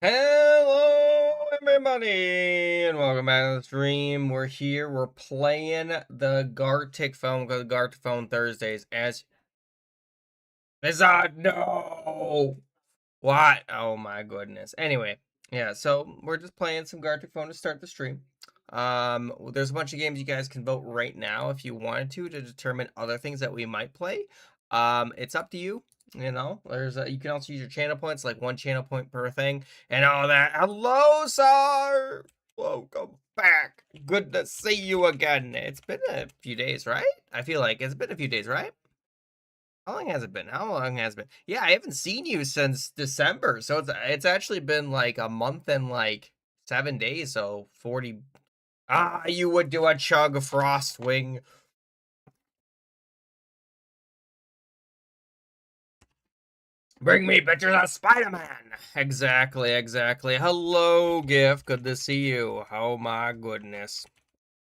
Hello, everybody, and welcome back to the stream. We're here. We're playing the Gartic Phone because Gartic Phone Thursdays. As no, what? Oh my goodness. Anyway, yeah. So we're just playing some Gartic Phone to start the stream. There's a bunch of games you guys can vote right now if you wanted to determine other things that we might play. It's up to you. You know, you can also use your channel points, like 1 channel point per thing, and all that. Hello, sir. Welcome back. Good to see you again. It's been a few days, right? I feel like it's been a few days, right? How long has it been? How long has it been? Yeah, I haven't seen you since December, so it's actually been like a month and like 7 days. So 40. Ah, you would do a chug Frostwing. Bring me pictures of Spider-Man. Exactly. Hello, Gift. Good to see you. Oh my goodness.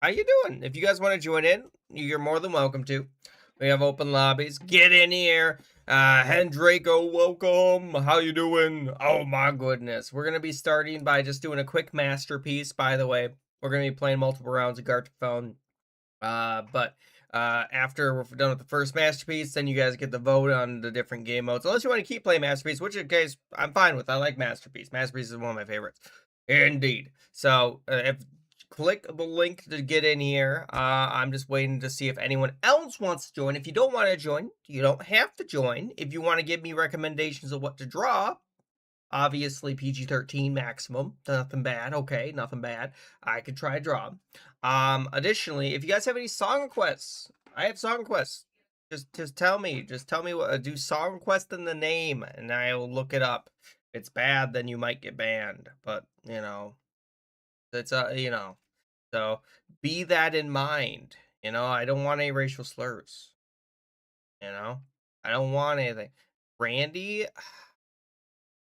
How you doing? If you guys want to join in, you're more than welcome to. We have open lobbies. Get in here. Hendraco, welcome. How you doing? Oh my goodness. We're gonna be starting by just doing a quick masterpiece, by the way. We're gonna be playing multiple rounds of Gartic Phone. But after we're done with the first masterpiece, then you guys get the vote on the different game modes. Unless you want to keep playing masterpiece, which in case I'm fine with. I like masterpiece. Masterpiece is one of my favorites, indeed. So if click the link to get in here. I'm just waiting to see if anyone else wants to join. If you don't want to join, you don't have to join. If you want to give me recommendations of what to draw, obviously PG-13 maximum. Nothing bad. Okay, nothing bad. I could try a draw. Additionally, if you guys have any song requests, I have song requests. Just tell me. Just tell me what do song request in the name, and I'll look it up. If it's bad, then you might get banned. But it's so be that in mind. I don't want any racial slurs. You know, I don't want anything. Randy,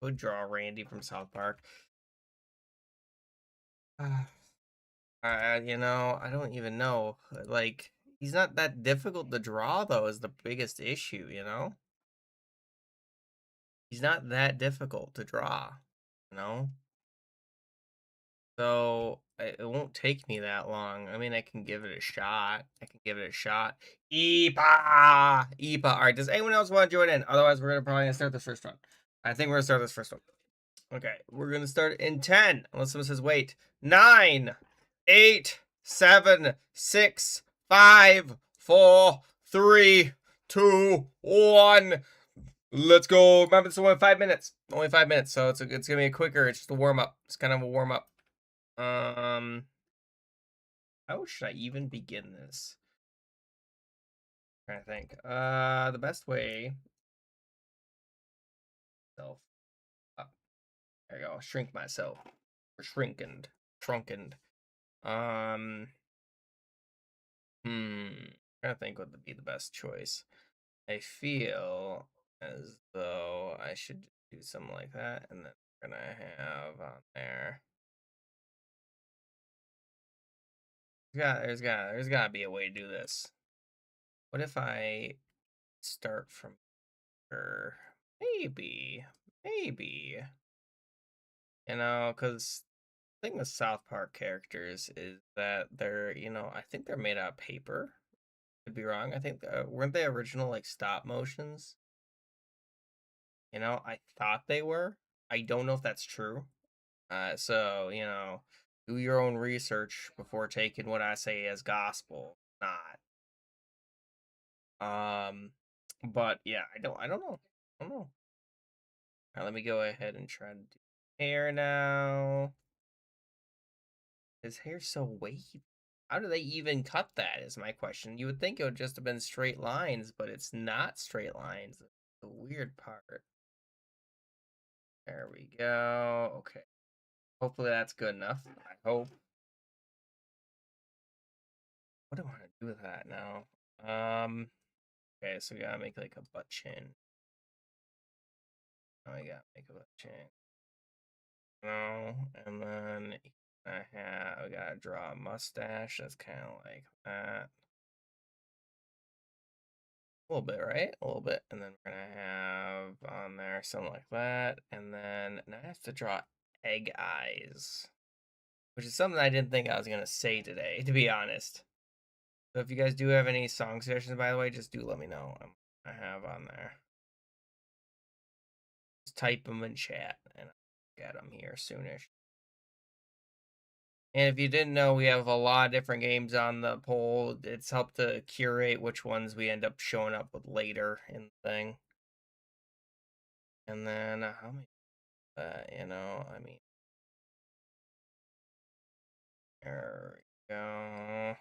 would draw Randy from South Park. I don't even know. Like, he's not that difficult to draw, though, is the biggest issue. He's not that difficult to draw, you know? So, it won't take me that long. I mean, I can give it a shot. Eepa! Alright, does anyone else want to join in? Otherwise, we're gonna probably start this first one. I think we're gonna start this first one. Okay, we're gonna start in 10. Unless someone says wait. 9, 8, 7, 6, 5, 4, 3, 2, 1. Let's go. Remember, it's only 5 minutes. Only 5 minutes, so it's gonna be quicker. It's just a warm up. It's kind of a warm up. How should I even begin this? I'm trying to think. The best way. Self. There you go. Shrink myself. Or shrunkened. Um. Trying to think what would be the best choice. I feel as though I should do something like that, and then we're gonna have on there. There's gotta be a way to do this. What if I start from here? Maybe. Because the thing with South Park characters is that I think they're made out of paper. Could be wrong. I think weren't they original like stop motions? I thought they were. I don't know if that's true. So, do your own research before taking what I say as gospel. Not. But yeah, I don't know. I don't know. All right, let me go ahead and try to do hair now. His hair's so wavy. How do they even cut that? Is my question. You would think it would just have been straight lines, but it's not straight lines. That's the weird part. There we go. Okay. Hopefully that's good enough. I hope. What do I want to do with that now? Okay, so we gotta make like a butt chin. Now we gotta make a butt chin. No, and then we gotta draw a mustache. That's kind of like that. A little bit, right? A little bit, and then we're gonna have on there something like that, and then now I have to draw egg eyes, which is something I didn't think I was going to say today, to be honest. So if you guys do have any song suggestions, by the way, just do let me know. I have on there. Just type them in chat and I'll get them here soonish. And if you didn't know, we have a lot of different games on the poll. It's helped to curate which ones we end up showing up with later in the thing. And then, how many, you know, I mean, there we go.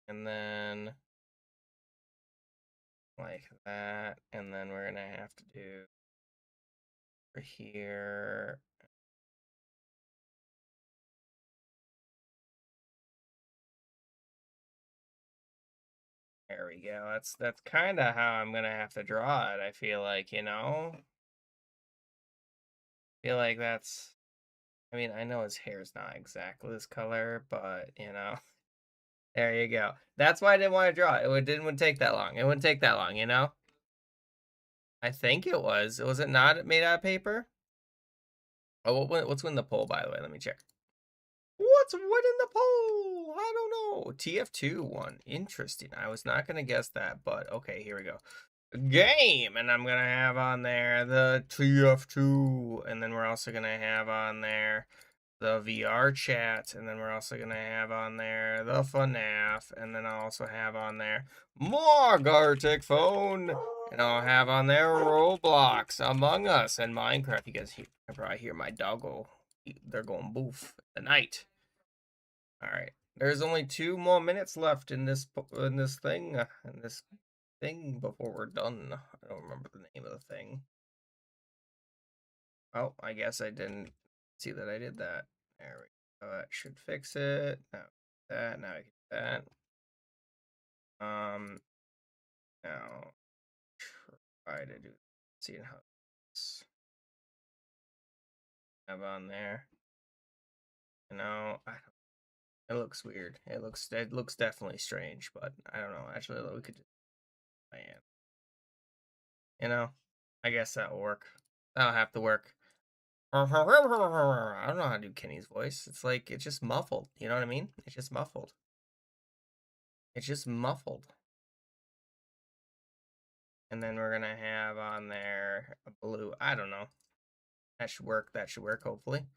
And then, like that. And then we're going to have to do over here. There we go. That's kind of how I'm gonna have to draw it. I feel like, you know. I feel like that's. I mean, I know his hair's not exactly this color, but you know, there you go. That's why I didn't want to draw it. It didn't take that long. It wouldn't take that long, you know. I think it was. Was it not made out of paper? Oh, what's in the poll, by the way? Let me check. What's in the poll? I don't know. TF2 won. Interesting. I was not gonna guess that, but okay, here we go. Game, and I'm gonna have on there the TF2, and then we're also gonna have on there the VR chat, and then we're also gonna have on there the FNAF, and then I'll also have on there more Gartic Phone, and I'll have on there Roblox, Among Us, and Minecraft. You guys probably hear my doggo. They're going boof tonight. All right, there's only 2 more minutes left in this thing before we're done. I don't remember the name of the thing. Oh, I guess I didn't see that I did that. There we go. That should fix it. Now that. Now I get that. Now try to do. Seeing how this have on there. You know, it looks weird. It looks definitely strange, but I don't know. Actually, we could just. Man, you know, I guess that'll work. That'll have to work. I don't know how to do Kenny's voice. It's like, it's just muffled. You know what I mean? It's just muffled. It's just muffled. And then we're going to have on there a blue. I don't know. That should work. That should work, hopefully.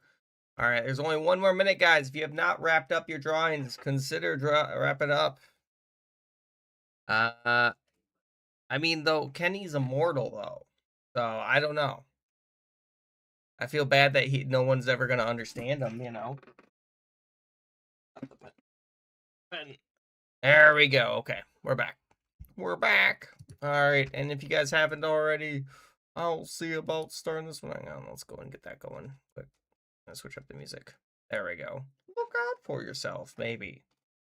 All right. There's only 1 more minute, guys. If you have not wrapped up your drawings, consider wrapping up. I mean, though, Kenny's immortal, though. So, I don't know. I feel bad that no one's ever going to understand him, you know. There we go. Okay, we're back. We're back. All right, and if you guys haven't already, I'll see about starting this one. Hang on, let's go and get that going. Quick, let's switch up the music. There we go. Look out for yourself, maybe.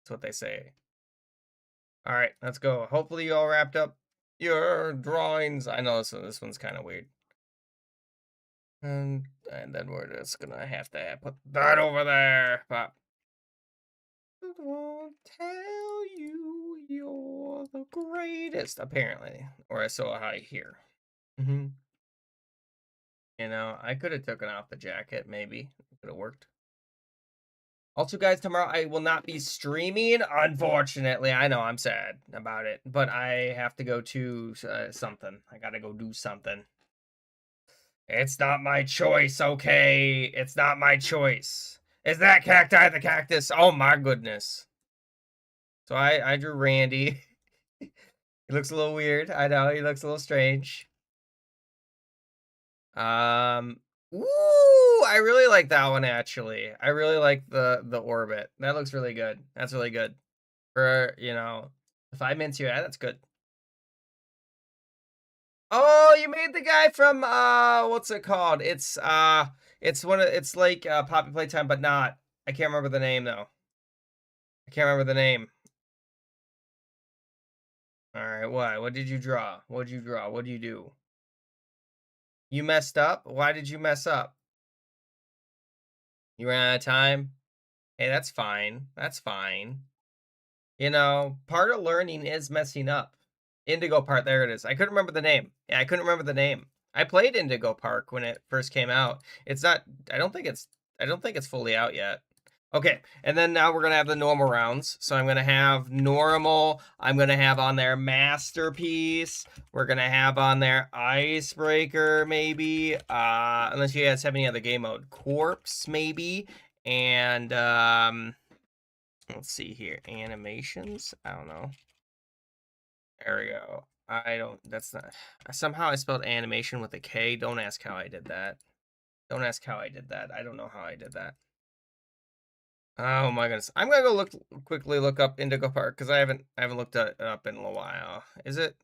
That's what they say. All right, let's go. Hopefully you all wrapped up your drawings. I know this one's kind of weird. And then we're just gonna have to put that over there. Pop. Won't tell you you're the greatest, apparently, or so I hear. You know, I could have taken off the jacket, maybe. It could have worked. Also, guys, tomorrow I will not be streaming, unfortunately. I know, I'm sad about it, but I have to go to something. I gotta go do something. It's not my choice, okay? It's not my choice. Is that Cacti the Cactus? Oh my goodness. So I drew Randy. He looks a little weird. I know, he looks a little strange. Ooh, I really like that one, actually. I really like the orbit. That looks really good. That's really good. For, you know, the 5 minutes you had, that's good. Oh, you made the guy from what's it called? It's like Poppy Playtime, but not. I can't remember the name though. I can't remember the name. All right, what? What did you draw? What did you draw? What do you do? You messed up? Why did you mess up? You ran out of time? Hey, that's fine. That's fine. You know, part of learning is messing up. Indigo part, there it is. I couldn't remember the name. Yeah, I couldn't remember the name. I played Indigo Park when it first came out. It's not. I don't think it's fully out yet. Okay, and then now we're gonna have the normal rounds. So I'm gonna have normal. I'm gonna have on there masterpiece. We're gonna have on there icebreaker, maybe. Unless you guys have any other game mode, corpse maybe, and let's see here, animations. I don't know. There we go. I don't. That's not. Somehow I spelled animation with a K. Don't ask how I did that. Don't ask how I did that. I don't know how I did that. Oh my goodness. I'm gonna go quickly look up Indigo Park because I haven't looked it up in a while. Is it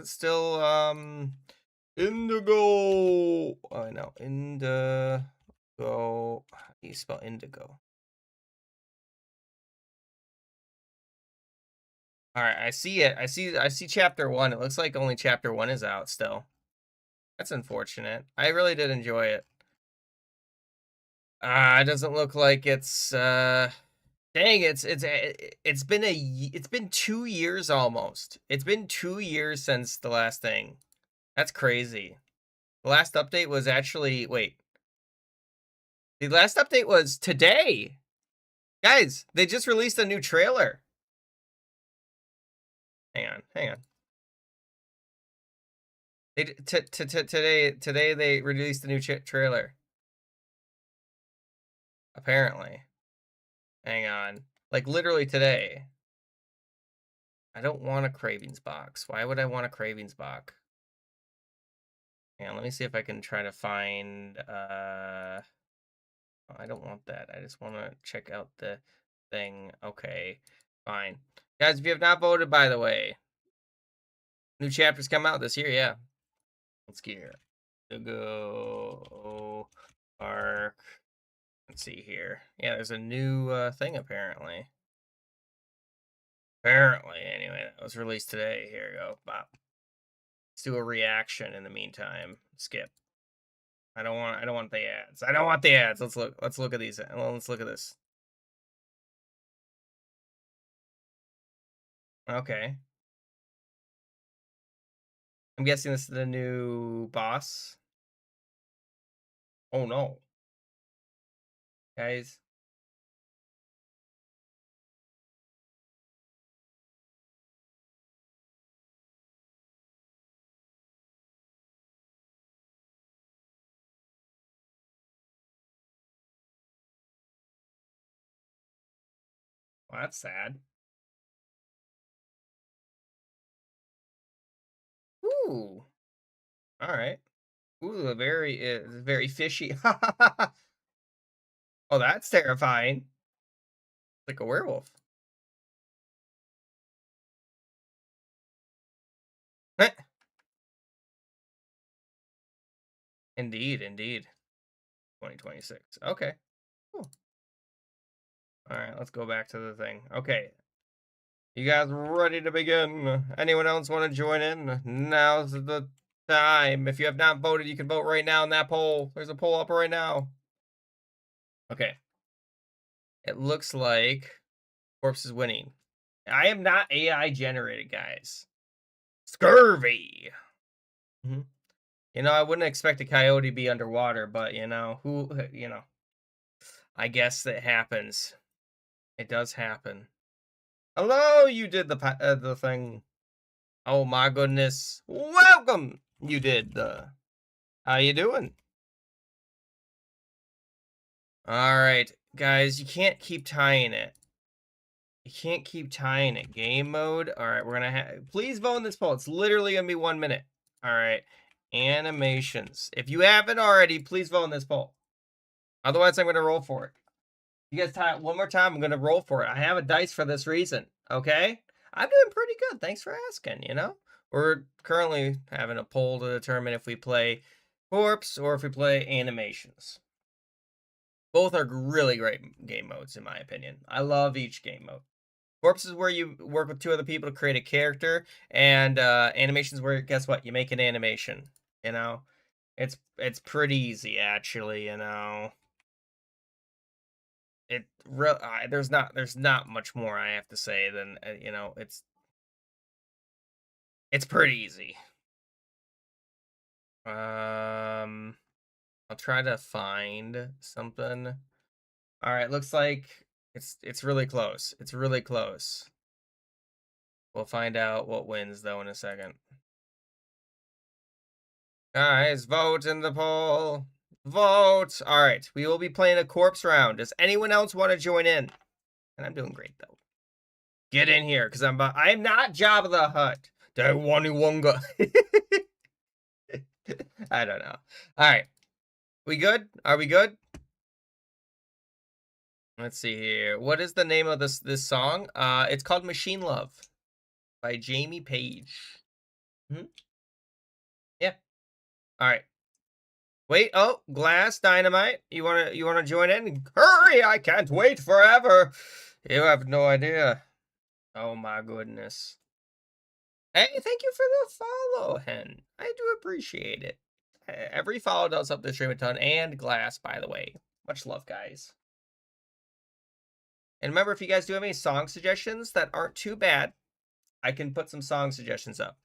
still Indigo? Oh, I know. Indigo. How do you spell indigo? All right, I see it. I see chapter 1. It looks like only chapter 1 is out still. That's unfortunate. I really did enjoy it. It doesn't look like it's dang, it's been 2 years almost. It's been 2 years since the last thing. That's crazy. The last update was actually wait. The last update was today. Guys, they just released a new trailer. Hang on. Today they released a new trailer. Apparently. Hang on. Like literally today. I don't want a cravings box. Why would I want a cravings box? Hang on, let me see if I can try to find I don't want that. I just want to check out the thing. Okay, fine. Guys, if you have not voted, by the way, new chapters come out this year, yeah. Let's get here. To go Park. Let's see here. Yeah, there's a new thing apparently. Apparently, anyway, that was released today. Here we go. Bop. Let's do a reaction in the meantime. Skip. I don't want the ads. I don't want the ads. Let's look at these. Let's look at this. Okay. I'm guessing this is the new boss. Oh no. Guys. Well, that's sad. Ooh. All right. Ooh, very fishy. Oh, that's terrifying. Like a werewolf. Heh. Indeed, indeed. 2026. Okay. Cool. All right, let's go back to the thing. Okay. You guys ready to begin? Anyone else want to join in? Now's the time. If you have not voted, you can vote right now in that poll. There's a poll up right now. Okay. It looks like Corpse is winning. I am not AI generated, guys. Scurvy. Mm-hmm. You know, I wouldn't expect a coyote to be underwater, but you know, I guess that happens. It does happen. Hello, you did the thing. Oh my goodness. Welcome. You did the. How you doing? All right, guys, you can't keep tying it. You can't keep tying it. Game mode. All right, we're gonna have. Please vote in this poll. It's literally gonna be 1 minute. All right, animations. If you haven't already, please vote in this poll. Otherwise, I'm gonna roll for it. You guys tie it one more time. I'm gonna roll for it. I have a dice for this reason. Okay, I'm doing pretty good. Thanks for asking. You know, we're currently having a poll to determine if we play corpse or if we play animations. Both are really great game modes, in my opinion. I love each game mode. Corpse is where you work with 2 other people to create a character, and animations where, guess what, you make an animation. You know, it's pretty easy actually. You know, there's not much more I have to say than you know, it's pretty easy. I'll try to find something. All right, looks like it's really close. It's really close. We'll find out what wins though in a second. Guys, vote in the poll. Vote. All right, we will be playing a corpse round. Does anyone else want to join in? And I'm doing great though. Get in here, because I'm not Jabba the Hutt. Wonga. I don't know. All right. We good? Are we good? Let's see here. What is the name of this song? It's called Machine Love by Jamie Page. Hmm? Yeah. All right. Wait, oh, Glass Dynamite. You wanna join in? Hurry, I can't wait forever. You have no idea. Oh my goodness. Hey, thank you for the follow, Hen. I do appreciate it. Every follow does help the stream a ton, and Glass, by the way. Much love, guys. And remember, if you guys do have any song suggestions that aren't too bad, I can put some song suggestions up.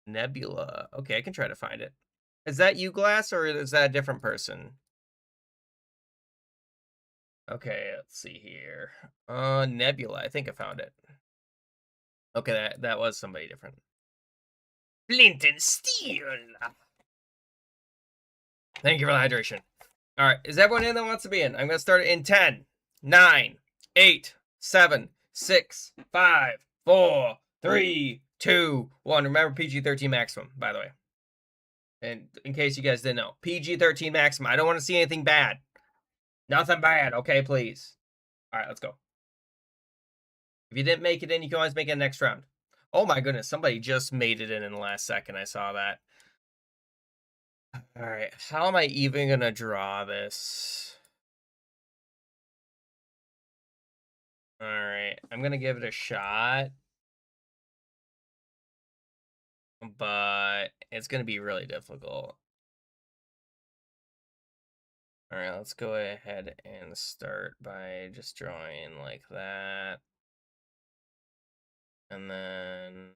Nebula. Okay, I can try to find it. Is that you, Glass, or is that a different person? Okay, let's see here. Nebula. I think I found it. Okay, that was somebody different. Flint and Steel. Thank you for the hydration. All right, is everyone in that wants to be in? I'm going to start it in 10, 9, 8, 7, 6, 5, 4, 3, 2, 1. Remember PG-13 maximum, by the way. And in case you guys didn't know, PG-13 maximum. I don't want to see anything bad. Nothing bad, okay, please. All right, let's go. If you didn't make it in, you can always make it next round. Oh my goodness, somebody just made it in the last second. I saw that. All right, how am I even going to draw this? All right, I'm going to give it a shot. But it's going to be really difficult. All right, let's go ahead and start by just drawing like that. And then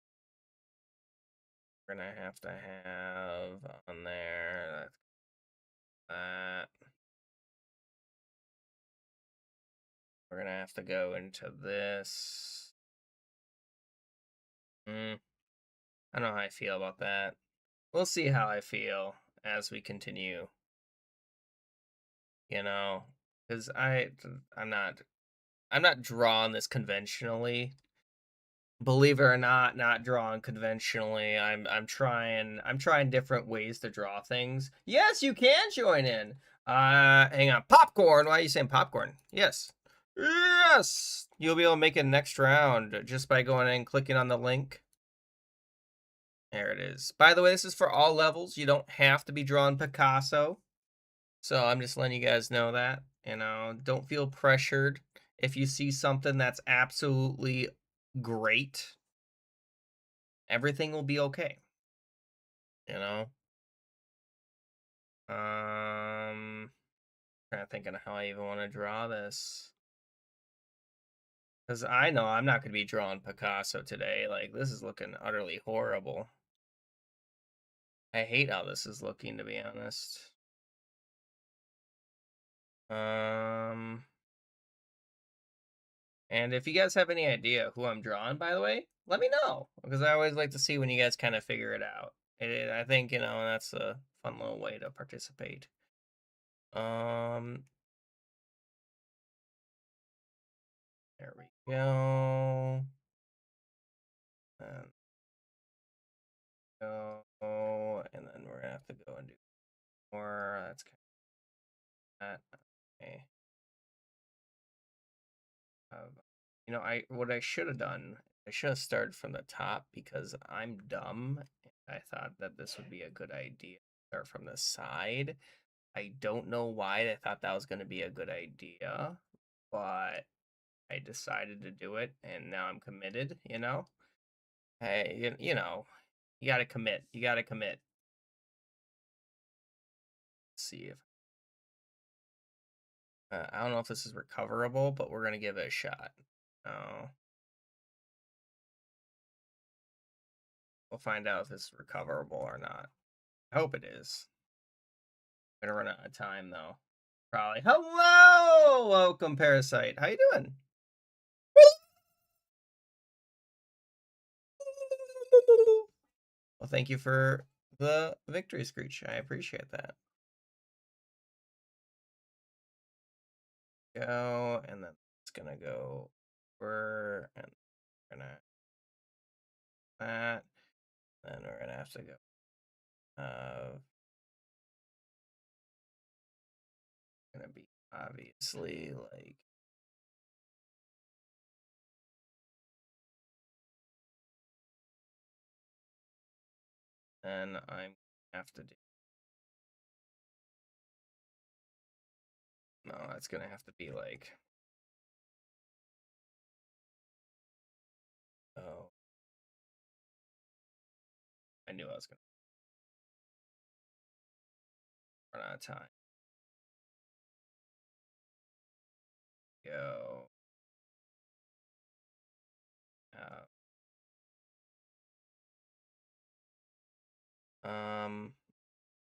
we're going to have on there that. We're going to have to go into this. I don't know how I feel about that. We'll see how I feel as we continue. You know, because I'm not drawing this conventionally. Believe it or not drawing conventionally. I'm trying different ways to draw things. Yes, you can join in. Hang on. Popcorn. Why are you saying popcorn? Yes. Yes. You'll be able to make it next round just by going and clicking on the link. There it is. By the way, this is for all levels. You don't have to be drawing Picasso. So I'm just letting you guys know that. You know, don't feel pressured. If you see something that's absolutely great, everything will be okay. You know? Trying to think of how I even want to draw this. Because I know I'm not going to be drawing Picasso today. Like, this is looking utterly horrible. I hate how this is looking, to be honest. And if you guys have any idea who I'm drawing, by the way, let me know. Because I always like to see when you guys kind of figure it out. I think, you know, that's a fun little way to participate. There we go. And and then we're gonna have to go and do more. That's kind of that. Okay. You know, what I should have done, I should have started from the top because I'm dumb. I thought that this would be a good idea. Start from the side. I don't know why I thought that was going to be a good idea, but I decided to do it, and now I'm committed. You know, hey, you know, you got to commit. You got to commit. Let's see if I don't know if this is recoverable, but we're gonna give it a shot. Oh, we'll find out if it's recoverable or not. I hope it is. I'm gonna run out of time though. Probably. Hello! Welcome, Parasite. How you doing? Well, thank you for the victory screech. I appreciate that. Go, and then it's gonna go over, and we're gonna that. Then we're gonna have to go. Gonna be obviously like then I'm have to do no, that's gonna have to be like oh I knew I was gonna run out of time. Go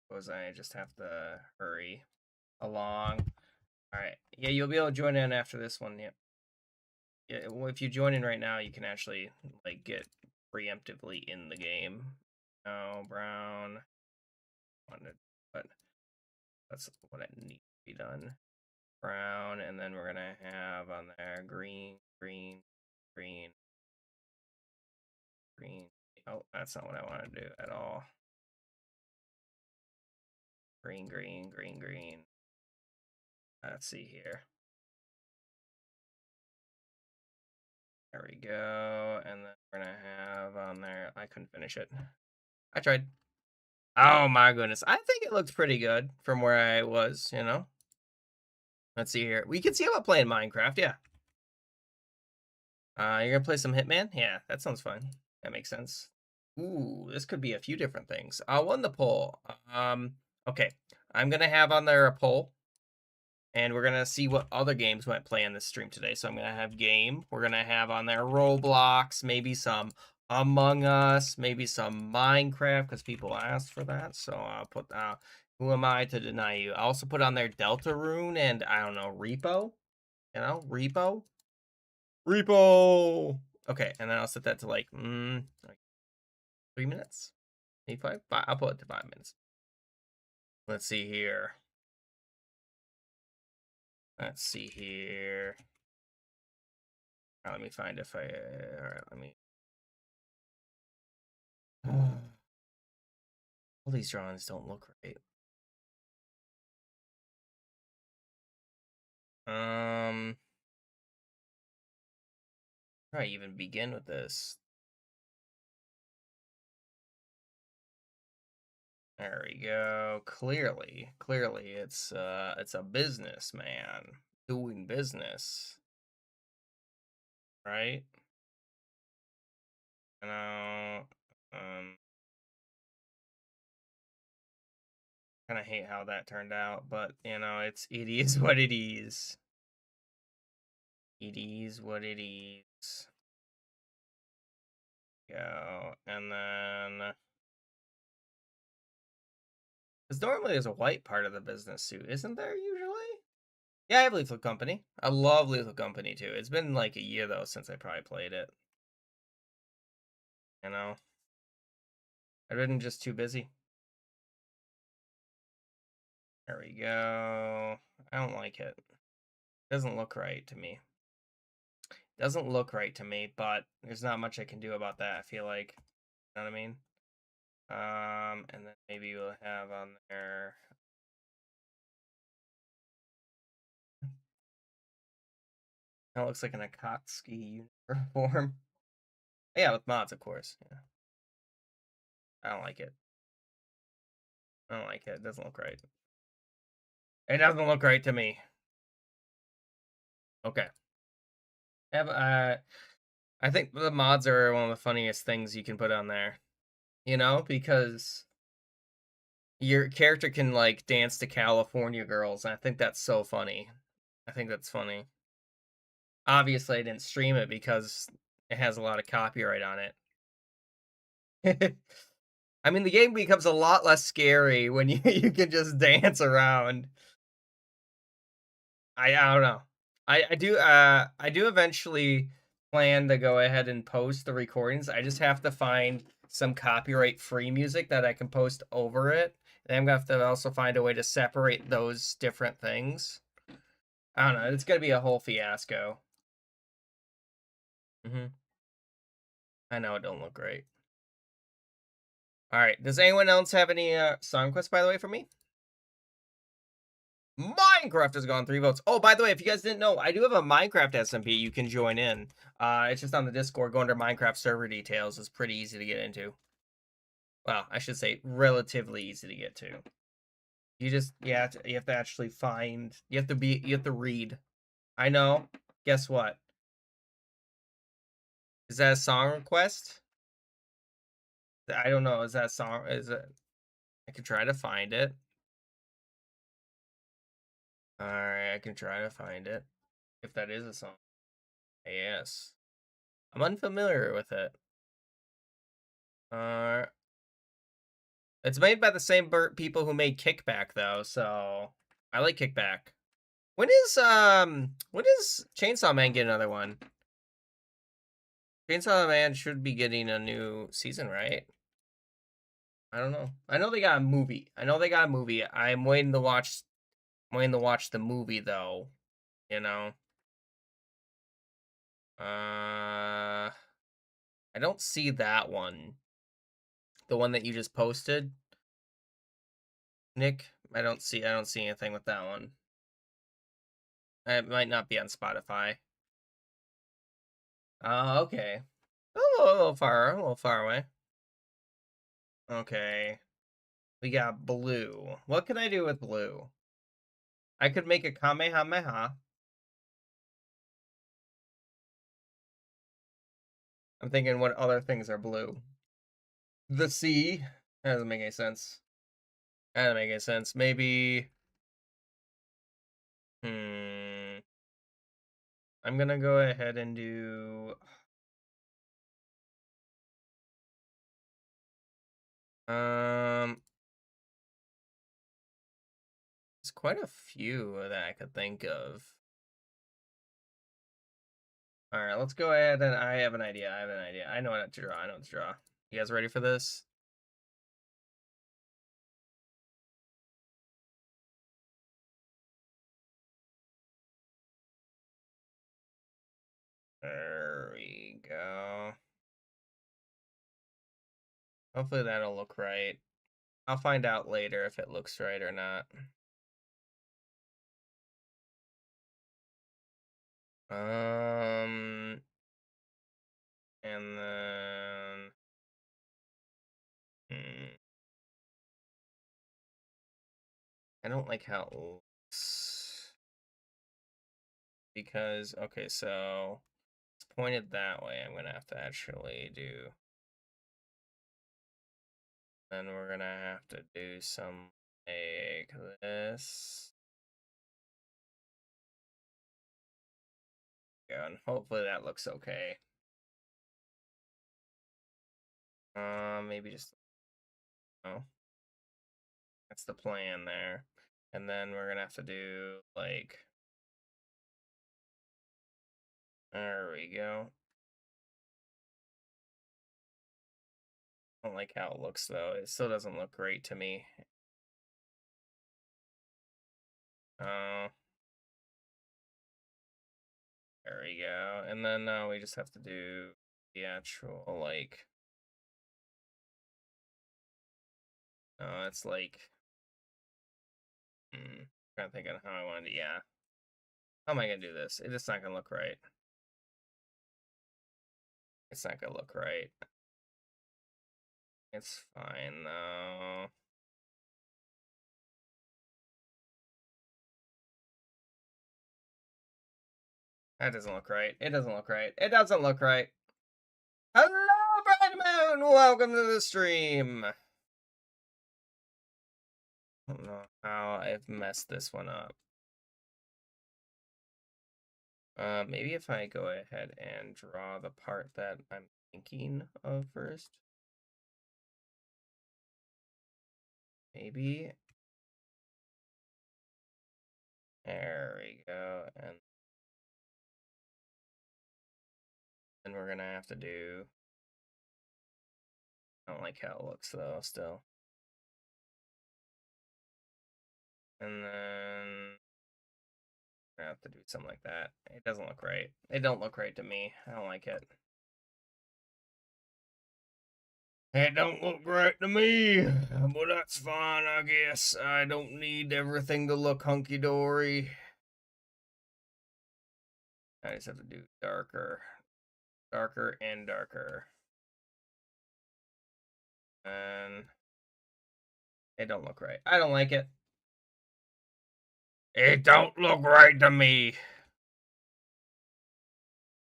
what was I just have to hurry along. All right. Yeah, you'll be able to join in after this one. Yep. Yeah, well, if you join in right now, you can actually like get preemptively in the game. Oh, brown. But that's what I need to be done. Brown, and then we're gonna have on there green, green, green, green. Oh, that's not what I want to do at all. Green, green, green, green. Let's see here. There we go. And then we're gonna have on there. I couldn't finish it. I tried. Oh my goodness. I think it looks pretty good from where I was, you know. Let's see here. We can see about playing Minecraft, yeah. You're gonna play some Hitman? Yeah, that sounds fun. That makes sense. Ooh, this could be a few different things. I won the poll. Okay. I'm gonna have on there a poll, and we're gonna see what other games might play in this stream today. So I'm gonna have game. We're gonna have on there Roblox, maybe some Among Us, maybe some Minecraft, because people asked for that. So I'll put who am I to deny you? I also put on there Deltarune and I don't know, Repo. You know, Repo. Repo. Okay, and then I'll set that to like 3 minutes. Maybe five? I'll put it to 5 minutes. Let's see here. Let's see here. Let me find if I. All right, let me. All these drawings don't look right. How do I even begin with this? There we go. Clearly, it's a businessman doing business, right? You know, kind of hate how that turned out, but you know, it is what it is. It is what it is. Go, and then because normally there's a white part of the business suit, isn't there usually? Yeah, I have Lethal Company. I love Lethal Company too. It's been like a year though since I probably played it. You know, I've been just too busy. There we go. I don't like it. Doesn't look right to me. Doesn't look right to me, but there's not much I can do about that, I feel like. You know what I mean? And then maybe we'll have on there. That looks like an Akatsuki uniform. Yeah, with mods, of course. Yeah. I don't like it. I don't like it. It doesn't look right. It doesn't look right to me. Okay. I think the mods are one of the funniest things you can put on there. You know, because your character can like dance to California Girls, and I think that's so funny. I think that's funny. Obviously, I didn't stream it because it has a lot of copyright on it. I mean, the game becomes a lot less scary when you you can just dance around. I don't know. I do eventually plan to go ahead and post the recordings. I just have to find some copyright free music that I can post over it. And I'm gonna have to also find a way to separate those different things. I don't know. It's gonna be a whole fiasco. I know it don't look great. All right. Does anyone else have any song quests, by the way, for me? Minecraft has gone 3 votes. Oh, by the way, if you guys didn't know, I do have a Minecraft SMP you can join in. It's just on the Discord. Go under Minecraft server details. It's pretty easy to get into. Well, I should say relatively easy to get to. You just you have to actually find. You have to read. I know. Guess what? Is that a song request? I don't know. Is that a song? Is it? I could try to find it. All right, I can try to find it. If that is a song. Yes. I'm unfamiliar with it. Uh, it's made by the same people who made Kickback though, so I like Kickback. When is Chainsaw Man get another one? Chainsaw Man should be getting a new season, right? I don't know. I know they got a movie. I know they got a movie. I'm waiting to watch the movie though, you know. I don't see that one. The one that you just posted, Nick. I don't see anything with that one. It might not be on Spotify. Okay. A little far away. Okay. We got blue. What can I do with blue? I could make a Kamehameha. I'm thinking what other things are blue. The sea. That doesn't make any sense. That doesn't make any sense. Maybe. Hmm. I'm gonna go ahead and do. Um. There's quite a few that I could think of. All right, let's go ahead and I have an idea. I have an idea. I know what to draw. I know what to draw. You guys ready for this? There we go. Hopefully that'll look right. I'll find out later if it looks right or not. And then, hmm, I don't like how it looks because okay, so it's pointed that way. I'm gonna have to actually do. Then we're gonna have to do some like this. And hopefully that looks okay. Maybe just oh, that's the plan there. And then we're gonna have to do like there we go. I don't like how it looks though. It still doesn't look great to me. Uh, there we go. And then now we just have to do the actual like it's like trying to think of how I wanted to How am I gonna do this? It's just not gonna look right. It's not gonna look right. It's fine though. That doesn't look right. It doesn't look right. It doesn't look right. Hello, Bright Moon! Welcome to the stream. I don't know how I've messed this one up. Maybe if I go ahead and draw the part that I'm thinking of first. Maybe. There we go. And then we're gonna have to do. I don't like how it looks though, still. And then I have to do something like that. It doesn't look right. It don't look right to me. I don't like it. It don't look right to me, but that's fine, I guess. I don't need everything to look hunky-dory. I just have to do darker. Darker and darker. And it don't look right. I don't like it. It don't look right to me.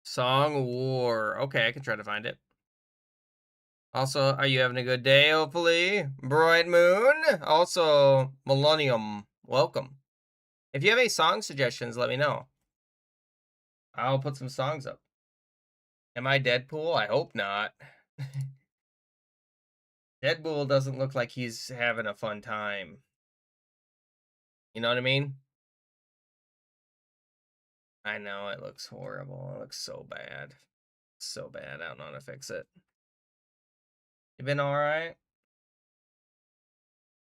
Song War. Okay, I can try to find it. Also, are you having a good day, hopefully? Bright Moon. Also, Millennium. Welcome. If you have any song suggestions, let me know. I'll put some songs up. Am I Deadpool? I hope not. Deadpool doesn't look like he's having a fun time. You know what I mean? I know, it looks horrible. It looks so bad. So bad. I don't know how to fix it. You been alright?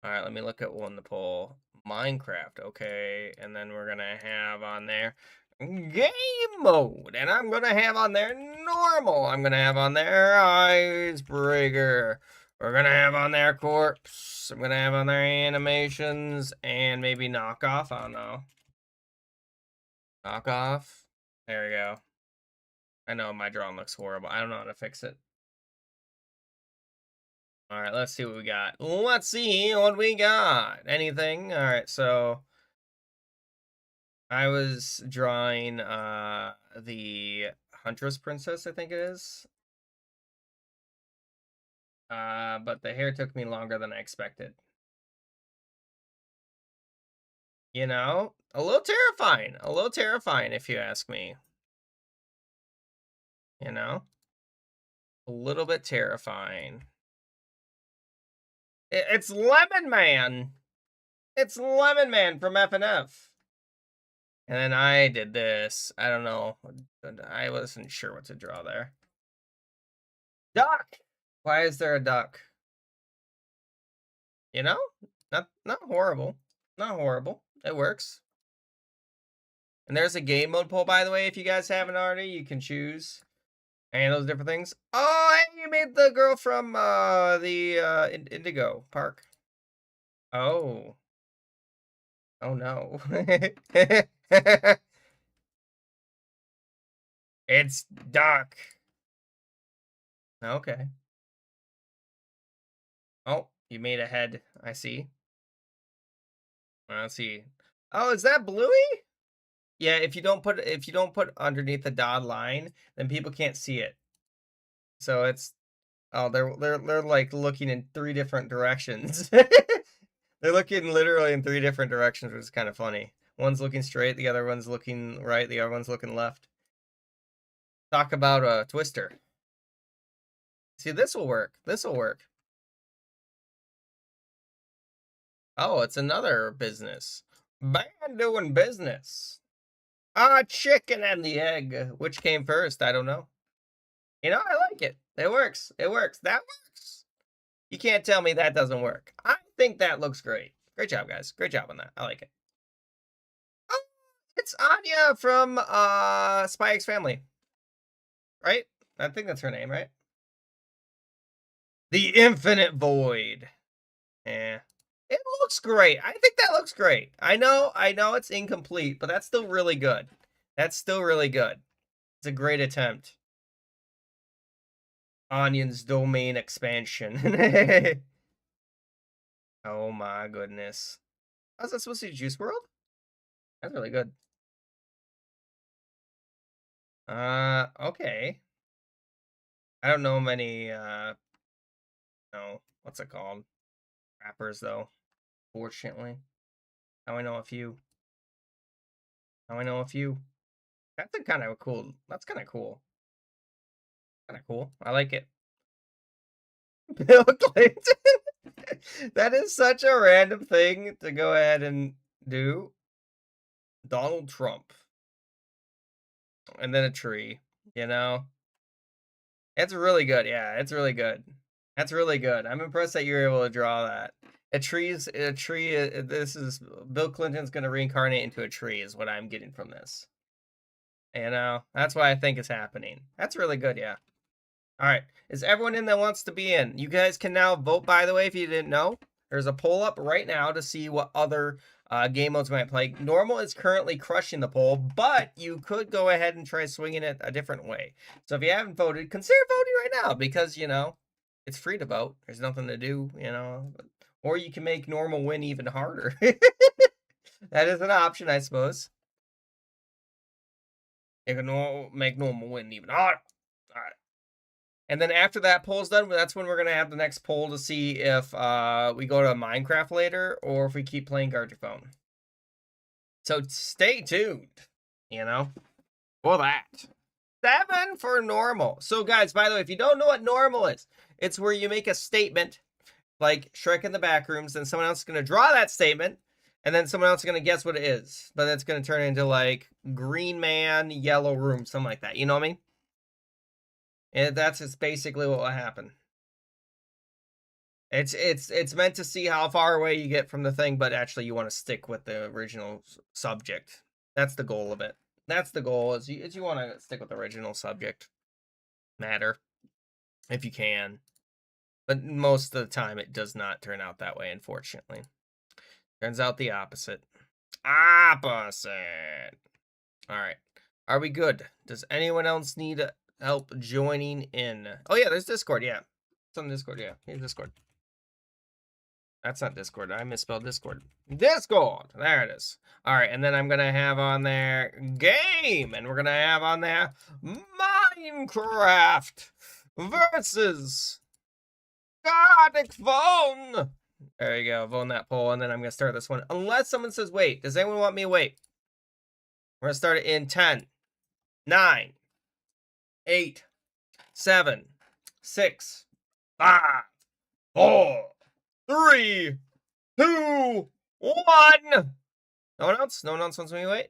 Alright, let me look at one to pull. Minecraft, okay. And then we're gonna have on there game mode. And I'm gonna have on there normal. I'm gonna have on there icebreaker. We're gonna have on there corpse. I'm gonna have on there animations and maybe knockoff. I don't know. Knockoff. There we go. I know my drawing looks horrible. I don't know how to fix it. All right, let's see what we got. Let's see what we got. Anything? All right, so I was drawing the Huntress Princess, I think it is. But the hair took me longer than I expected. You know, a little terrifying if you ask me. You know, a little bit terrifying. It's Lemon Man. It's Lemon Man from FNF. And then I did this. I don't know. I wasn't sure what to draw there. Duck. Why is there a duck? You know, not horrible. Not horrible. It works. And there's a game mode poll, by the way. If you guys haven't already, you can choose any of those different things. Oh, and you made the girl from the Indigo Park. Oh. Oh no. It's Duck. Okay. Oh, you made a head. I see. Let's see. Oh, is that Bluey? Yeah, if you don't put underneath the dotted line, then people can't see it. So it's they're like looking in 3 different directions. They're looking literally in 3 different directions, which is kind of funny. One's looking straight, the other one's looking right, the other one's looking left. Talk about a twister. See, this will work. This will work. Oh, it's another business. Man doing business. Chicken and the egg. Which came first? I don't know. You know, I like it. It works. It works. That works. You can't tell me that doesn't work. I think that looks great. Great job, guys. Great job on that. I like it. Oh, it's Anya from Spy X Family. Right? I think that's her name, right? The Infinite Void. Yeah. It looks great. I think that looks great. I know it's incomplete, but that's still really good. That's still really good. It's a great attempt. Onion's domain expansion. Oh my goodness. How's that supposed to be Juice World? That's really good. Okay. I don't know many, no, what's it called? Rappers, though. Fortunately. Now I know a few. Now I know a few. That's a kind of cool. That's kind of cool. Kind of cool. I like it. Bill Clinton. That is such a random thing to go ahead and do. Donald Trump. And then a tree, you know? It's really good, yeah, it's really good. That's really good. I'm impressed that you're able to draw that. A tree, this is Bill Clinton's gonna reincarnate into a tree is what I'm getting from this. You know? That's why I think it's happening. That's really good, yeah. Alright, is everyone in that wants to be in? You guys can now vote, by the way, if you didn't know. There's a poll up right now to see what other game modes might play. Normal is currently crushing the poll, but you could go ahead and try swinging it a different way. So if you haven't voted, consider voting right now because, you know, it's free to vote. There's nothing to do, you know. Or you can make normal win even harder. That is an option, I suppose. You can make normal win even harder. All right. And then after that poll's done, that's when we're going to have the next poll to see if we go to Minecraft later or if we keep playing Guard Your Phone. So stay tuned, you know, for that. 7 for normal. So guys, by the way, if you don't know what normal is, it's where you make a statement like Shrek in the Backrooms, and someone else is going to draw that statement, and then someone else is going to guess what it is. But it's going to turn into like Green Man, Yellow Room, something like that. You know what I mean? And that's just basically what will happen. It's meant to see how far away you get from the thing, but actually you want to stick with the original subject. That's the goal of it. That's the goal, is you want to stick with the original subject matter, if you can. But most of the time, it does not turn out that way, unfortunately. Turns out the opposite. Opposite! Alright. Are we good? Does anyone else need help joining in? Oh yeah, there's Discord, yeah. It's on Discord, yeah. Here's Discord. That's not Discord. I misspelled Discord. Discord! There it is. Alright, and then I'm going to have on there game. And we're going to have on there Minecraft versus Gartic Phone. There you go. Vote on that poll. And then I'm going to start this one. Unless someone says wait. Does anyone want me to wait? We're going to start it in 10, 9, 8, 7, 6, 5, 4, 3, 2, 1. No one else? No one else wants me to wait?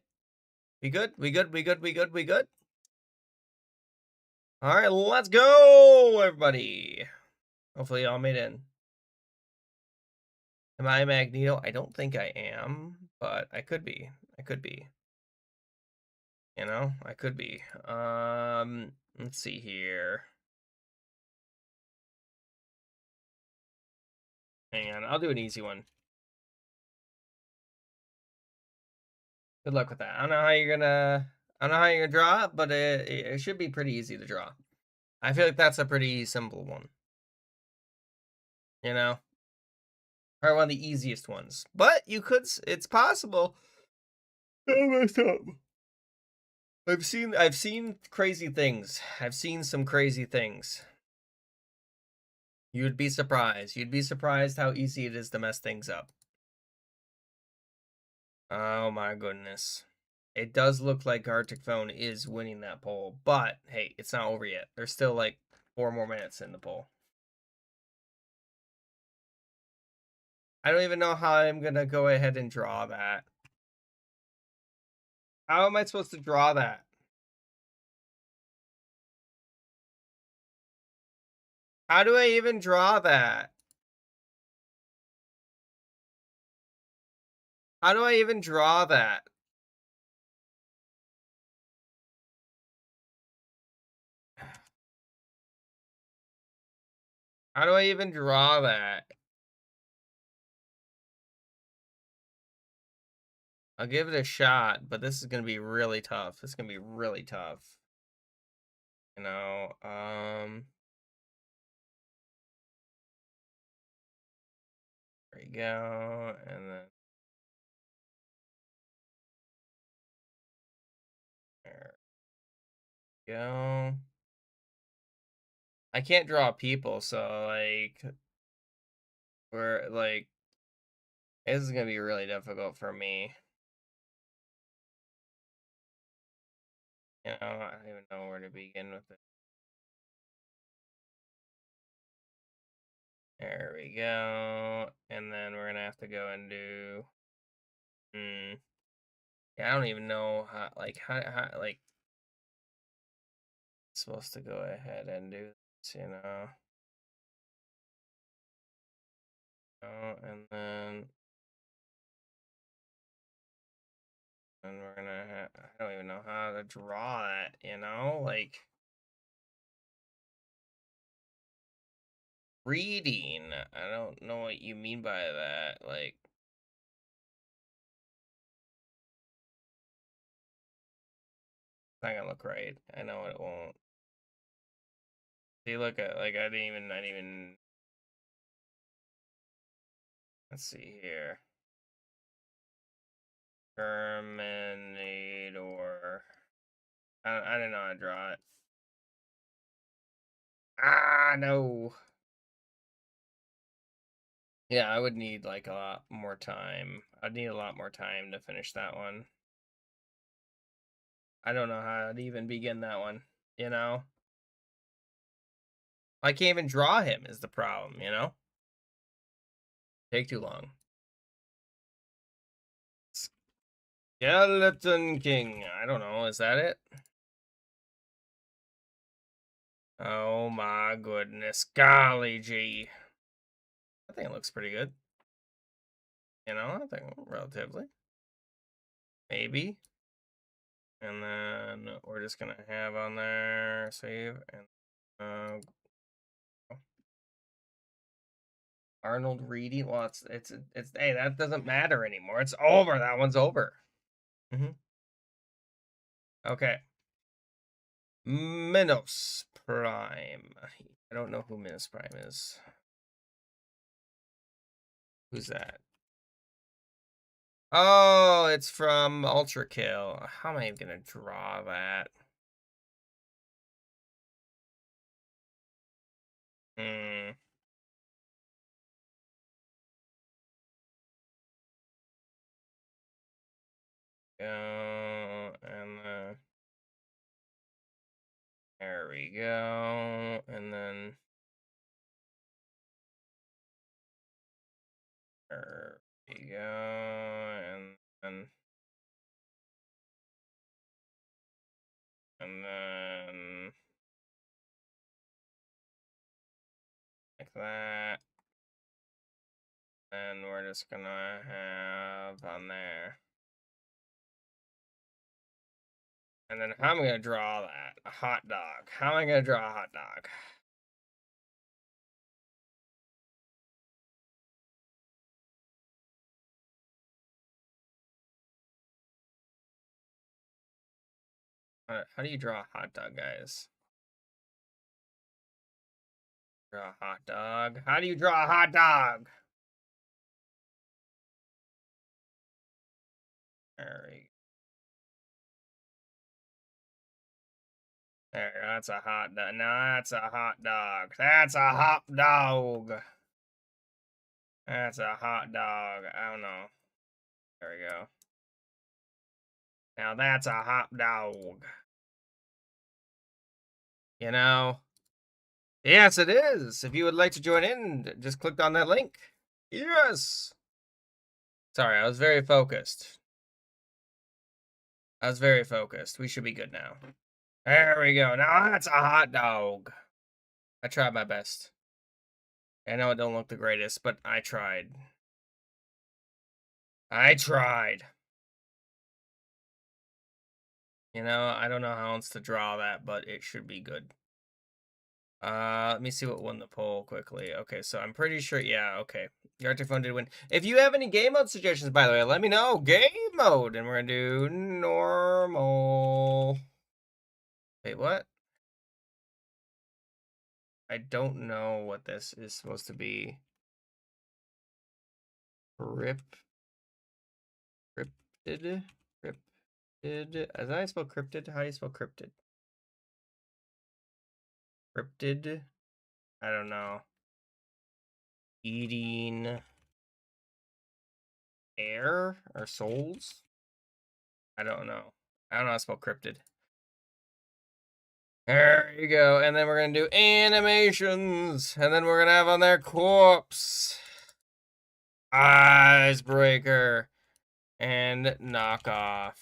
We good? We good? We good? We good? We good? All right, let's go, everybody. Hopefully y'all made in. Am I Magneto? I don't think I am, but I could be. I could be. You know, I could be. Let's see here. Hang on, I'll do an easy one. Good luck with that. I don't know how you're gonna draw it, but it should be pretty easy to draw. I feel like that's a pretty simple one. You know? Probably one of the easiest ones. But you could, it's possible. I messed up. I've seen crazy things. I've seen some crazy things. You'd be surprised. You'd be surprised how easy it is to mess things up. Oh my goodness. It does look like Arctic Phone is winning that poll, but hey, it's not over yet. There's still like 4 more minutes in the poll. I don't even know how I'm gonna go ahead and draw that. How am I supposed to draw that? How do I even draw that? How do I even draw that? How do I even draw that? I'll give it a shot, but this is going to be really tough. It's going to be really tough. You know, there you go, and then there you go. I can't draw people, so, like, we're, like, this is going to be really difficult for me. You know, I don't even know where to begin with it. There we go. And then we're gonna have to go and do. Yeah, I don't even know how. Like supposed to go ahead and do this, you know. Oh, and then we're gonna have. I don't even know how to draw that, you know, like. Reading. I don't know what you mean by that. Like, it's not gonna look right. I know it won't. See, look at, like, I didn't even. Let's see here. Terminator. I didn't know how to draw it. Ah, no. Yeah, I would need, like, a lot more time. I'd need a lot more time to finish that one. I don't know how to even begin that one, you know? I can't even draw him is the problem, you know? Take too long. Skeleton King. I don't know. Is that it? Oh my goodness. Golly gee. I think it looks pretty good. You know, I think relatively. Maybe. And then we're just going to have on there, save, and Arnold reading. Well, it's, hey, that doesn't matter anymore. It's over. That one's over. Okay. Minos Prime. I don't know who Minos Prime is. Who's that? Oh, it's from Ultra Kill. How am I even gonna draw that? Hmm. Go and there we go, and then there we go, and then like that. And we're just gonna have on there. And then how am I gonna draw that? A hot dog. How am I gonna draw a hot dog? How do you draw a hot dog, guys? Draw a hot dog. How do you draw a hot dog? There we go. There, that's a hot dog. No, that's a hot dog. That's a hot dog. That's a hot dog. I don't know. There we go. Now that's a hot dog. You know? Yes, it is. If you would like to join in, just click on that link. Yes. Sorry, I was very focused. I was very focused. We should be good now. There we go. Now that's a hot dog. I tried my best. I know it don't look the greatest, but I tried. I tried. You know, I don't know how else to draw that, but it should be good. Let me see what won the poll quickly. Okay, so I'm pretty sure, yeah, okay. Yartifone did win. If you have any game mode suggestions, by the way, let me know. Game mode, and we're gonna do normal. Wait, what? I don't know what this is supposed to be. Cryptid? Cryptid? As I spell cryptid? How do you spell cryptid? Cryptid? I don't know. Eating air or souls? I don't know. I don't know how to spell cryptid. There you go. And then we're going to do animations. And then we're going to have on there corpse, icebreaker, and knockoff.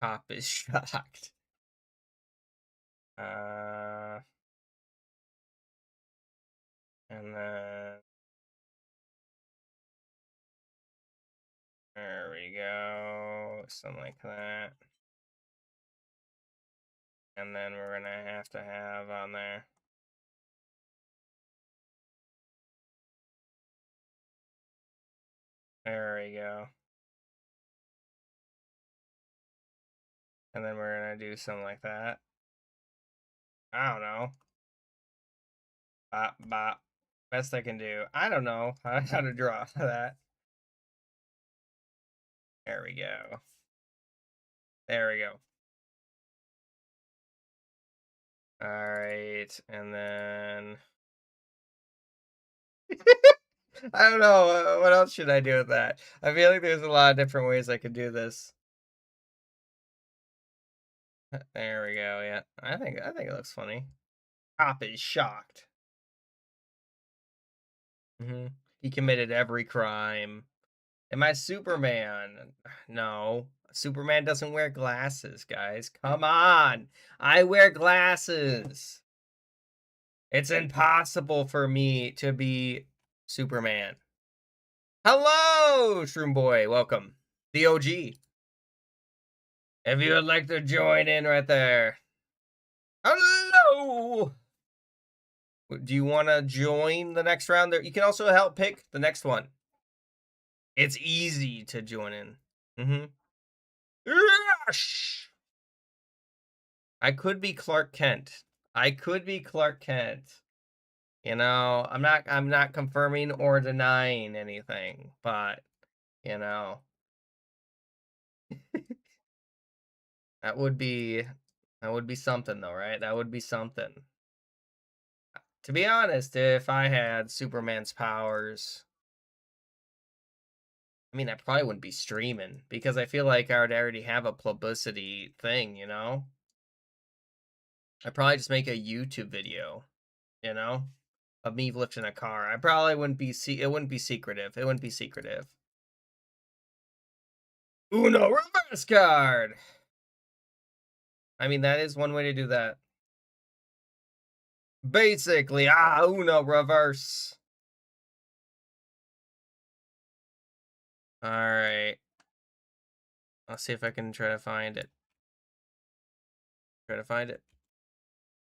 Cop is shocked. And then there we go. Something like that. And then we're going to have on there. There we go. And then we're going to do something like that. I don't know. Bop, bop. Best I can do. I don't know how to draw that. There we go. There we go. All right. And then I don't know. What else should I do with that? I feel like there's a lot of different ways I could do this. There we go. Yeah. I think it looks funny. Cop is shocked. He committed every crime. Am I Superman? No. Superman doesn't wear glasses, guys. Come on. I wear glasses. It's impossible for me to be Superman. Hello, Shroom Boy. Welcome. The OG. If you would like to join in right there. Hello. Do you want to join the next round? There, you can also help pick the next one. It's easy to join in. Rush! I could be Clark Kent. You know, I'm not confirming or denying anything, but you know, that would be something though, right? That would be something. To be honest, if I had Superman's powers, I mean, I probably wouldn't be streaming because I feel like I would already have a publicity thing, you know? I'd probably just make a YouTube video, you know, of me lifting a car. I probably wouldn't be it wouldn't be secretive. It wouldn't be secretive. Uno reverse card. I mean, that is one way to do that. Basically, Uno reverse. All right. I'll see if I can try to find it.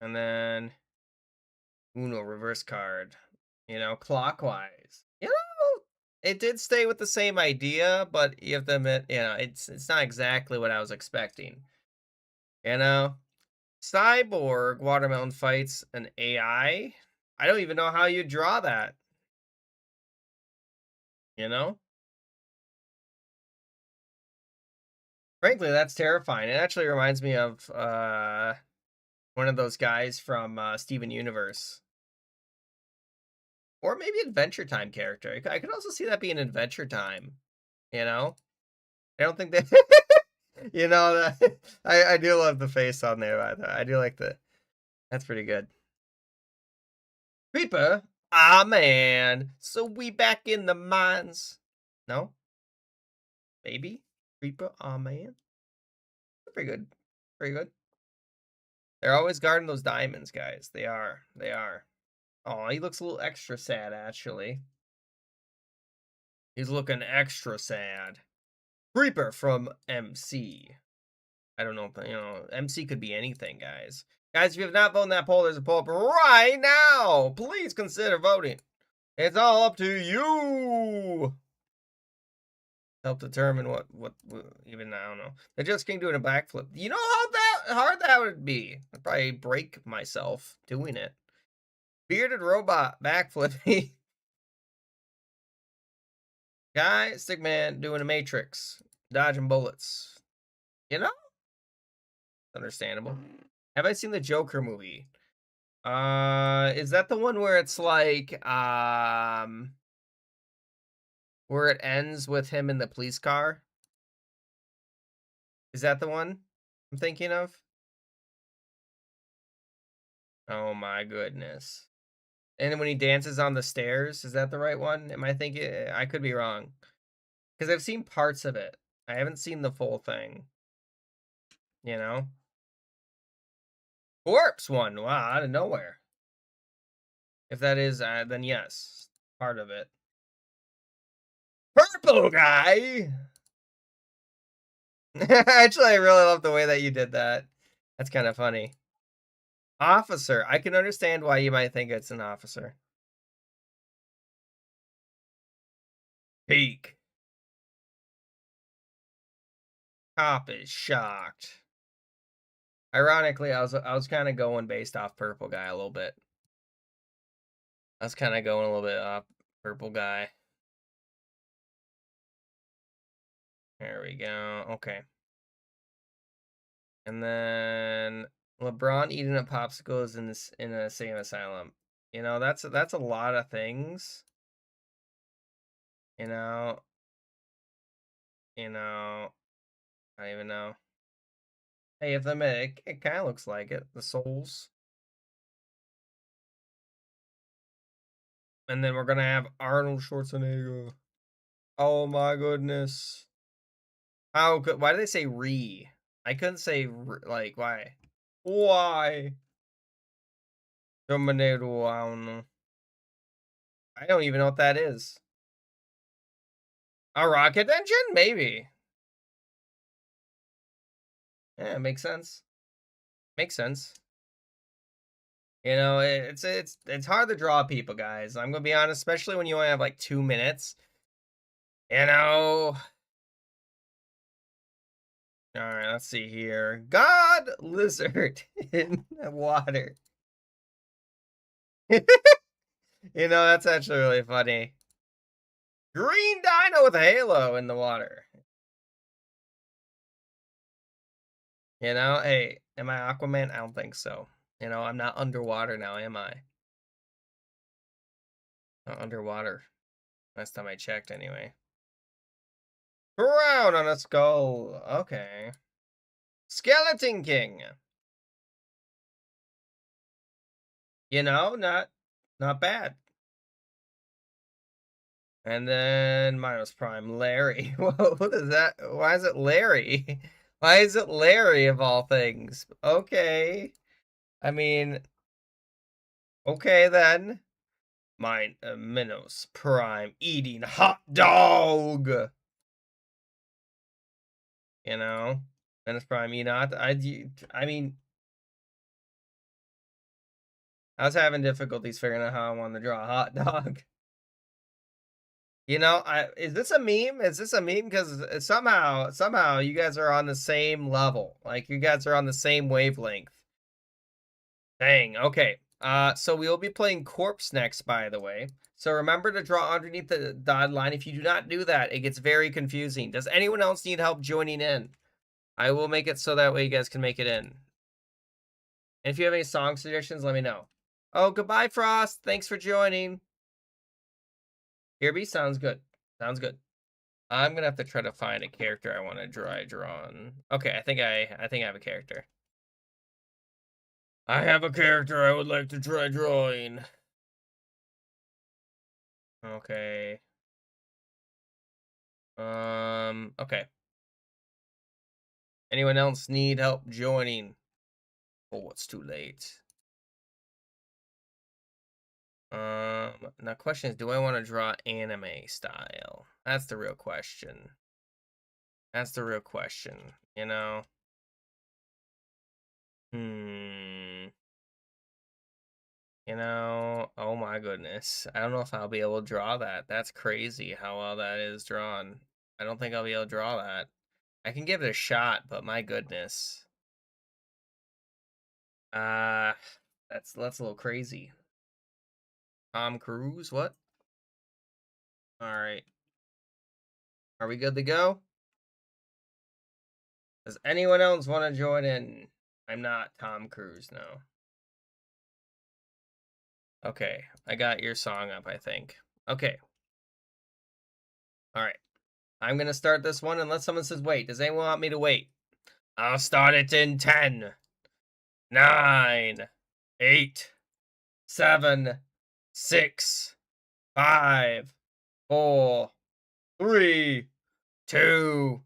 And then Uno reverse card. You know, clockwise. You know, it did stay with the same idea, but you have to admit, you know, it's not exactly what I was expecting. You know, Cyborg Watermelon fights an AI. I don't even know how you draw that. You know? Frankly, that's terrifying. It actually reminds me of one of those guys from Steven Universe. Or maybe Adventure Time character. I could also see that being Adventure Time. You know? I don't think that you know, I do love the face on there. I do like that's pretty good. Reaper? Ah, man. So we back in the mines. No? Maybe? Reaper? Ah, man. Pretty good. Pretty good. They're always guarding those diamonds, guys. They are. They are. Oh, he looks a little extra sad, actually. He's looking extra sad. Reaper from MC. I don't know, you know, MC could be anything, guys. Guys, if you have not voted in that poll, there's a poll up right now. Please consider voting. It's all up to you. Help determine what even I don't know. The Just King doing a backflip. You know how hard that would be. I'd probably break myself doing it. Bearded robot backflipping. Guy, Stickman doing a Matrix, dodging bullets. You know, understandable. Have I seen the Joker movie? Is that the one where it's like where it ends with him in the police car? Is that the one I'm thinking of? Oh my goodness. And when he dances on the stairs, is that the right one? Am I thinking? I could be wrong. Because I've seen parts of it. I haven't seen the full thing. You know? Corpse one. Wow, out of nowhere. If that is, then yes. Part of it. Purple guy! Actually, I really love the way that you did that. That's kind of funny. Officer. I can understand why you might think it's an officer. Peak. Cop is shocked. Ironically, I was kind of going based off purple guy a little bit. I was kind of going a little bit off purple guy. There we go. Okay. And then LeBron eating a popsicle is in a same asylum. You know, that's a lot of things. You know, I don't even know. Hey, if them it kind of looks like it. The souls. And then we're gonna have Arnold Schwarzenegger. Oh my goodness. How could? Why do they say re? I couldn't say like why. Why? Terminator. I don't know. I don't even know what that is. A rocket engine? Maybe. Yeah, makes sense. Makes sense. You know, it's hard to draw people, guys. I'm gonna be honest, especially when you only have like 2 minutes. You know. All right, let's see here. God lizard in the water. You know, that's actually really funny. Green dino with a halo in the water. You know, hey, am I Aquaman? I don't think so. You know, I'm not underwater now, am I? Not underwater. Last time I checked, anyway. Crown on a skull. Okay. Skeleton King. You know, not bad. And then minus prime Larry. What is that? Why is it Larry? Why is it Larry of all things? Okay. I mean, okay then. Minus prime eating hot dog. You know, Minus prime eating hot. I mean, I was having difficulties figuring out how I wanted to draw a hot dog. You know, is this a meme? Is this a meme? Because somehow you guys are on the same level. Like you guys are on the same wavelength. Dang. Okay. So we will be playing Corpse next, by the way. So remember to draw underneath the dotted line. If you do not do that, it gets very confusing. Does anyone else need help joining in? I will make it so that way you guys can make it in. And if you have any song suggestions, let me know. Oh, goodbye, Frost. Thanks for joining. Kirby, sounds good. Sounds good. I'm gonna have to try to find a character I want to draw on. Okay, I think I have a character. I have a character I would like to try drawing. Okay. Okay. Anyone else need help joining? Oh, it's too late. Now question is, do I want to draw anime style? That's the real question. That's the real question, you know? You know, oh my goodness. I don't know if I'll be able to draw that. That's crazy how well that is drawn. I don't think I'll be able to draw that. I can give it a shot, but my goodness. Uh, that's a little crazy. Tom Cruise, what? All right. Are we good to go? Does anyone else want to join in? I'm not Tom Cruise, no. Okay, I got your song up, I think. Okay. All right. I'm going to start this one unless someone says wait. Does anyone want me to wait? I'll start it in 10, 9, 8, 7, 6, 5, 4, 3, 2,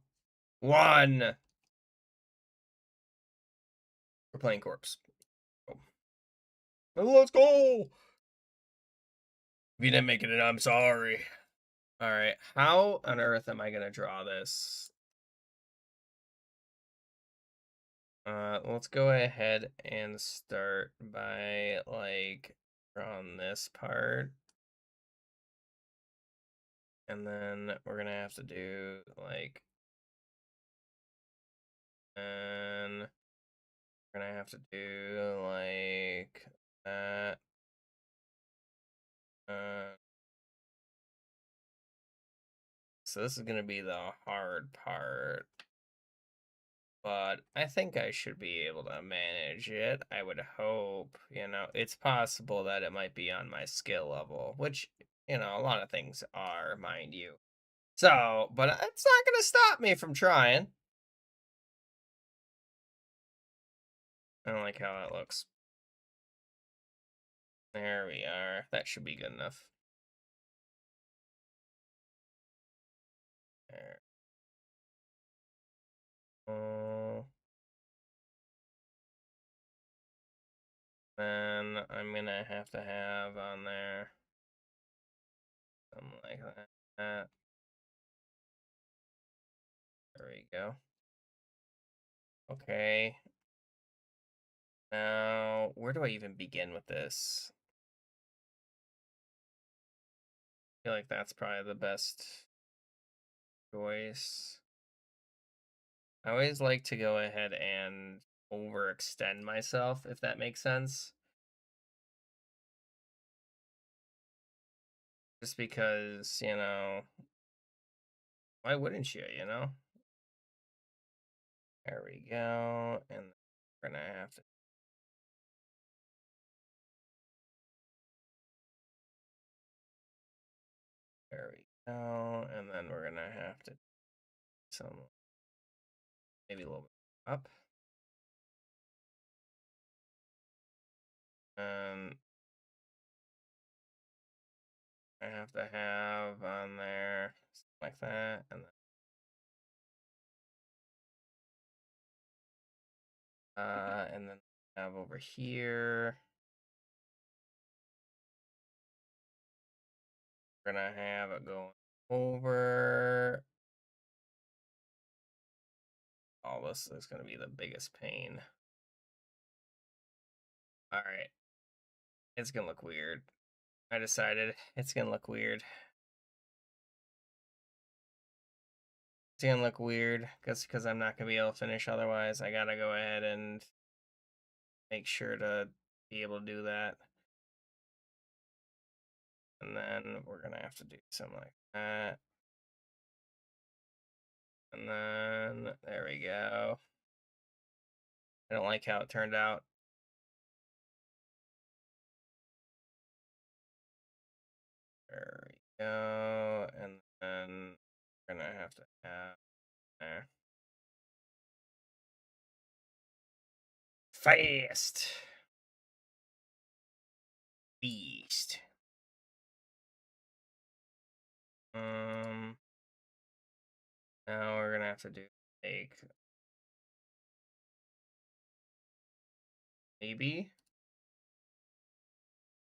1. We're playing Corpse. Let's go! If you didn't make it in, I'm sorry. Alright, how on earth am I gonna draw this? Let's go ahead and start by, like, drawing this part. And then we're gonna have to do, like, and we're gonna have to do, like, that. So this is gonna be the hard part. But I think I should be able to manage it. I would hope, you know, it's possible that it might be on my skill level, which, you know, a lot of things are, mind you. So, but it's not going to stop me from trying. I don't like how that looks. There we are. That should be good enough. There. Then I'm going to have on there something like that. There we go. Okay. Now, where do I even begin with this? I feel like that's probably the best choice. I always like to go ahead and overextend myself, if that makes sense. Just because, you know, why wouldn't you, you know? There we go. And we're gonna have to. There we go. And then we're gonna have to some maybe a little bit up. And I have to have on there something like that. And then have over here. We're gonna have it going over. All this is gonna be the biggest pain. All right. It's gonna look weird. I decided it's gonna look weird. It's gonna look weird because I'm not gonna be able to finish otherwise. I gotta go ahead and make sure to be able to do that. And then we're gonna have to do something like that. And then there we go. I don't like how it turned out. There we go. And then we're gonna have to have there. Fast. Beast. Now we're gonna have to do like maybe.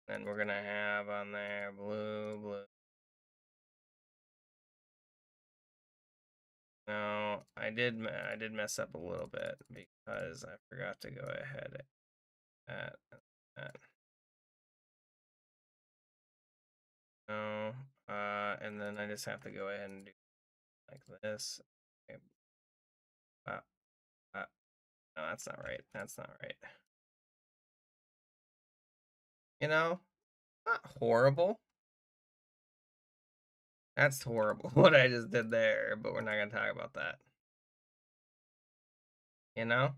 Then we're gonna have on there blue, blue. No, I did mess up a little bit because I forgot to go ahead at that. No, and then I just have to go ahead and do like this. Okay. No, that's not right. That's not right. You know, not horrible. That's horrible what I just did there, but we're not gonna talk about that. You know?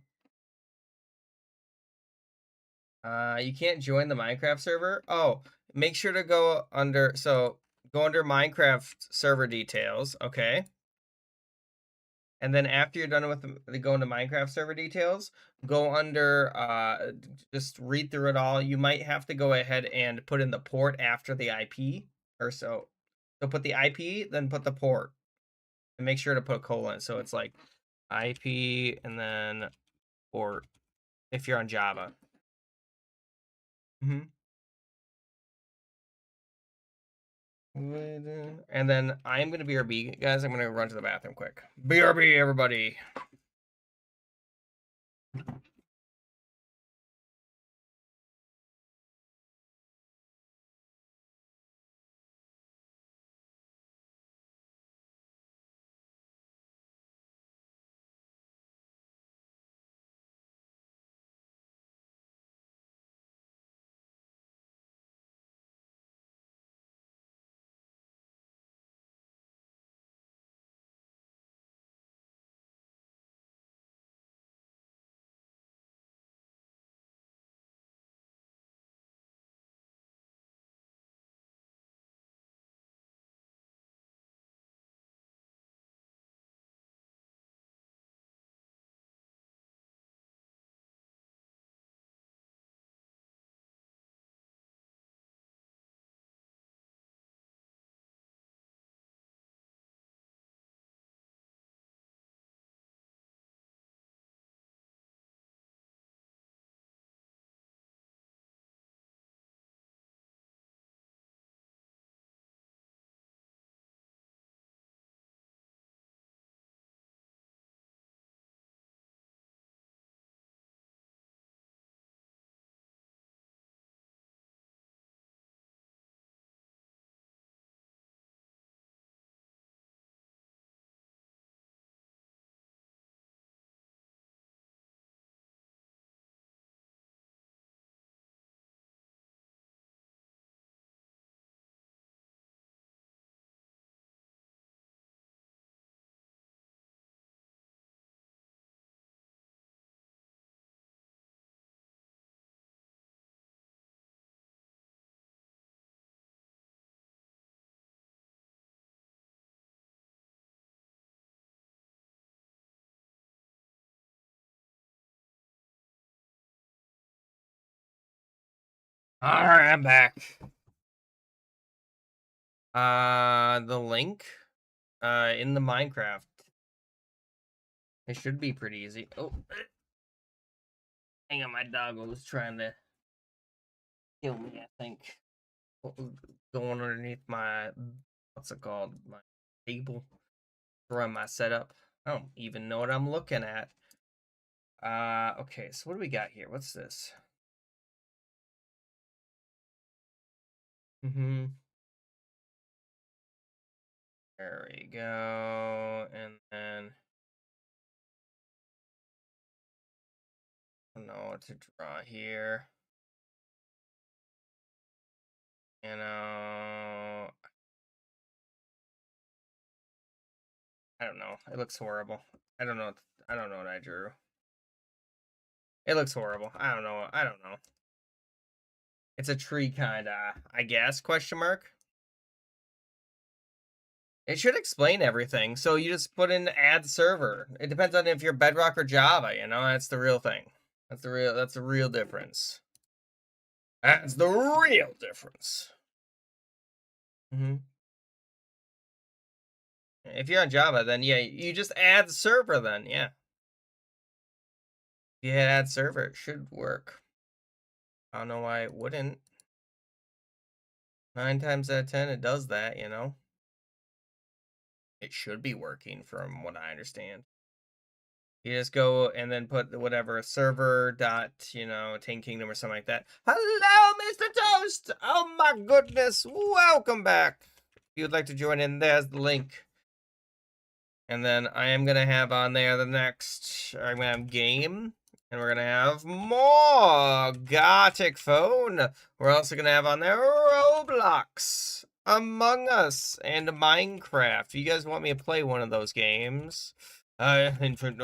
You can't join the Minecraft server. Oh, make sure to go under, so go under Minecraft server details, okay? And then after you're done with go into Minecraft server details, go under just read through it all. You might have to go ahead and put in the port after the IP or so. So put the IP, then put the port. And make sure to put a colon. So it's like IP and then port if you're on Java. Mm-hmm. And then I'm gonna BRB, guys. I'm gonna run to the bathroom quick. BRB, everybody. All right, I'm back. The link, in the Minecraft. It should be pretty easy. Oh, hang on, my dog was trying to kill me. I think going underneath my what's it called? My table, run my setup. I don't even know what I'm looking at. Okay, so what do we got here? What's this? Mm-hmm. There we go. And then I don't know what to draw here. You know, I don't know. It looks horrible. I don't know. I don't know what I drew. It looks horrible. I don't know. I don't know. It's a tree kinda, I guess, question mark. It should explain everything. So you just put in add server. It depends on if you're Bedrock or Java, you know, that's the real thing. That's the real difference. That's the real difference. Mm-hmm. If you're on Java, then yeah, you just add server then, yeah. If you hit add server, it should work. I don't know why it wouldn't. 9 times out of 10, it does that, you know? It should be working from what I understand. You just go and then put whatever server dot, you know, Tang Kingdom or something like that. Hello, Mr. Toast! Oh my goodness, welcome back. If you'd like to join in, there's the link. And then I am going to have on there the next, I'm going to have game. And we're going to have more Gothic Phone. We're also going to have on there Roblox, Among Us, and Minecraft. If you guys want me to play one of those games, in fact,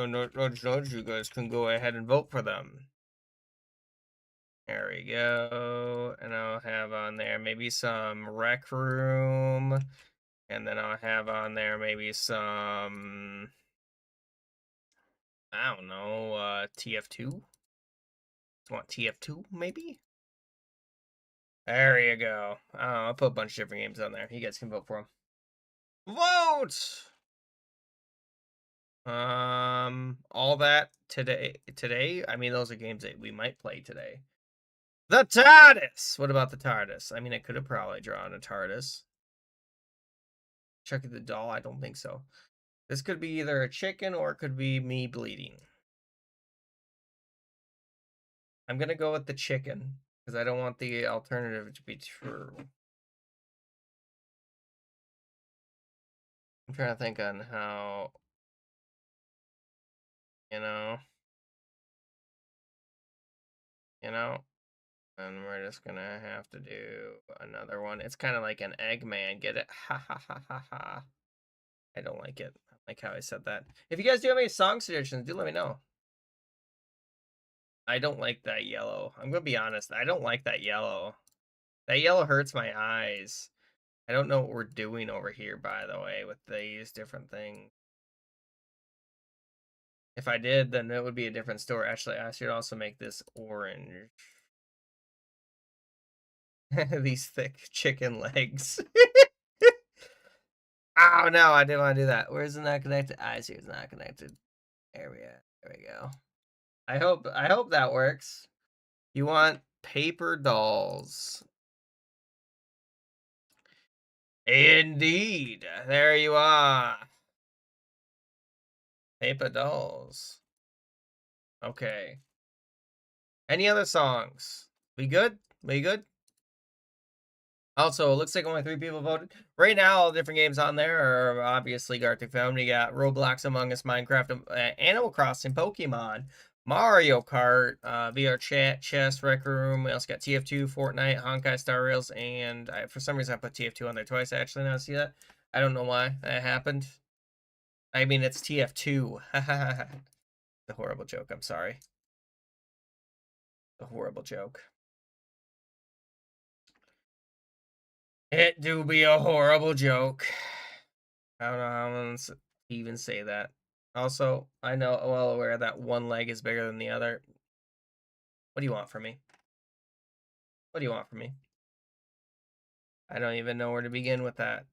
you guys can go ahead and vote for them. There we go. And I'll have on there maybe some Rec Room. And then I'll have on there maybe some I don't know, TF2? You want TF2, maybe? There you go. I'll put a bunch of different games on there. You guys can vote for them. Vote! All that today? I mean, those are games that we might play today. The TARDIS! What about the TARDIS? I mean, I could have probably drawn a TARDIS. Chucky the doll? I don't think so. This could be either a chicken or it could be me bleeding. I'm gonna go with the chicken because I don't want the alternative to be true. I'm trying to think on how, you know, and we're just gonna have to do another one. It's kind of like an Eggman. Get it? Ha ha ha ha ha. I don't like it. I like how I said that. If you guys do have any song suggestions, do let me know. I don't like that yellow. I'm gonna be honest. I don't like that yellow. That yellow hurts my eyes. I don't know what we're doing over here, by the way, with these different things. If I did, then it would be a different story. Actually, I should also make this orange. These thick chicken legs. Oh no, I didn't want to do that. Where is it not connected? I see it's not connected. There we go. I hope that works. You want paper dolls. Indeed. There you are. Paper dolls. Okay. Any other songs? We good? We good? Also, it looks like only 3 people voted. Right now, all the different games on there are obviously Gartic Phone. You got Roblox, Among Us, Minecraft, Animal Crossing, Pokemon, Mario Kart, VR Chat, Chess, Rec Room. We also got TF2, Fortnite, Honkai Star Rails, and for some reason I put TF2 on there twice. Actually, now I see that. I don't know why that happened. I mean, it's TF2. The horrible joke. I'm sorry. The horrible joke. It do be a horrible joke. I don't know how to even say that. Also, I know well aware that one leg is bigger than the other. What do you want from me? What do you want from me? I don't even know where to begin with that.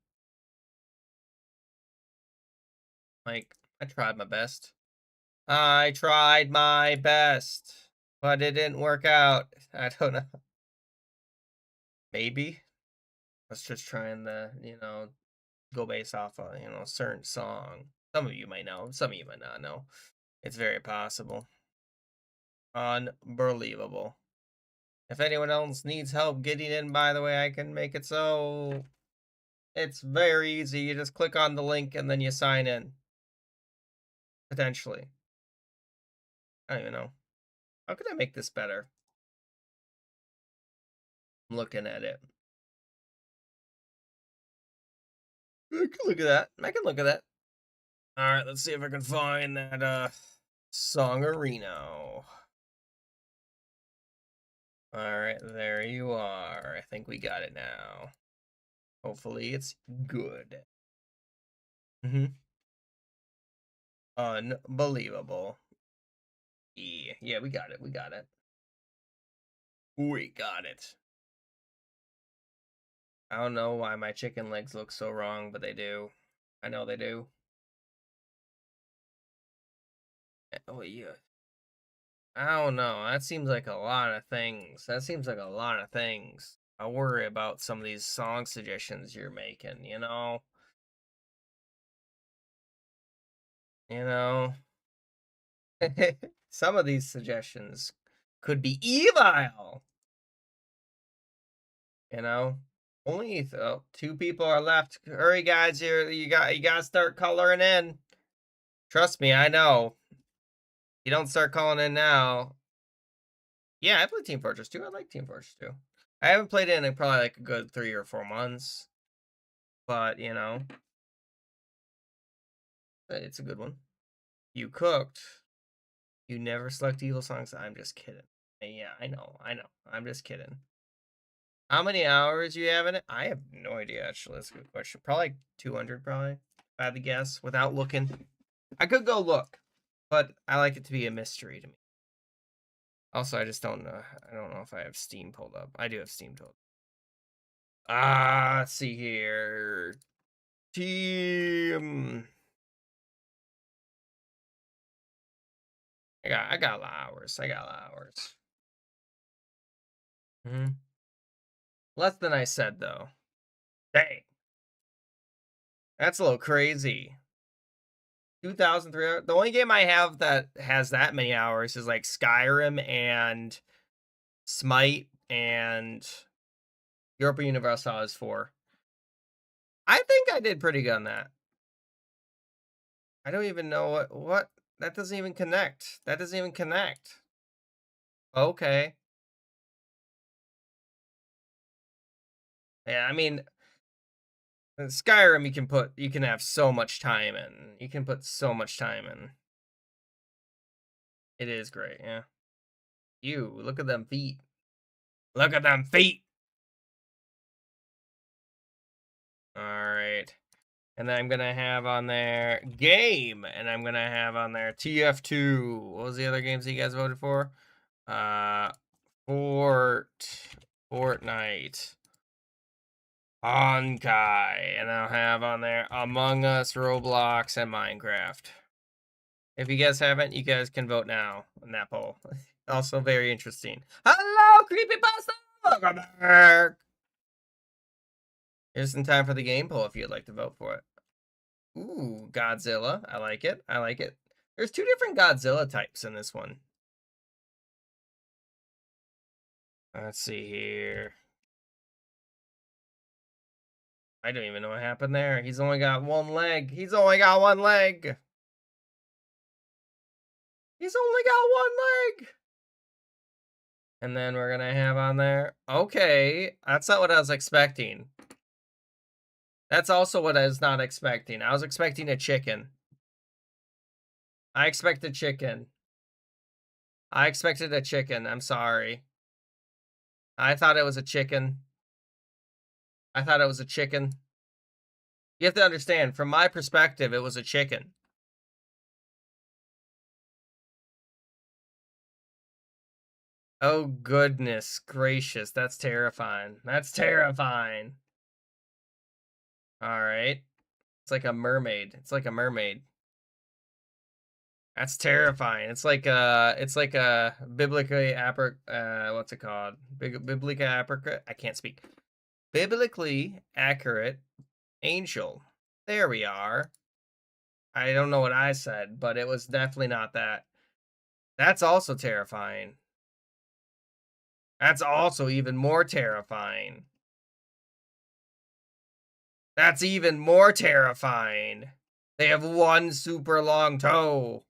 Like, I tried my best. I tried my best, but it didn't work out. I don't know. Maybe. Let's just try and, go based off of, a certain song. Some of you might know. Some of you might not know. It's very possible. Unbelievable. If anyone else needs help getting in, by the way, I can make it so it's very easy. You just click on the link and then you sign in. Potentially. I don't even know. How could I make this better? I'm looking at it. I can look at that. I can look at that. Alright, let's see if I can find that Songerino. Alright, there you are. I think we got it now. Hopefully it's good. Unbelievable. Yeah, we got it. We got it. We got it. I don't know why my chicken legs look so wrong, but they do. I know they do. Oh, yeah. I don't know. That seems like a lot of things. That seems like a lot of things. I worry about some of these song suggestions you're making, you know? You know? Some of these suggestions could be evil. You know? Only 2 people are left. Hurry, guys! You gotta start coloring in. Trust me, I know. You don't start calling in now. Yeah, I played Team Fortress 2. I like Team Fortress 2. I haven't played it in probably like a good 3 or 4 months. But, it's a good one. You cooked. You never select evil songs. I'm just kidding. Yeah, I know. I'm just kidding. How many hours you have in it? I have no idea, actually. That's a good question. Probably like 200, probably. If I had to guess, without looking. I could go look. but I like it to be a mystery to me. Also, I just don't know. I don't know if I have Steam pulled up. I do have Steam pulled up. Let's see here. Team. I got a lot of hours. I got a lot of hours. Less than I said though. Dang. That's a little crazy. 2,300. The only game I have that has that many hours is like Skyrim and Smite and Europa Universalis 4. I think I did pretty good on that. I don't even know what that doesn't even connect. That doesn't even connect. Okay. Yeah, I mean, Skyrim you can have so much time in. You can put so much time in. It is great, yeah. Look at them feet. Look at them feet. All right. And then I'm going to have on there game. And I'm going to have on there TF2. What was the other games that you guys voted for? Fortnite. Honkai. And I'll have on there Among Us, Roblox, and Minecraft. If you guys haven't, you guys can vote now in that poll. Also very interesting. Hello, Creepypasta! Welcome back! Just in time for the game poll if you'd like to vote for it. Ooh, Godzilla. I like it. I like it. There's 2 different Godzilla types in this one. Let's see here. I don't even know what happened there. He's only got 1 leg. He's only got 1 leg. He's only got 1 leg. And then we're going to have on there. Okay. That's not what I was expecting. That's also what I was not expecting. I was expecting a chicken. I expected chicken. I expected a chicken. I'm sorry. I thought it was a chicken. I thought it was a chicken. You have to understand, from my perspective, it was a chicken. Oh, goodness gracious. That's terrifying. That's terrifying. All right. It's like a mermaid. It's like a mermaid. That's terrifying. It's like a biblically what's it called? Biblically accurate. I can't speak. Biblically accurate angel. There we are. I don't know what I said, but it was definitely not that. That's also terrifying. That's also even more terrifying. That's even more terrifying. They have 1 super long toe.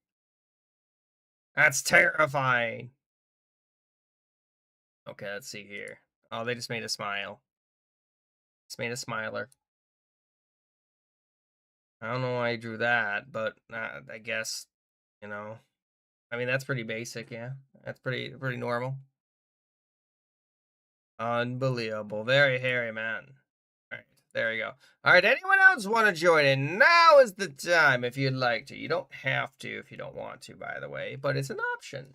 That's terrifying. Okay, let's see here. Oh, they just made a smile. Just made a smiler. I don't know why I drew that, but I guess, you know. I mean, that's pretty basic, yeah. That's pretty normal. Unbelievable. Very hairy man. All right, there you go. All right, anyone else want to join in? Now is the time if you'd like to. You don't have to if you don't want to, by the way, but it's an option.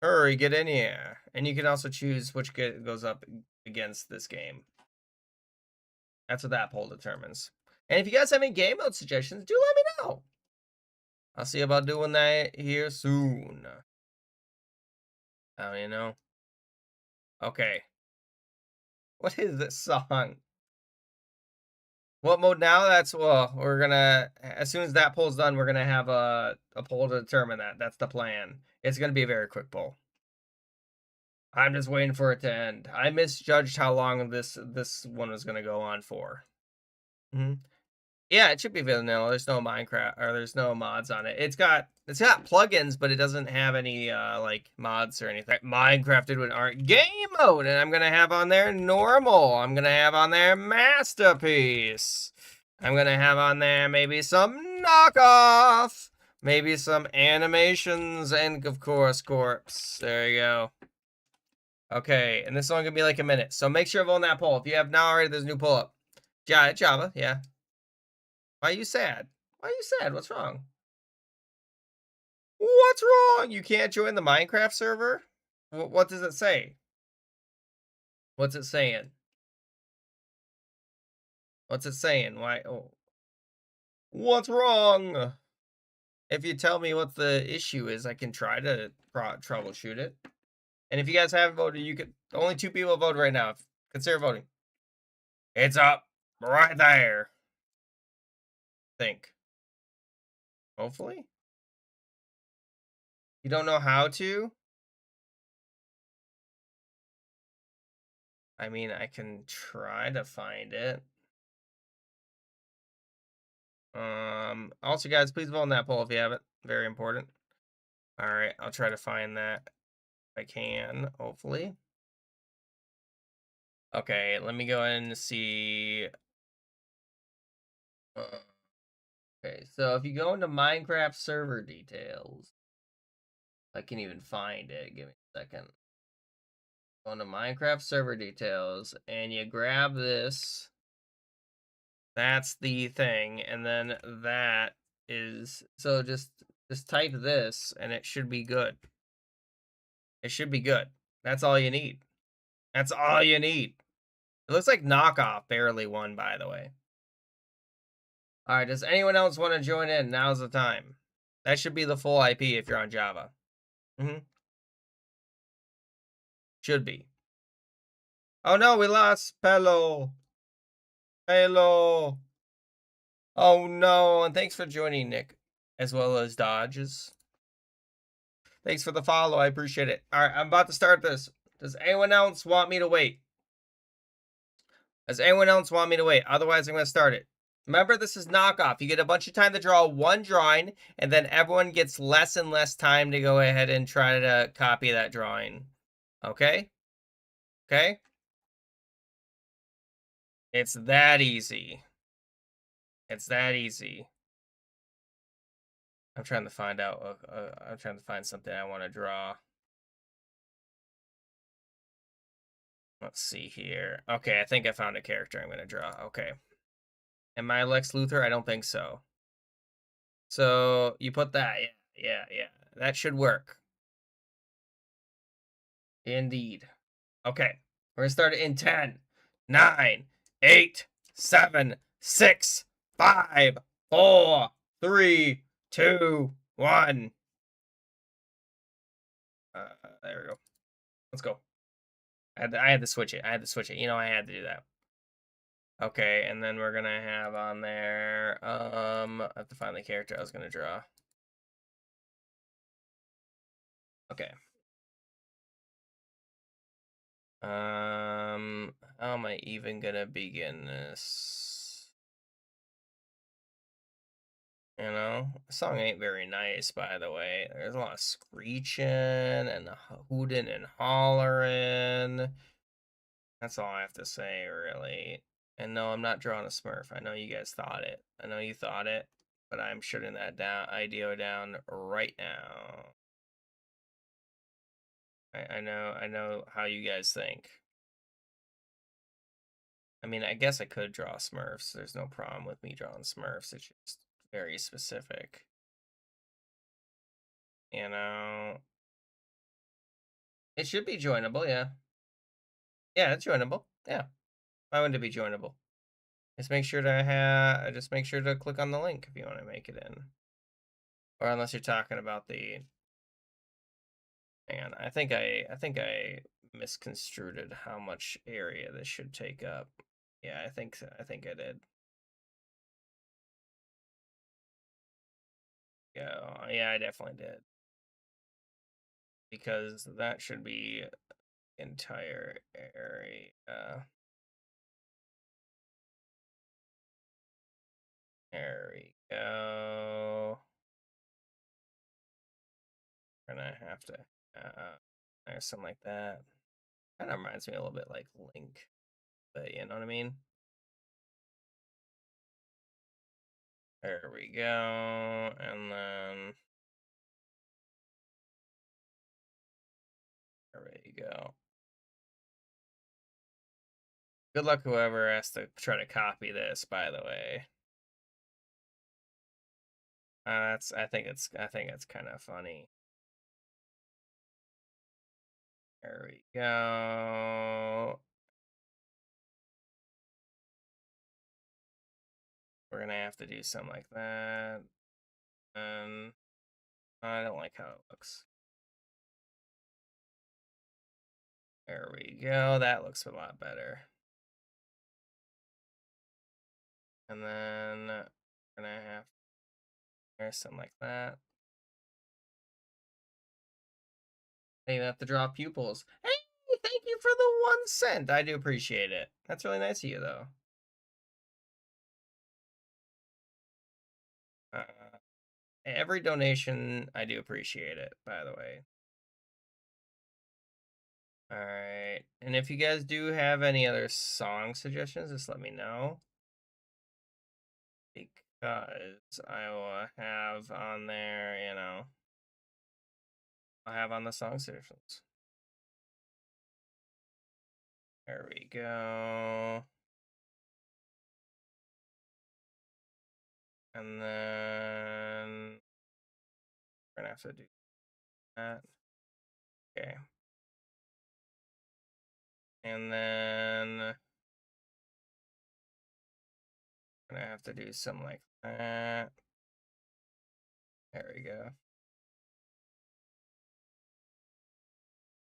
Hurry, get in here. And you can also choose which goes up against this game. That's what that poll determines. And if you guys have any game mode suggestions, do let me know. I'll see about doing that here soon. I don't even know. Okay. What is this song? What mode now? That's, well, we're gonna, as soon as that poll's done, we're gonna have a poll to determine that. That's the plan. It's gonna be a very quick poll. I'm just waiting for it to end. I misjudged how long this one was gonna go on for. Yeah, it should be vanilla. There's no Minecraft, or there's no mods on it. It's got plugins, but it doesn't have any like mods or anything. Minecraft did with art game mode, and I'm gonna have on there normal. I'm gonna have on there masterpiece. I'm gonna have on there maybe some knockoff, maybe some animations, and of course corpse. There you go. Okay, and this is only gonna be like a minute, so make sure to vote on that poll. If you have not already, there's a new poll up. Java, yeah. Why are you sad? Why are you sad? What's wrong? What's wrong? You can't join the Minecraft server? What does it say? What's it saying? What's it saying? Why? Oh, what's wrong? If you tell me what the issue is, I can try to troubleshoot it. And if you guys haven't voted, you could. Only 2 people vote right now. Consider voting. It's up right there. Think. Hopefully. You don't know how to? I mean, I can try to find it. Also, guys, please vote on that poll if you haven't. Very important. All right, I'll try to find that if I can, hopefully. Okay, let me go in and see. Okay, so if you go into Minecraft server details, I can even find it. Give me a second. Go into Minecraft server details, and you grab this. That's the thing, and then that is so just type this, and it should be good. It should be good. That's all you need. That's all you need. It looks like Knockoff barely won, by the way. All right, does anyone else want to join in? Now's the time. That should be the full IP if you're on Java. Should be. Oh no, we lost Pelo. Pelo. Oh no, and thanks for joining, Nick, as well as Dodges. Thanks for the follow. I appreciate it. All right, I'm about to start this. Does anyone else want me to wait? Does anyone else want me to wait? Otherwise, I'm going to start it. Remember, this is knockoff. You get a bunch of time to draw one drawing, and then everyone gets less and less time to go ahead and try to copy that drawing. Okay? Okay? It's that easy. It's that easy. I'm trying to find out. I'm trying to find something I want to draw. Let's see here. Okay, I think I found a character I'm going to draw. Okay. Am I Lex Luthor? I don't think so. So you put that. Yeah. That should work. Indeed. Okay. We're going to start it in 10, 9, 8, 7, 6, 5, 4, 3, 2, 1. There we go. Let's go. I had to switch it. You know, I had to do that. Okay, and then we're gonna have on there. I have to find the character I was gonna draw. Okay. How am I even gonna begin this? You know, the song ain't very nice, by the way. There's a lot of screeching and hooting and hollering. That's all I have to say, really. And no, I'm not drawing a Smurf. I know you guys thought it. I know you thought it, but I'm shutting that idea down right now. I know how you guys think. I mean, I guess I could draw Smurfs. There's no problem with me drawing Smurfs. It's just very specific. You know, it should be joinable, yeah. Yeah, it's joinable. Yeah. Why wouldn't it be joinable? Just make sure to click on the link if you want to make it in. Or unless you're talking about the hang on, I think I misconstrued how much area this should take up. Yeah, I think I did. Yeah, I definitely did. Because that should be entire area. There we go. And I have to there's something like that. Kind of reminds me a little bit like Link, but you know what I mean? There we go. And then there we go. Good luck whoever has to try to copy this, by the way. I think it's kind of funny. There we go. We're gonna have to do something like that. And I don't like how it looks. There we go. That looks a lot better. And then we're gonna have there's something like that. They have to draw pupils. Hey, thank you for the 1 cent. I do appreciate it. That's really nice of you, though. Every donation, I do appreciate it, by the way. All right. And if you guys do have any other song suggestions, just let me know. Because I will have on there, you know, I'll have on the song suggestions. There we go. And then we're gonna have to do that. Okay. And then I'm gonna have to do something like that. There we go.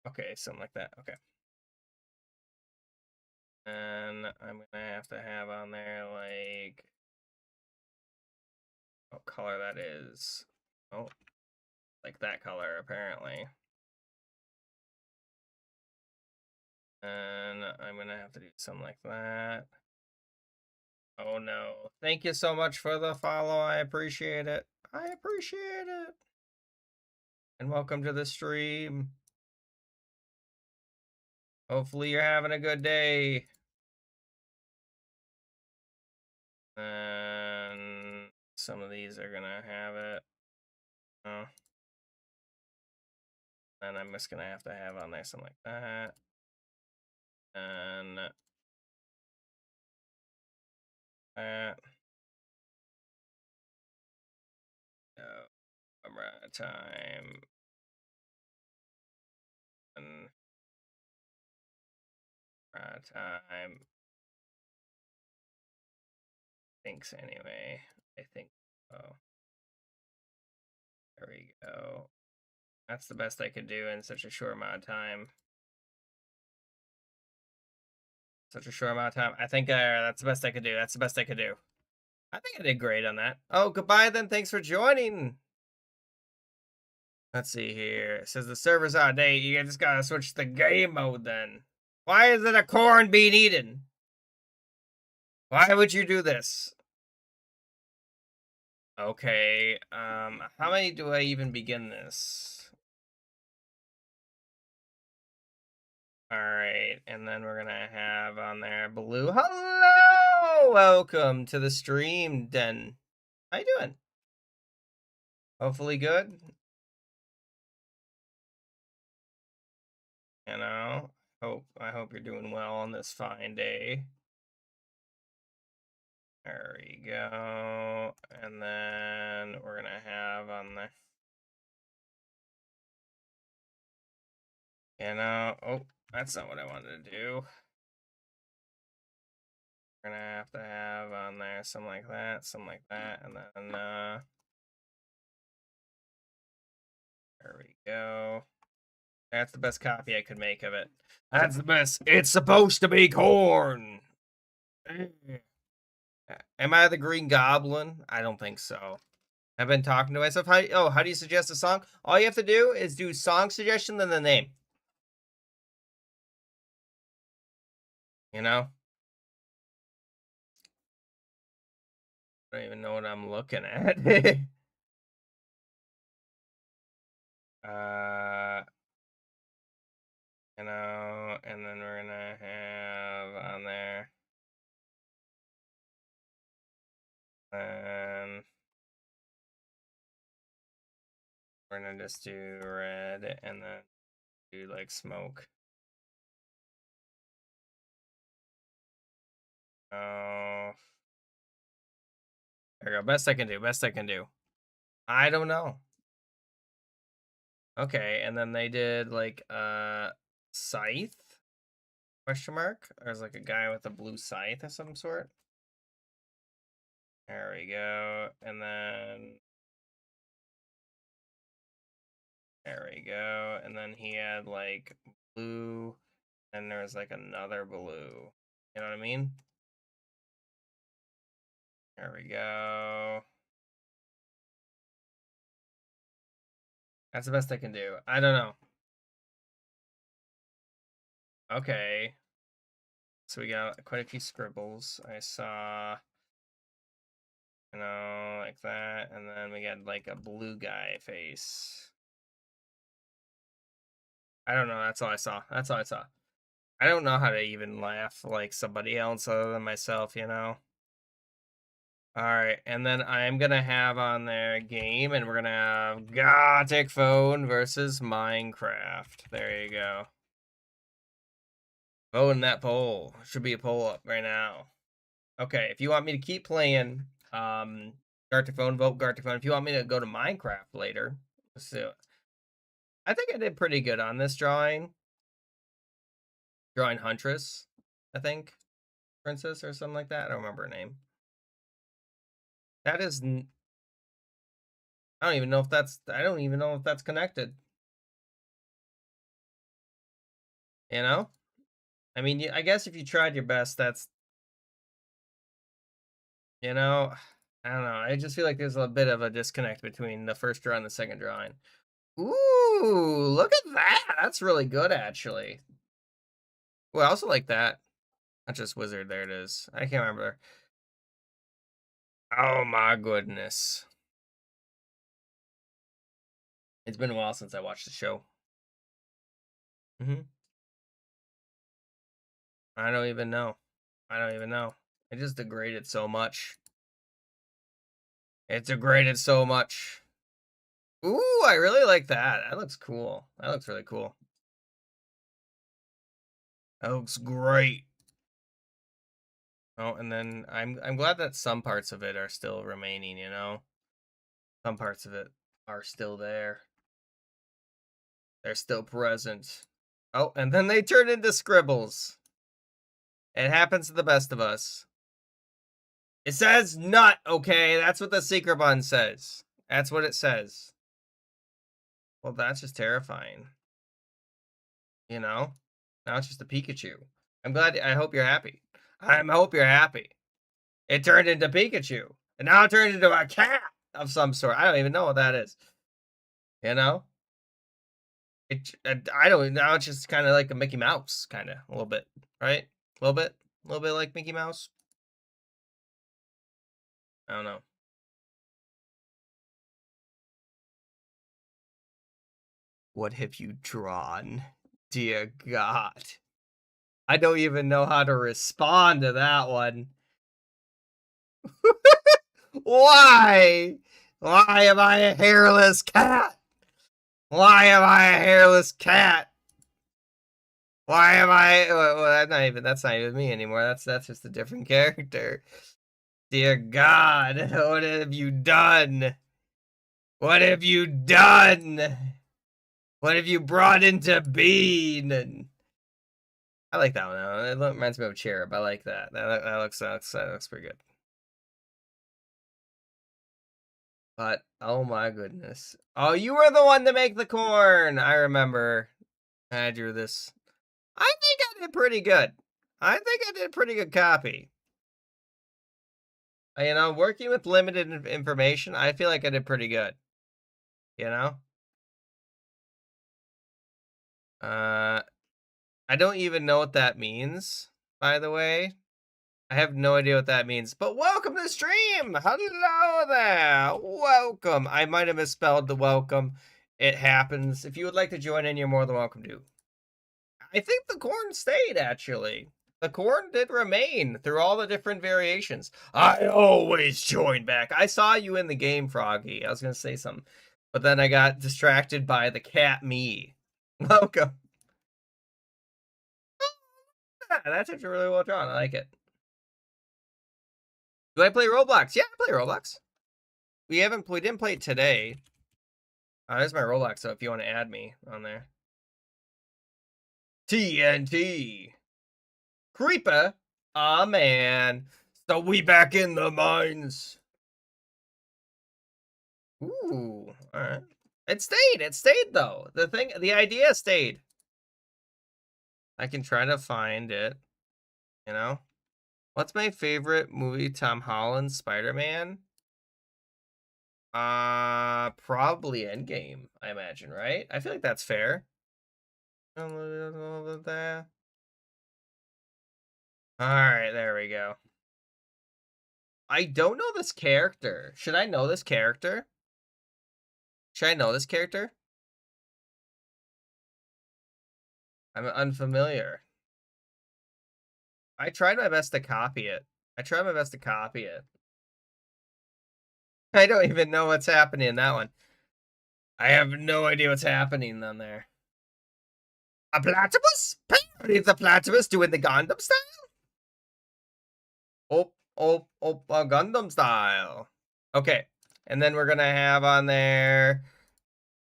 Okay, something like that. Okay. And I'm gonna have to have on there like what color that is. Oh, like that color apparently. And I'm gonna have to do something like that. Oh no. Thank you so much for the follow. I appreciate it. I appreciate it. And welcome to the stream. Hopefully you're having a good day. And some of these are gonna have it. Oh. And I'm just gonna have to have on there something like that. And that. Camera time. And time. Thinks anyway. I think so. There we go. That's the best I could do in such a short amount of time. Such a short amount of time. I think that's the best I could do. That's the best I could do. I think I did great on that. Oh, goodbye then. Thanks for joining. Let's see here. It says the server's out of date. You just gotta switch the game mode then. Why is it a corn being eaten? Why would you do this? Okay, how many do I even begin this? Alright, and then we're gonna have on there Blue. Hello! Welcome to the stream, Den. How you doing? Hopefully good. You know, I hope you're doing well on this fine day. There we go. And then we're gonna have on the oh, that's not what I wanted to do. We're gonna have to have on there something like that, and then there we go. That's the best copy I could make of it. That's the best. It's supposed to be corn. Am I the Green Goblin? I don't think so. I've been talking to myself. How do you suggest a song? All you have to do is do song suggestion, then the name. You know? I don't even know what I'm looking at. And then we're gonna have on there. And we're gonna just do red and then do like smoke. Oh, there we go. Best I can do. Best I can do. I don't know. Okay, and then they did like scythe question mark. There's like a guy with a blue scythe of some sort. There we go. And then there we go. And then he had like blue, and there was like another blue. You know what I mean? There we go. That's the best I can do. I don't know. Okay. So we got quite a few scribbles. I saw, like that. And then we got like a blue guy face. I don't know. That's all I saw. That's all I saw. I don't know how to even laugh like somebody else other than myself, you know? Alright, and then I'm gonna have on there game, and we're gonna have Gothic Phone versus Minecraft. There you go. Vote in that poll. Should be a poll up right now. Okay, if you want me to keep playing Gothic Phone, vote Gothic Phone. If you want me to go to Minecraft later, let's do it. I think I did pretty good on this drawing. Drawing Huntress, I think. Princess or something like that. I don't remember her name. That is... I don't even know if that's connected. You know? I mean, I guess if you tried your best, that's... You know? I don't know. I just feel like there's a bit of a disconnect between the first draw and the second drawing. Ooh, look at that. That's really good, actually. Ooh, I also like that. Not just wizard. There it is. I can't remember. Oh, my goodness. It's been a while since I watched the show. I don't even know. I don't even know. It just degraded so much. It degraded so much. Ooh, I really like that. That looks cool. That looks really cool. That looks great. Oh, and then I'm glad that some parts of it are still remaining, you know? Some parts of it are still there. They're still present. Oh, and then they turn into scribbles. It happens to the best of us. It says nut, okay? That's what the secret button says. That's what it says. Well, that's just terrifying. You know? Now it's just a Pikachu. I hope you're happy. I hope you're happy. It turned into Pikachu. And now it turned into a cat of some sort. I don't even know what that is. You know? I don't, now it's just kind of like a Mickey Mouse, kind of, a little bit, right? A little bit like Mickey Mouse. I don't know. What have you drawn? Dear God. I don't even know how to respond to that one. Why? Why am I a hairless cat? Why am I a hairless cat? Why am I? Well, that's not even me anymore. That's just a different character. Dear God, what have you done? What have you done? What have you brought into being? I like that one. It reminds me of Cherub. I like that. That looks pretty good. But oh my goodness! Oh, you were the one to make the corn. I remember. I drew this. I think I did pretty good. I think I did a pretty good copy. You know, working with limited information, I feel like I did pretty good. You know? I don't even know what that means, by the way. I have no idea what that means. But welcome to the stream! Hello there! Welcome! I might have misspelled the welcome. It happens. If you would like to join in, you're more than welcome to. I think the corn stayed, actually. The corn did remain through all the different variations. I always join back. I saw you in the game, Froggy. I was going to say something. But then I got distracted by the cat me. Welcome. Yeah, that's actually really well drawn. I like it. Do I play Roblox? Yeah, I play Roblox. We didn't play it today. There's my Rolex, so if you want to add me on there. TNT. Creeper. Aw, man. So we back in the mines. Ooh, alright. It stayed though. The idea stayed. I can try to find it, you know? What's my favorite movie? Tom Holland, Spider-Man? Probably Endgame, I imagine, right? I feel like that's fair. Alright, there we go. I don't know this character. Should I know this character? Should I know this character? I'm unfamiliar. I tried my best to copy it. I don't even know what's happening in that one. I have no idea what's happening on there. A platypus? Apparently it's a platypus doing the Gundam style? A Gundam style. Okay. And then we're gonna have on there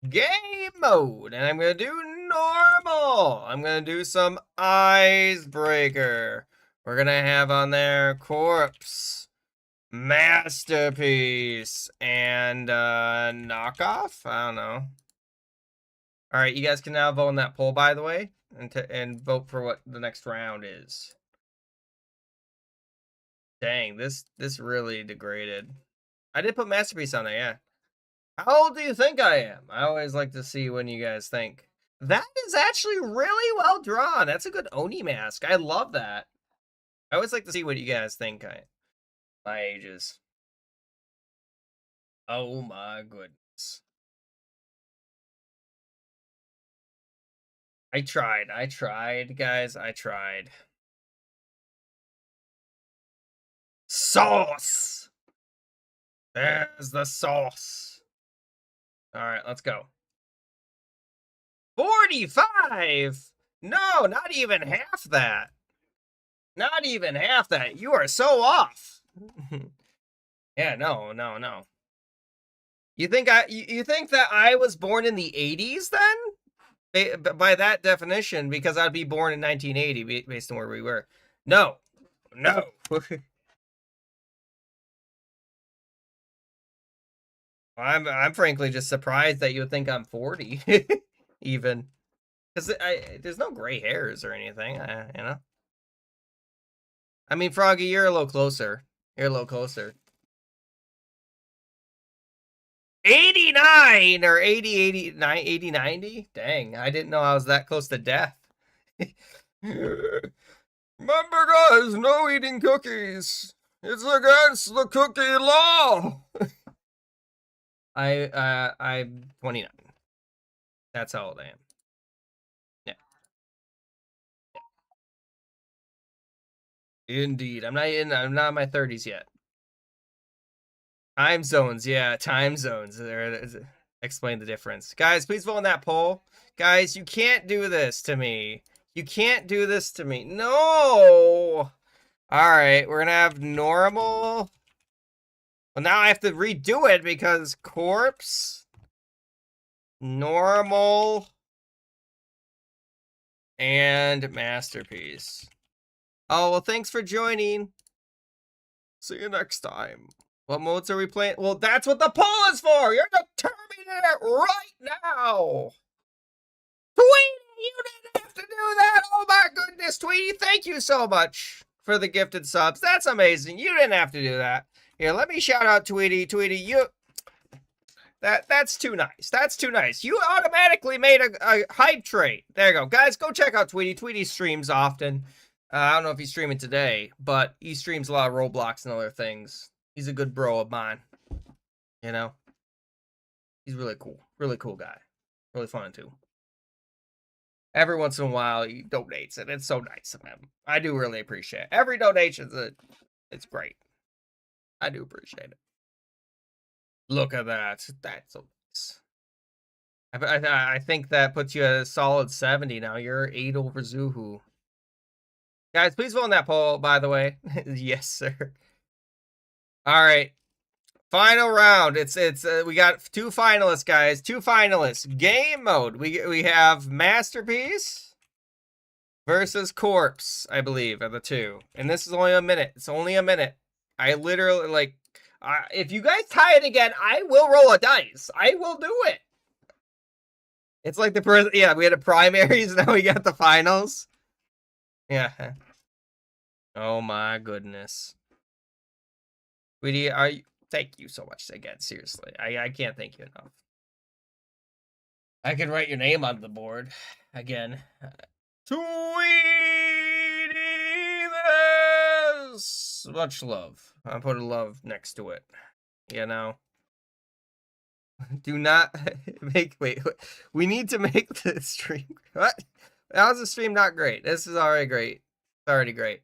game mode. And I'm gonna do normal. I'm gonna do some icebreaker. We're gonna have on there corpse, masterpiece, and knockoff. I don't know. All right, you guys can now vote on that poll, by the way, and vote for what the next round is. Dang, this really degraded. I did put masterpiece on there, yeah. How old do you think I am? I always like to see when you guys think. That is actually really well drawn. That's a good Oni mask. I love that. I always like to see what you guys think. My ages. Oh my goodness. I tried, guys. I tried. Sauce! There's the sauce. Alright, let's go. 45! No, not even half that. Not even half that. You are so off. Yeah, no. You think that I was born in the 80s then? By that definition, because I'd be born in 1980 based on where we were. No. I'm frankly just surprised that you would think I'm 40 even. Cuz there's no gray hairs or anything, you know. I mean, Froggy, you're a little closer. 89 or 80, 89, 80, 90? Dang, I didn't know I was that close to death. Remember, guys, no eating cookies. It's against the cookie law. I'm 29. That's how old I am. Yeah. Indeed. I'm not in my 30s yet. Time zones, yeah, time zones. Explain the difference. Guys, please vote on that poll. Guys, you can't do this to me. You can't do this to me. No! Alright, we're gonna have normal. Well, now I have to redo it because corpse, normal, and masterpiece. Oh, well, thanks for joining. See you next time. What modes are we playing? Well, that's what the poll is for! You're determining it right now! Tweety, you didn't have to do that! Oh my goodness, Tweety, thank you so much for the gifted subs. That's amazing. You didn't have to do that. Here, let me shout out Tweety. Tweety, you... That's too nice. That's too nice. You automatically made a hype trait. There you go. Guys, go check out Tweety. Tweety streams often. I don't know if he's streaming today, but he streams a lot of Roblox and other things. He's a good bro of mine. You know? He's really cool. Really cool guy. Really fun, too. Every once in a while, he donates, and it's so nice of him. I do really appreciate it. Every donation, it's great. I do appreciate it. Look at that. That's so nice. I think that puts you at a solid 70 now. You're 8 over Zuhu. Guys, please vote on that poll, by the way. Yes, sir. All right. Final round. It's we got 2 finalists, guys. 2 finalists. Game mode. We have Masterpiece versus Corpse, I believe, are the 2. And this is only a minute. It's only a minute. I literally, like, if you guys tie it again, I will roll a dice. I will do it. It's like the yeah, we had a primaries, now we got the finals. Yeah. Oh my goodness. Sweetie, thank you so much again, seriously. I can't thank you enough. I can write your name on the board again. Sweetie, much love. I'll put a love next to it. You know? Do not make, wait, we need to make the stream, what? That was the stream not great. This is already great. It's already great.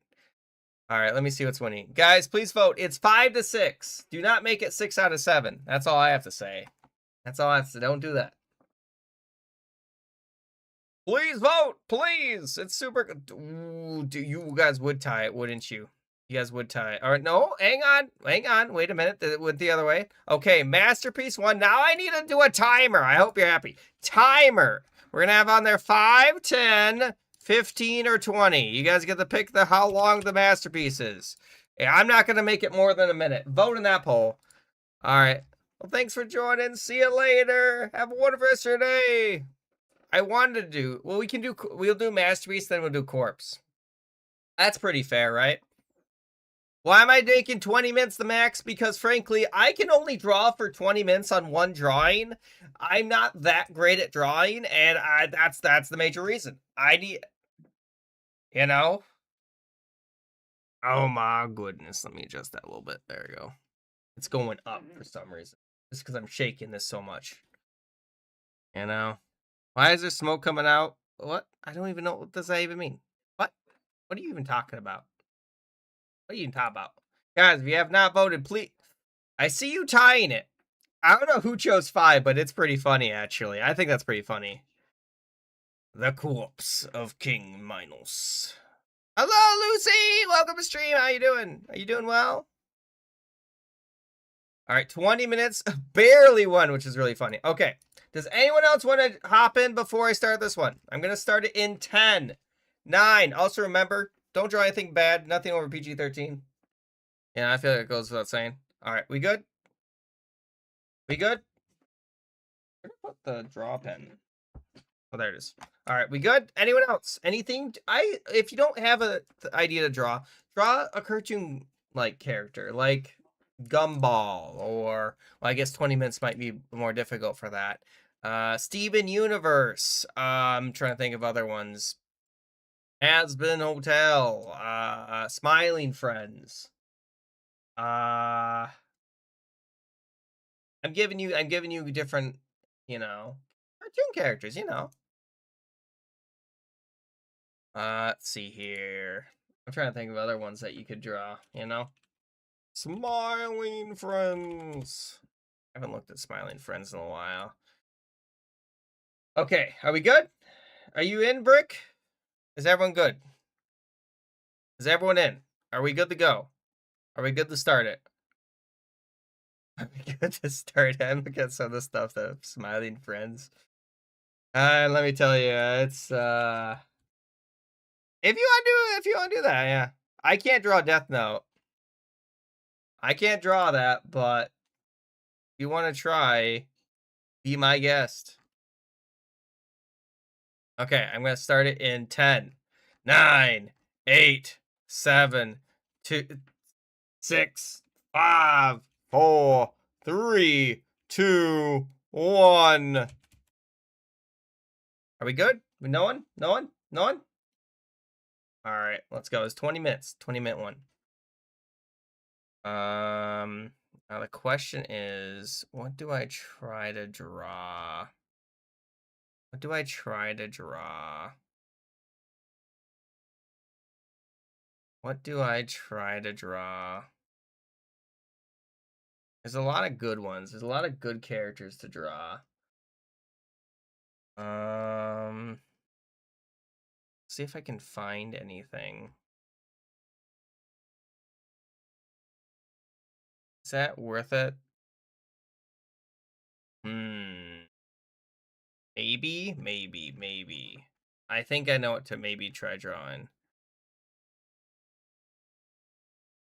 All right, let me see what's winning. Guys, please vote. It's 5-6. Do not make it 6 out of 7. That's all I have to say. That's all I have to say. Don't do that. Please vote, please. It's super good. Ooh, you guys would tie it, wouldn't you? You guys would tie it. All right, no, hang on. Wait a minute. It went the other way. Okay, Masterpiece won. Now I need to do a timer. I hope you're happy. Timer. We're gonna have on there 5, 10, 15, or 20. You guys get to pick how long the Masterpiece is. Yeah, I'm not gonna make it more than a minute. Vote in that poll. All right. Well, thanks for joining. See you later. Have a wonderful rest of your day. I wanted to do, well, we'll do Masterpiece, then we'll do Corpse. That's pretty fair, right? Why am I making 20 minutes the max? Because frankly, I can only draw for 20 minutes on one drawing. I'm not that great at drawing, and that's the major reason. I need, you know? Oh my goodness. Let me adjust that a little bit. There we go. It's going up for some reason. Just because I'm shaking this so much. You know? Why is there smoke coming out? What? I don't even know. What does that even mean? What? What are you even talking about? What are you even talking about? Guys, if you have not voted, please. I see you tying it. I don't know who chose 5, but it's pretty funny, actually. I think that's pretty funny. The corpse of King Minos. Hello, Lucy! Welcome to stream. How you doing? Are you doing well? All right, 20 minutes. Barely won, which is really funny. Okay. Does anyone else want to hop in before I start this one? I'm going to start it in 10, 9. Also remember, don't draw anything bad. Nothing over PG-13. Yeah, I feel like it goes without saying. All right, we good? We good? Where did I put the draw pen? Oh, there it is. All right, we good? Anyone else? Anything? If you don't have an idea to draw a cartoon like character, like Gumball, or well, I guess 20 minutes might be more difficult for that. Steven Universe. I'm trying to think of other ones. Has-Been Hotel. Smiling Friends. I'm giving you different, cartoon characters, Let's see here. I'm trying to think of other ones that you could draw, Smiling Friends. I haven't looked at Smiling Friends in a while. Okay, are we good? Are you in, Brick? Is everyone good? Is everyone in? Are we good to go? Are we good to start it? Are we good to start it? I'm looking at some of the stuff that Smiling Friends. Let me tell you, it's if you want to do that, yeah. I can't draw Death Note. I can't draw that, but if you want to try, be my guest. Okay, I'm going to start it in 10, 9, 8, 7, 2, 6, 5, 4, 3, 2, 1. Are we good? No one? No one? No one? All right, let's go. It's 20 minutes. 20-minute one. Now the question is, what do I try to draw? What do I try to draw? What do I try to draw? There's a lot of good ones. There's a lot of good characters to draw. See if I can find anything. Is that worth it? Hmm. Maybe. I think I know what to maybe try drawing.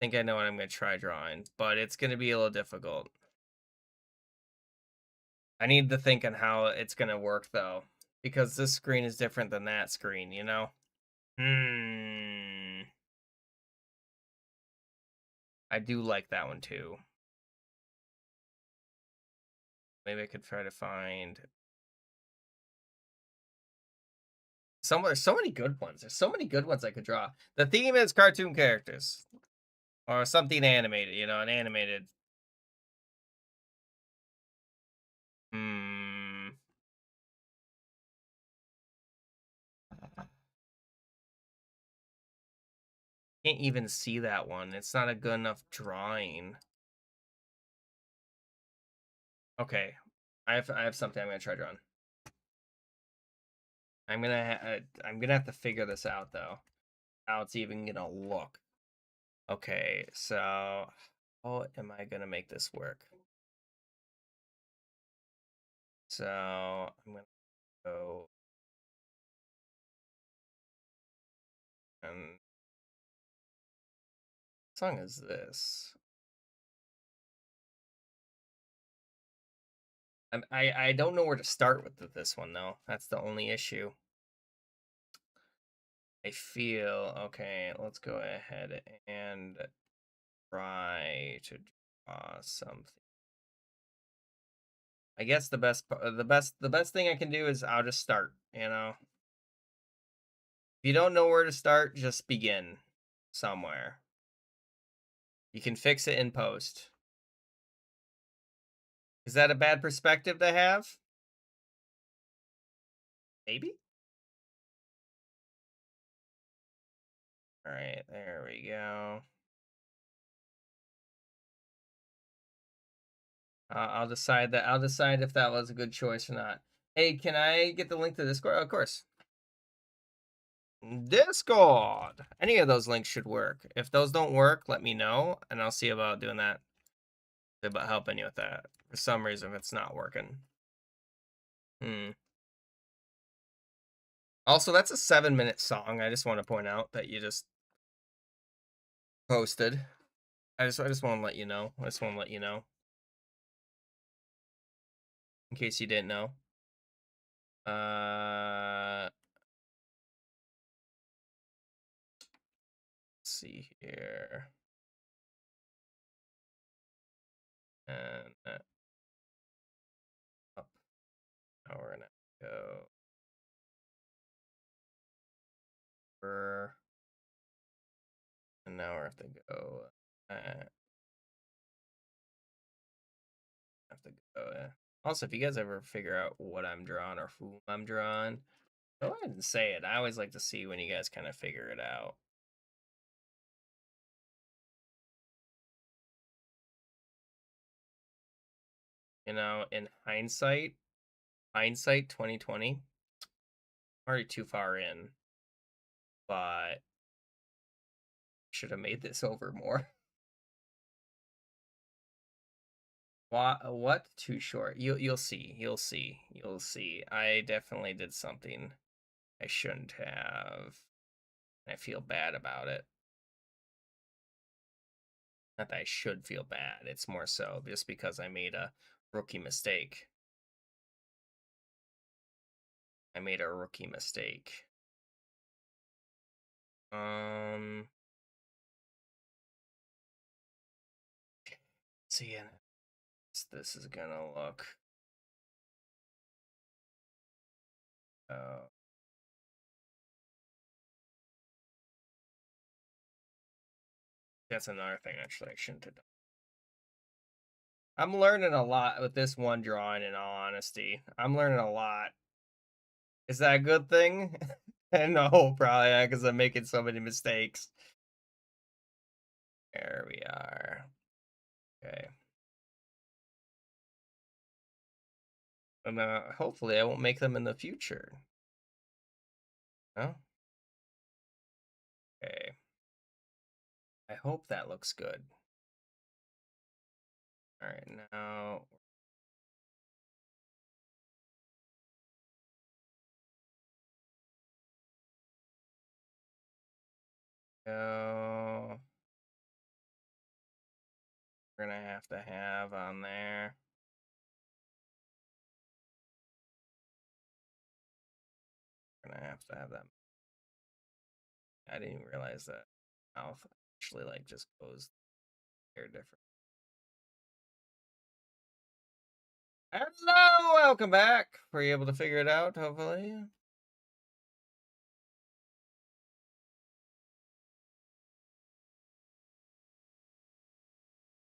I think I know what I'm gonna try drawing, but it's gonna be a little difficult. I need to think on how it's gonna work though, because this screen is different than that screen, you know? Hmm. I do like that one too. Maybe I could try to find there's so many good ones. There's so many good ones I could draw. The theme is cartoon characters or something animated, you know, an animated. Hmm. Can't even see that one. It's not a good enough drawing. Okay. I have something I'm gonna try drawing. I'm gonna have to figure this out though. How it's even gonna look. Okay, so how am I gonna make this work? So I'm gonna go and what song is this? I don't know where to start with this one though. That's the only issue. I feel okay. Let's go ahead and try to draw something. I guess the best thing I can do is I'll just start. You know, if you don't know where to start, just begin somewhere. You can fix it in post. Is that a bad perspective to have? Maybe. All right, there we go. I'll decide that. I'll decide if that was a good choice or not. Hey, can I get the link to Discord? Of course. Discord. Any of those links should work. If those don't work, let me know, and I'll see about doing that. About helping you with that. For some reason, it's not working. Hmm. Also, that's a 7-minute song. I just want to point out that you just posted. I just want to let you know. I just want to let you know in case you didn't know. Let's see here. And up. Now we're gonna go over, and now we have to go. Have to go. Also, if you guys ever figure out what I'm drawing or who I'm drawing, go ahead and say it. I always like to see when you guys kind of figure it out. You know, in hindsight 2020, already too far in, but should have made this over more. What? Too short. You'll see. You'll see. You'll see. I definitely did something I shouldn't have. I feel bad about it. Not that I should feel bad. It's more so just because I made a rookie mistake. I made a rookie mistake. Um, see, this is gonna look. Uh, that's another thing actually I shouldn't have done. I'm learning a lot with this one drawing. In all honesty, I'm learning a lot. Is that a good thing? No, probably not, because I'm making so many mistakes. There we are. Okay. And hopefully I won't make them in the future. No? Okay. I hope that looks good. All right, now go. We're gonna have to have on there. We're gonna have to have that. I didn't even realize that mouth actually like just goes there different. Hello, welcome back. Were you able to figure it out, hopefully?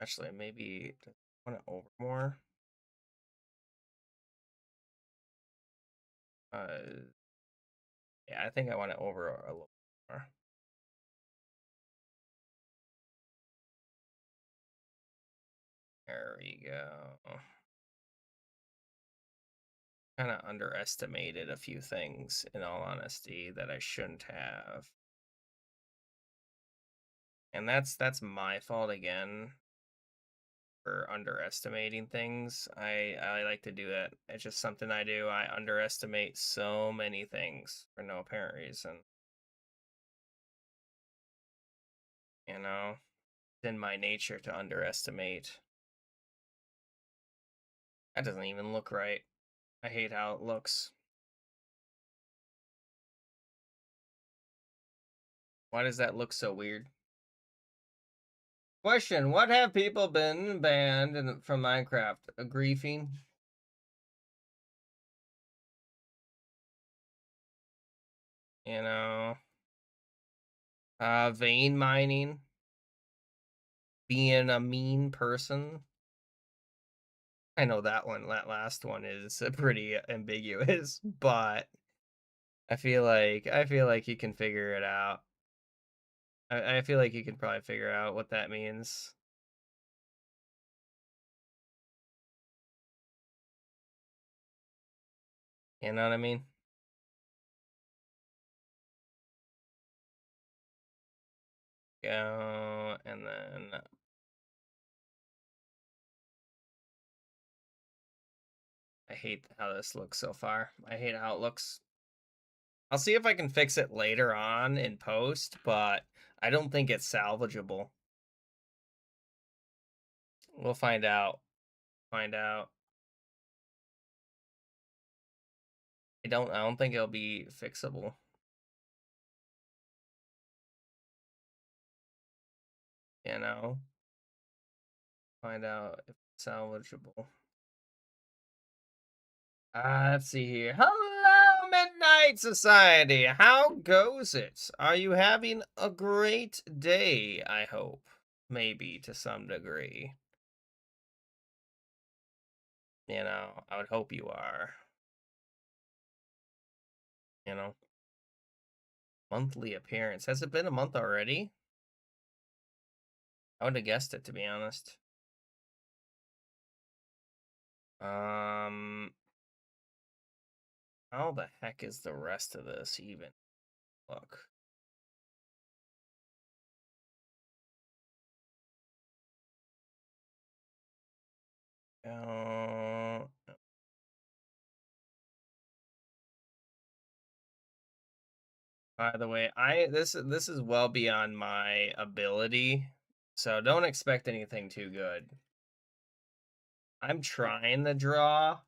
Actually, maybe I want it over more. Yeah, I think I want it over a little more. There we go. Kind of underestimated a few things, in all honesty, that I shouldn't have. And that's my fault again for underestimating things. I like to do that. It's just something I do. I underestimate so many things for no apparent reason. You know, it's in my nature to underestimate. That doesn't even look right. I hate how it looks. Why does that look so weird? Question: what have people been banned from Minecraft? A griefing? You know, vein mining, being a mean person. I know that one, that last one is pretty ambiguous, but I feel like you can figure it out. I feel like you can probably figure out what that means. You know what I mean? Go, and then I hate how this looks so far. I hate how it looks. I'll see if I can fix it later on in post, but I don't think it's salvageable. We'll find out. Find out. I don't think it'll be fixable. You know? Find out if it's salvageable. Let's see here. Hello, Midnight Society. How goes it? Are you having a great day? I hope. Maybe to some degree. You know, I would hope you are. You know? Monthly appearance. Has it been a month already? I would have guessed it, to be honest. How the heck is the rest of this even? Look. Uh, by the way, this is well beyond my ability, so don't expect anything too good. I'm trying to draw,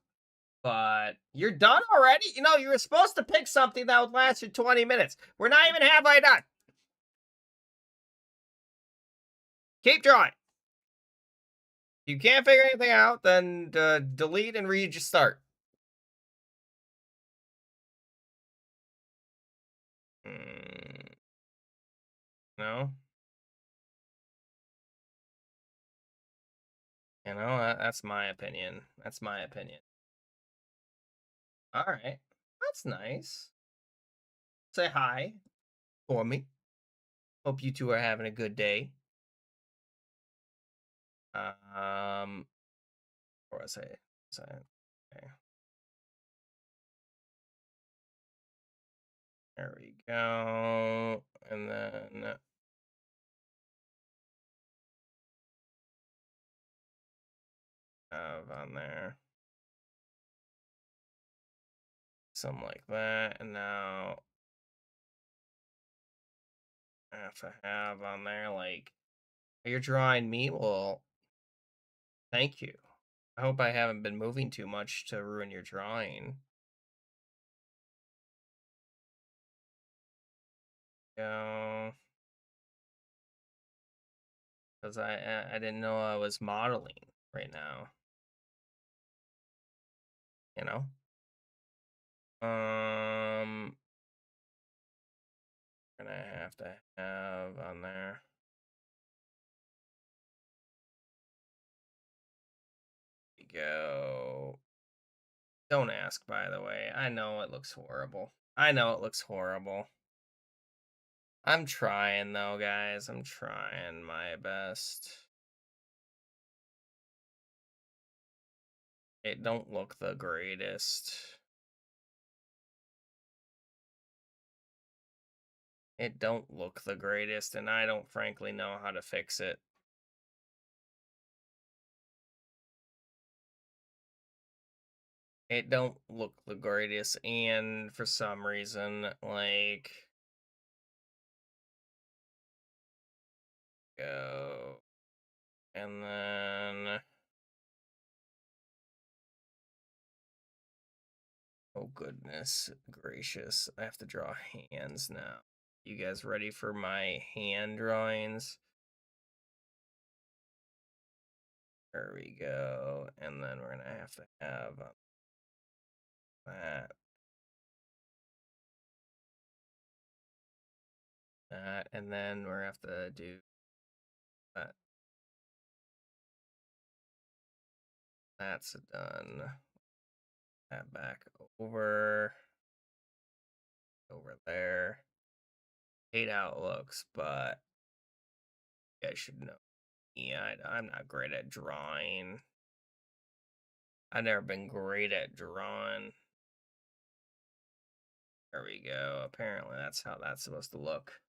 but you're done already? You know, you were supposed to pick something that would last you 20 minutes. We're not even halfway done. Keep drawing. If you can't figure anything out, then delete and just start. No? You know, that's my opinion. That's my opinion. All right. That's nice. Say hi for me. Hope you two are having a good day. Or I say, okay. There we go. And then have on there something like that. And now have to have on there, like, you're drawing me? Well, thank you. I hope I haven't been moving too much to ruin your drawing. Go. Because I didn't know I was modeling right now. You know? Gonna have to have on there. We go. Don't ask, by the way. I know it looks horrible. I know it looks horrible. I'm trying, though, guys. I'm trying my best. It don't look the greatest. It don't look the greatest, and I don't frankly know how to fix it. It don't look the greatest, and for some reason, like, go, and then, oh goodness gracious, I have to draw hands now. You guys ready for my hand drawings? There we go, and then we're gonna have to have that, and then we're gonna have to do that. That's done. That back over there. Hate how it looks, but you guys should know me. I'm not great at drawing. I've never been great at drawing. There we go. Apparently that's how that's supposed to look.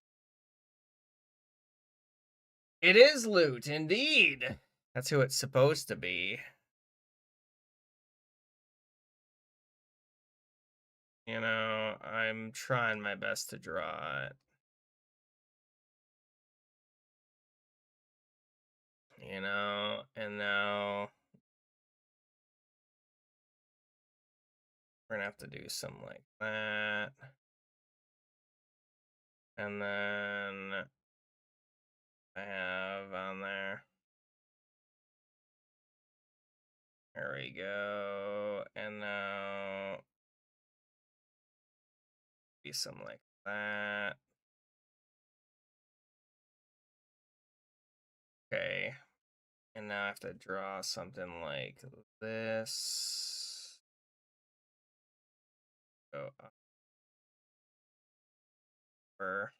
It is loot, indeed. That's who it's supposed to be. You know, I'm trying my best to draw it. You know, and now we're gonna have to do something like that. And then I have on there. There we go. And now be something like that. Okay. And now I have to draw something like this. Go upper.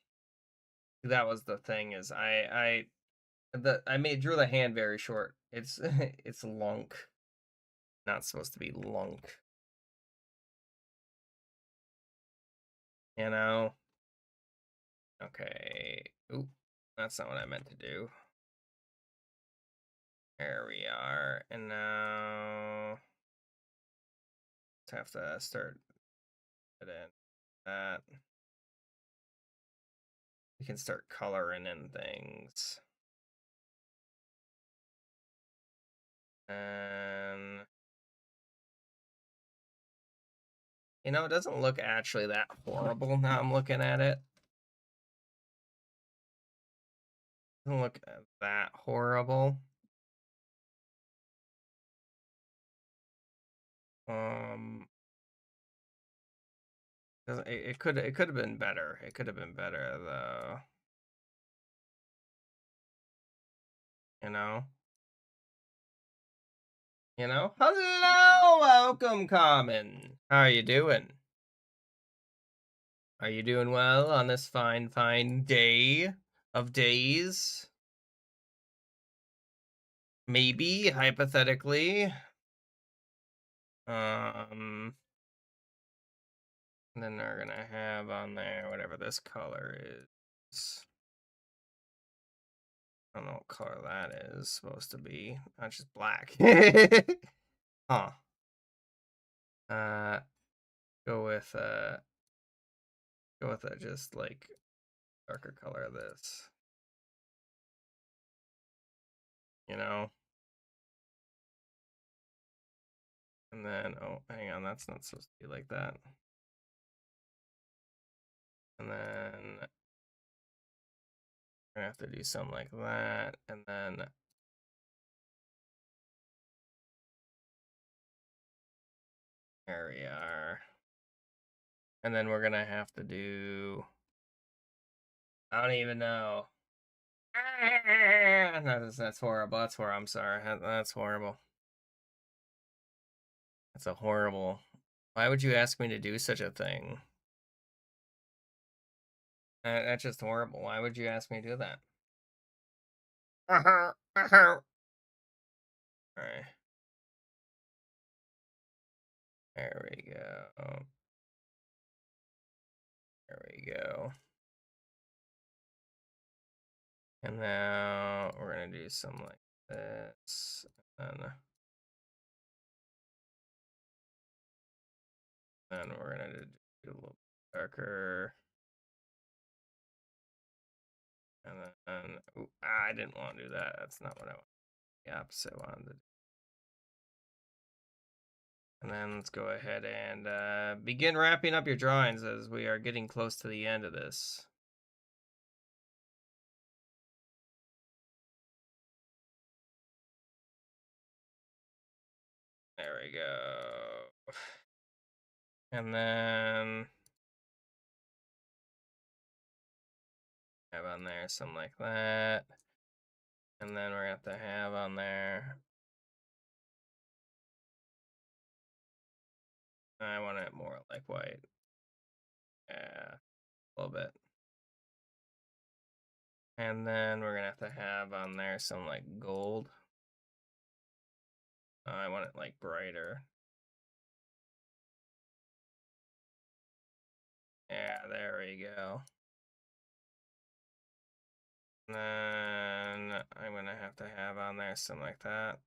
That was the thing is I drew the hand very short. It's it's lunk. Not supposed to be lunk. You know? Okay. Oop. That's not what I meant to do. There we are. And now have to start it in that. We can start coloring in things. And you know, it doesn't look actually that horrible now I'm looking at it. It doesn't look that horrible. It could have been better. It could have been better though. You know? You know? Hello, welcome, Common. How are you doing? Are you doing well on this fine, fine day of days? Maybe, hypothetically. Then they're gonna have on there whatever this color is. I don't know what color that is supposed to be. Not just black. Huh. Go with just like darker color of this. You know? And then, oh, hang on, that's not supposed to be like that. And then we're gonna have to do something like that. And then there we are. And then we're gonna have to do, I don't even know. That's horrible. That's horrible. I'm sorry. That's horrible. That's a horrible. Why would you ask me to do such a thing? That's just horrible. Why would you ask me to do that? All right. There we go. There we go. And now we're gonna do something like this. And then we're gonna do a little darker. And then, ooh, I didn't want to do that. That's not what I want. The opposite I wanted to do. And then let's go ahead and begin wrapping up your drawings as we are getting close to the end of this. There we go. And then have on there something like that. And then we're going to have on there, I want it more like white. Yeah, a little bit. And then we're going to have on there some like gold. I want it like brighter. Yeah, there we go. And then I'm going to have on there something like that.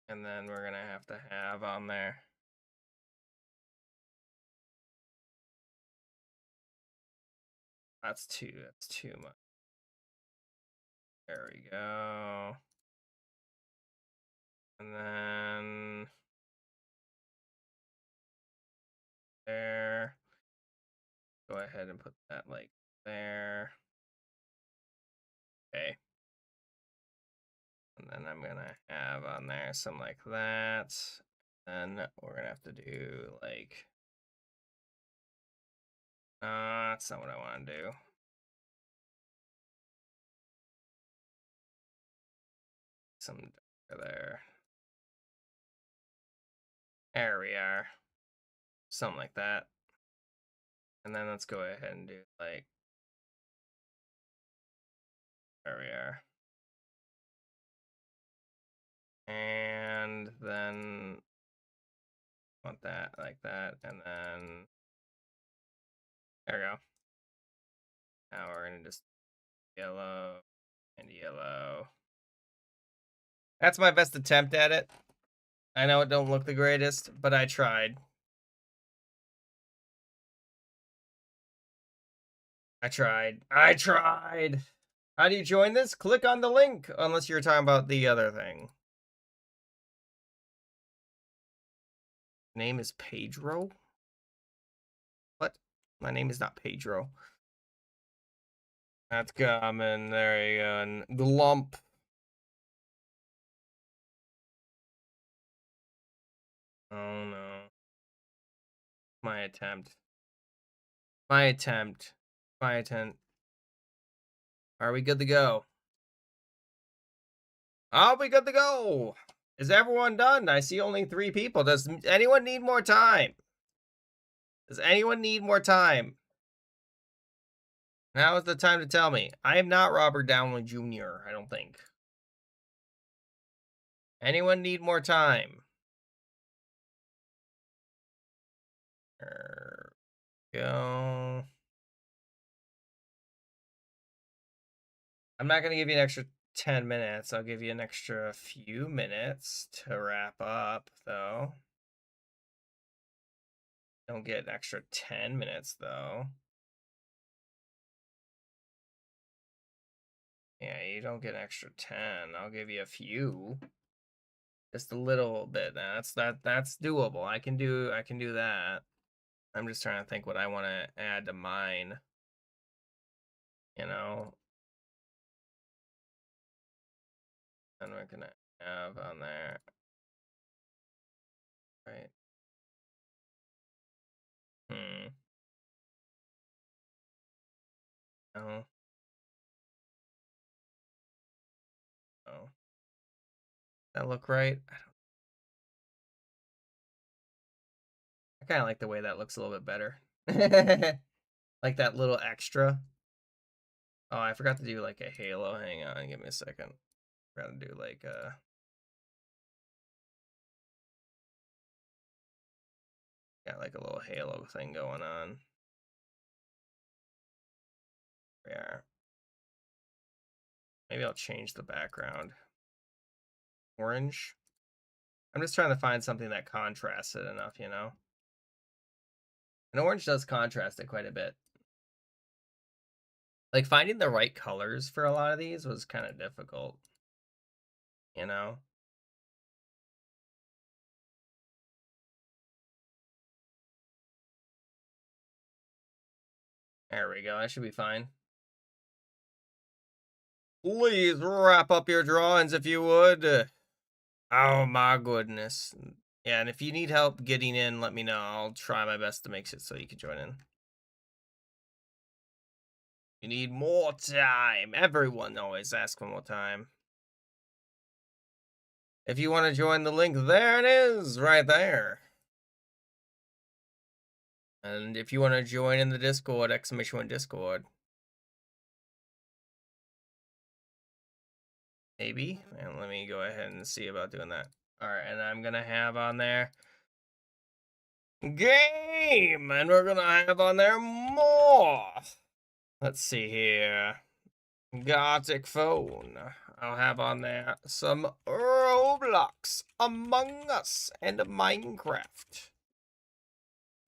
And then we're going to have on there. That's too much. There we go. And then there. Go ahead and put that like there. Okay. And then I'm gonna have on there something like that. Then we're gonna have to do like, that's not what I want to do. Some darker there. There we are. Something like that. And then let's go ahead and do like, there we are. And then want that like that, and then there we go. Now we're gonna just yellow and yellow. That's my best attempt at it. I know it don't look the greatest, but I tried. I tried. How do you join this? Click on the link, unless you're talking about the other thing. Name is Pedro? What? My name is not Pedro. That's common. There you go. And Glump. Oh no. My attempt. My attempt. My attempt. Are we good to go? Are we good to go? Is everyone done? I see only 3 people. Does anyone need more time? Does anyone need more time? Now is the time to tell me. I am not Robert Downey Jr., I don't think. Anyone need more time? There we go. I'm not going to give you an extra 10 minutes. I'll give you an extra few minutes to wrap up, though. Don't get an extra 10 minutes, though. you don't get an extra 10. I'll give you a few. Just a little bit. That's doable. I can do that. I'm just trying to think what I want to add to mine. You know. And we're gonna have on there. Right. No. Oh. That look right? I kind of like the way that looks a little bit better. Like that little extra. Oh, I forgot to do like a halo. Hang on, give me a second. Forgot to do like got like a little halo thing going on. There we are. Maybe I'll change the background. Orange. I'm just trying to find something that contrasts it enough, you know? And orange does contrast it quite a bit. Like finding the right colors for a lot of these was kind of difficult. You know? There we go. That should be fine. Please wrap up your drawings if you would. Oh my goodness. Yeah, and if you need help getting in, let me know. I'll try my best to make it so you can join in. You need more time. Everyone always asks for more time. If you want to join the link, there it is, right there. And if you want to join in the Discord, !1 Discord. Maybe. And let me go ahead and see about doing that. Alright, and I'm going to have on there game! And we're going to have on there more! Let's see here. Gothic phone. I'll have on there some Roblox, Among Us, and Minecraft.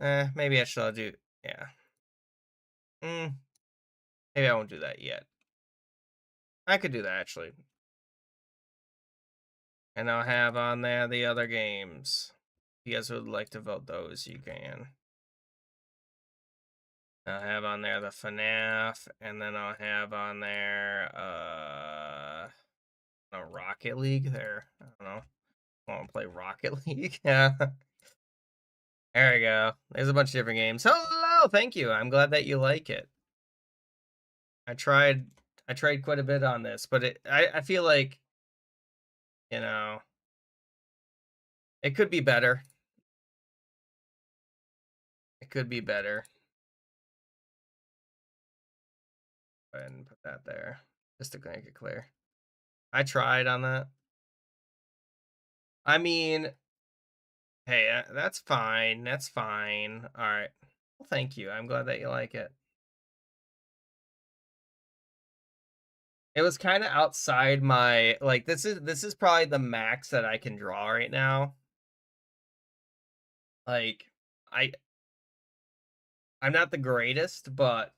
Maybe I shall do, yeah. Maybe I won't do that yet. I could do that, actually. And I'll have on there the other games. If you guys would like to vote those, you can. I'll have on there the FNAF, and then I'll have on there, Rocket League there. I don't know. I want to play Rocket League. Yeah. There we go. There's a bunch of different games. Hello, thank you. I'm glad that you like it. I tried quite a bit on this, but I feel like, you know, it could be better. It could be better. Go ahead and put that there, just to make it clear. I tried on that. I mean, hey, that's fine. That's fine. All right. Well, thank you. I'm glad that you like it. It was kind of outside my, like, this is probably the max that I can draw right now. Like, I'm not the greatest, but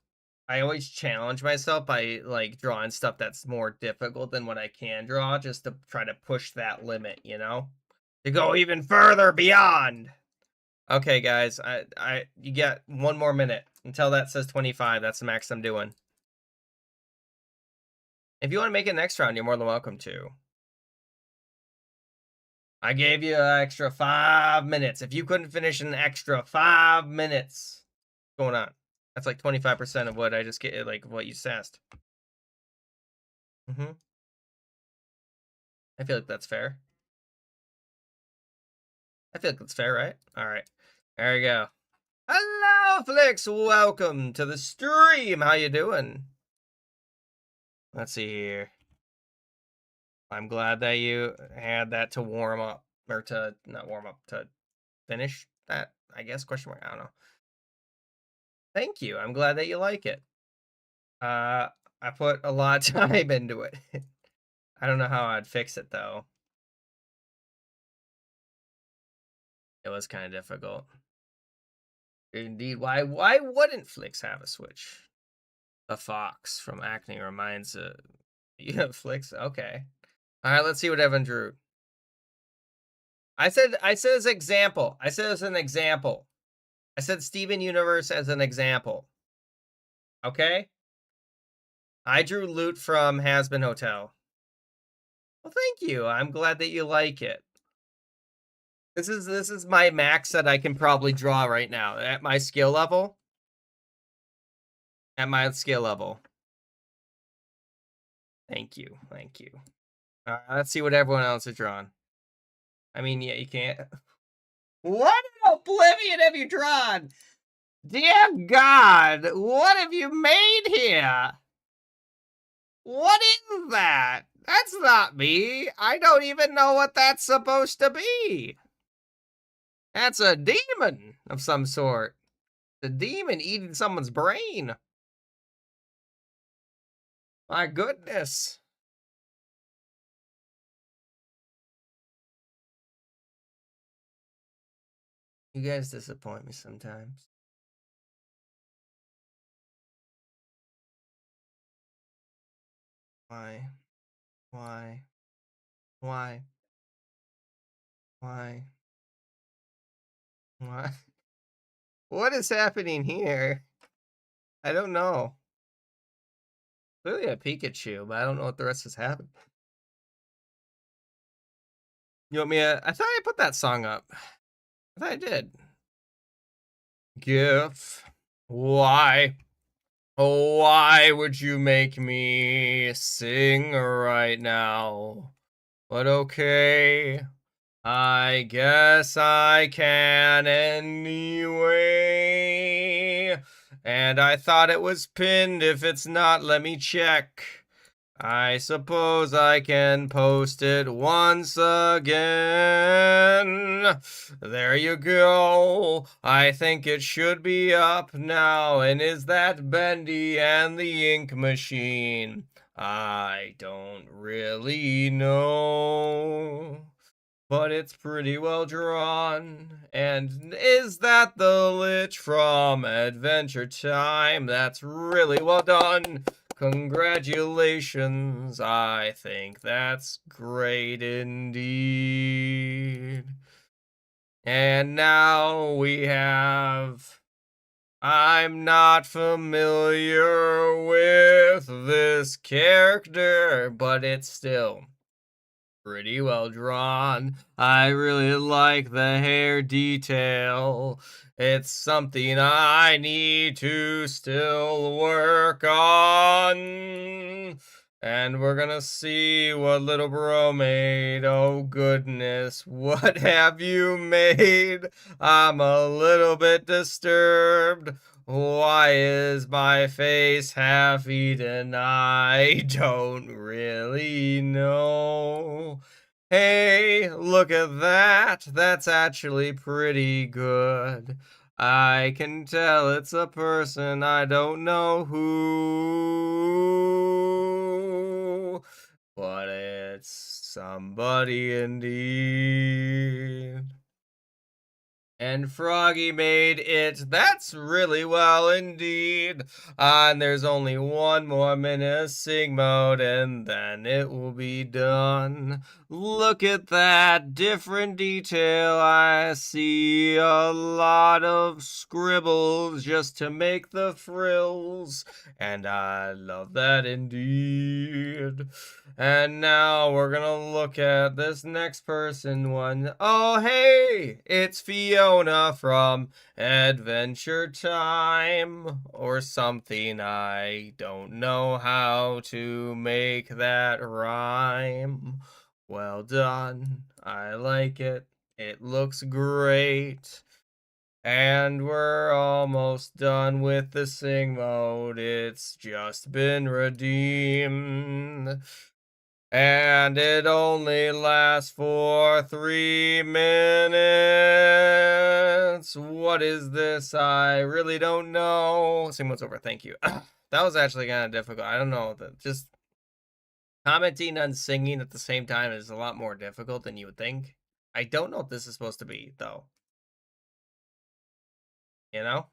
I always challenge myself by like drawing stuff that's more difficult than what I can draw, just to try to push that limit, you know? To go even further beyond. Okay, guys, you get 1 more minute until that says 25. That's the max I'm doing. If you want to make it next round, you're more than welcome to. I gave you an extra 5 minutes. If you couldn't finish an extra 5 minutes, what's going on? That's like 25% of what I just get, like what you asked. I feel like that's fair. I feel like that's fair, right? All right. There we go. Hello, Flix. Welcome to the stream. How you doing? Let's see here. I'm glad that you had that to warm up, or to not warm up, to finish that, I guess, question mark. I don't know. Thank you. I'm glad that you like it. I put a lot of time into it. I don't know how I'd fix it though. It was kind of difficult. Indeed. Why wouldn't Flix have a Switch? The fox from Acne reminds You have flicks? Okay. Alright, let's see what Evan drew. I said as example. I said as an example. I said Steven Universe as an example. Okay? I drew Loot from Hazbin Hotel. Well, thank you. I'm glad that you like it. This is my max that I can probably draw right now at my skill level. At my skill level. Thank you. Thank you. Let's see what everyone else has drawn. I mean, yeah, you can't. What in oblivion have you drawn? Dear God, what have you made here? What is that? That's not me. I don't even know what that's supposed to be. That's a demon of some sort. The demon eating someone's brain. My goodness. You guys disappoint me sometimes. Why? Why? Why? Why? Why? What is happening here? I don't know. Clearly a Pikachu, but I don't know what the rest has happened. You want me to... I thought I put that song up. I thought I did. GIF. Why? Oh, why would you make me sing right now? But okay. I guess I can anyway. And I thought it was pinned. If it's not, let me check. I suppose I can post it once again. There you go. I think it should be up now. And is that Bendy and the Ink Machine? I don't really know. But it's pretty well drawn. And is that the Lich from Adventure Time? That's really well done. Congratulations. I think that's great indeed. And now we have... I'm not familiar with this character, but it's still pretty well drawn. I really like the hair detail. It's something I need to still work on. And we're gonna see what little bro made. Oh goodness, what have you made? I'm a little bit disturbed. Why is my face half eaten? I don't really know. Hey, look at that. That's actually pretty good. I can tell it's a person, I don't know who, but it's somebody indeed. And Froggy made it. That's really well indeed. And there's only one more menacing mode, and then it will be done. Look at that different detail. I see a lot of scribbles just to make the frills. And I love that indeed. And now we're gonna look at this next person one. Oh, hey, it's Fiona from Adventure Time or something. I don't know how to make that rhyme. Well done. I like it. It looks great. And we're almost done with the sing mode. It's just been redeemed. And it only lasts for 3 minutes. What is this? I really don't know. Sing mode's over. Thank you. That was actually kind of difficult. I don't know. Just commenting and singing at the same time is a lot more difficult than you would think. I don't know what this is supposed to be, though. You know?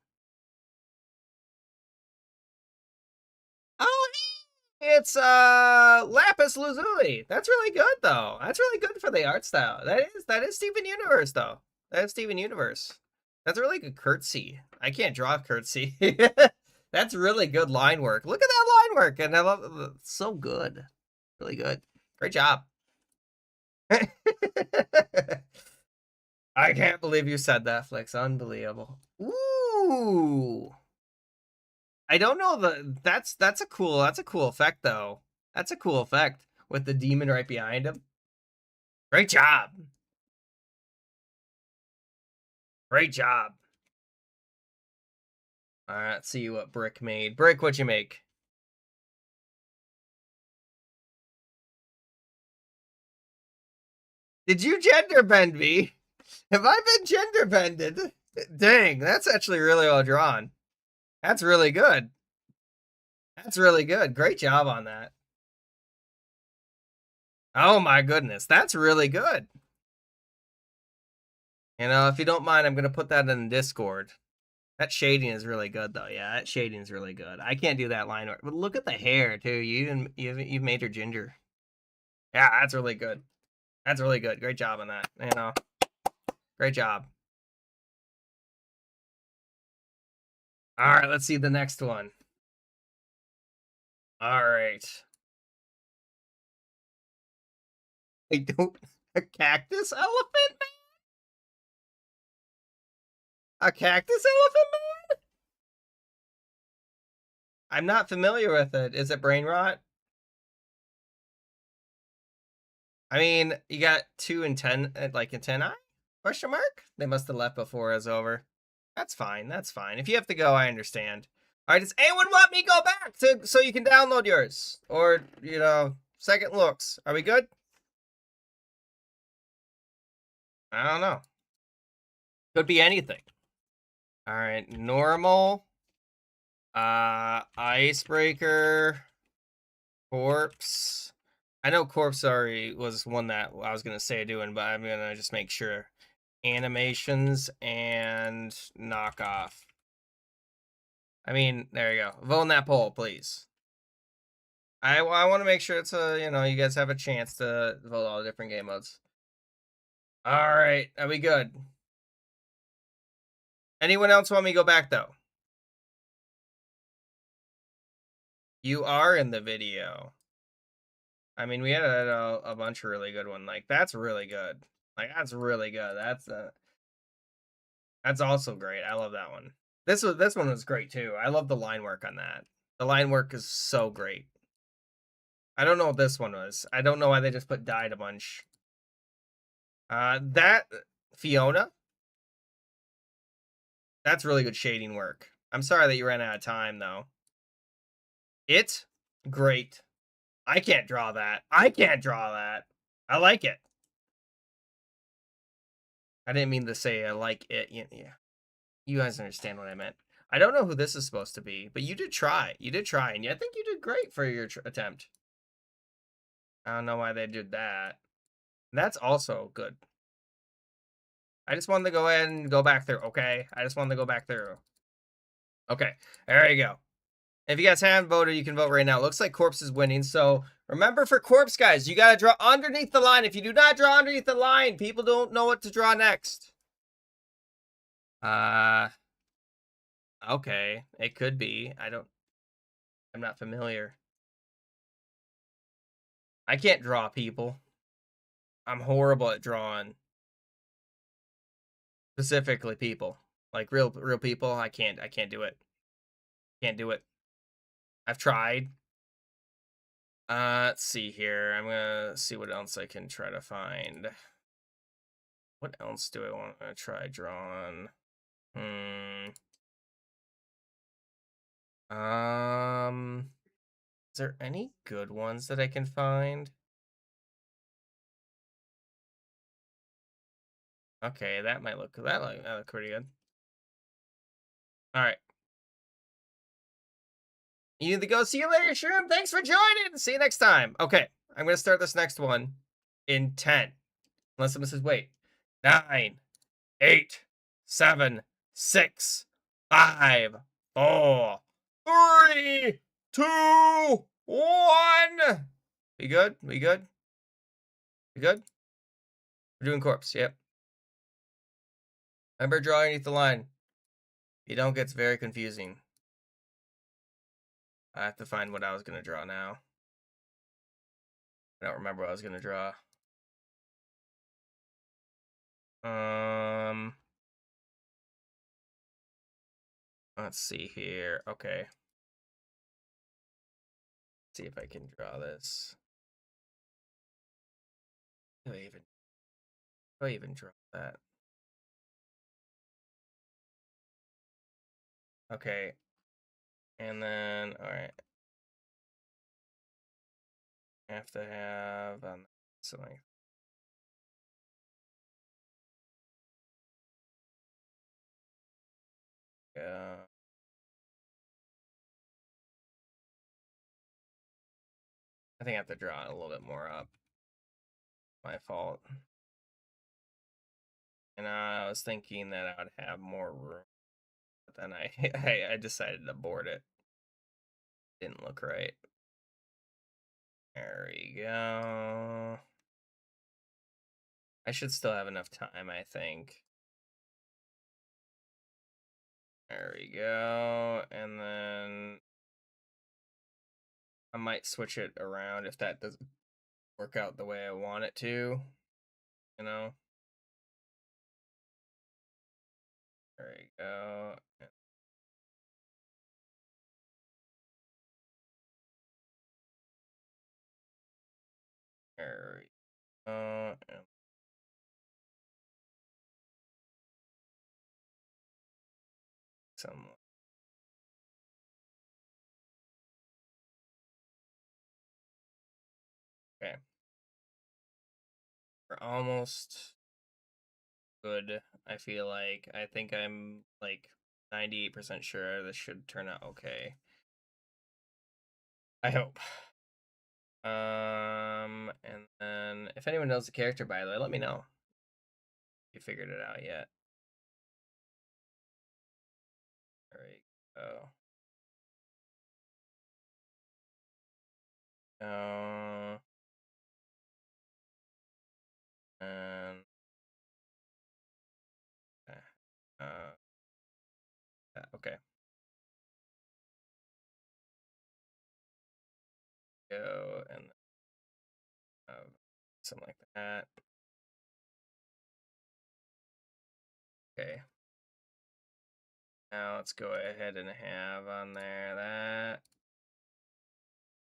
Oh, It's Lapis Lazuli. That's really good though. That's really good for the art style. That is Steven Universe though. That is Steven Universe. That's a really good curtsy. I can't draw curtsy. That's really good line work. Look at that line work, and I love it. So good. Really good. Great job. I can't believe you said that, Flicks. Unbelievable. Ooh. I don't know that's a cool effect though. That's a cool effect with the demon right behind him. Great job. Great job. All right, let's see what Brick made. Brick, what'd you make? Did you gender bend me? Have I been gender bended? Dang, that's actually really well drawn. That's really good. That's really good. Great job on that. Oh my goodness, that's really good. You know, if you don't mind, I'm gonna put that in Discord. That shading is really good though. Yeah, that shading is really good. I can't do that line art, but look at the hair too. You've made her ginger. Yeah, that's really good. That's really good. Great job on that. You know, great job. All right, let's see the next one. All right. I don't. A cactus elephant man? A cactus elephant man? I'm not familiar with it. Is it brain rot? I mean, you got 2 and 10, like antennae? Question mark? They must have left before it was over. That's fine. That's fine. If you have to go, I understand. All right, does anyone want me to go back so you can download yours? Or, you know, second looks. Are we good? I don't know. Could be anything. All right, normal. Icebreaker. Corpse. I know Corpse already was one that I was going to say doing, but I'm going to just make sure. Animations and knockoff. I mean, there you go. Vote on that poll, please. I want to make sure it's you know, you guys have a chance to vote all the different game modes. All right, are we good? Anyone else want me to go back though? You are in the video. I mean, we had a bunch of really good ones. Like that's really good. Like that's really good. That's also great. I love that one. This one was great too. I love the line work on that. The line work is so great. I don't know what this one was. I don't know why they just put died a bunch. That Fiona. That's really good shading work. I'm sorry that you ran out of time though. It great. I can't draw that. I can't draw that. I like it. I didn't mean to say I like it. Yeah. You guys understand what I meant. I don't know who this is supposed to be, but you did try. You did try, and I think you did great for your attempt. I don't know why they did that. That's also good. I just wanted to go ahead and go back through, okay? I just wanted to go back through. Okay, there you go. If you guys haven't voted, you can vote right now. It looks like Corpse is winning, so remember for Corpse, guys, you gotta draw underneath the line. If you do not draw underneath the line, people don't know what to draw next. Okay, it could be. I'm not familiar. I can't draw people. I'm horrible at drawing. Specifically people. Like real people. I can't do it. Can't do it. I've tried. Let's see here. I'm gonna see what else I can try to find. What else do I want to try drawing? Is there any good ones that I can find? Okay, that might look pretty good. All right. You need to go. See you later, Shroom. Thanks for joining. See you next time. Okay, I'm gonna start this next one in 10. Unless someone says wait. 9, 8, 7, 6, 5, 4, 3, 2, 1. We good? We good? We good? We're doing corpse. Yep. Remember, draw underneath the line. If you don't, gets very confusing. I have to find what I was gonna draw now. I don't remember what I was gonna draw. Let's see here. Okay. Let's see if I can draw this. Do I even draw that? Okay. And then, all right. I have to have something. Yeah. I think I have to draw it a little bit more up. My fault. And I was thinking that I would have more room, but then I decided to board it. Didn't look right. There we go. I should still have enough time, I think. There we go. And then I might switch it around if that doesn't work out the way I want it to. You know? There you go. There we go. Some. Okay. We're almost good. I feel like. I think I'm like 98% sure this should turn out okay. I hope. And then if anyone knows the character, by the way, let me know if you figured it out yet. There we go. And okay. Go and something like that. Okay. Now let's go ahead and have on there that.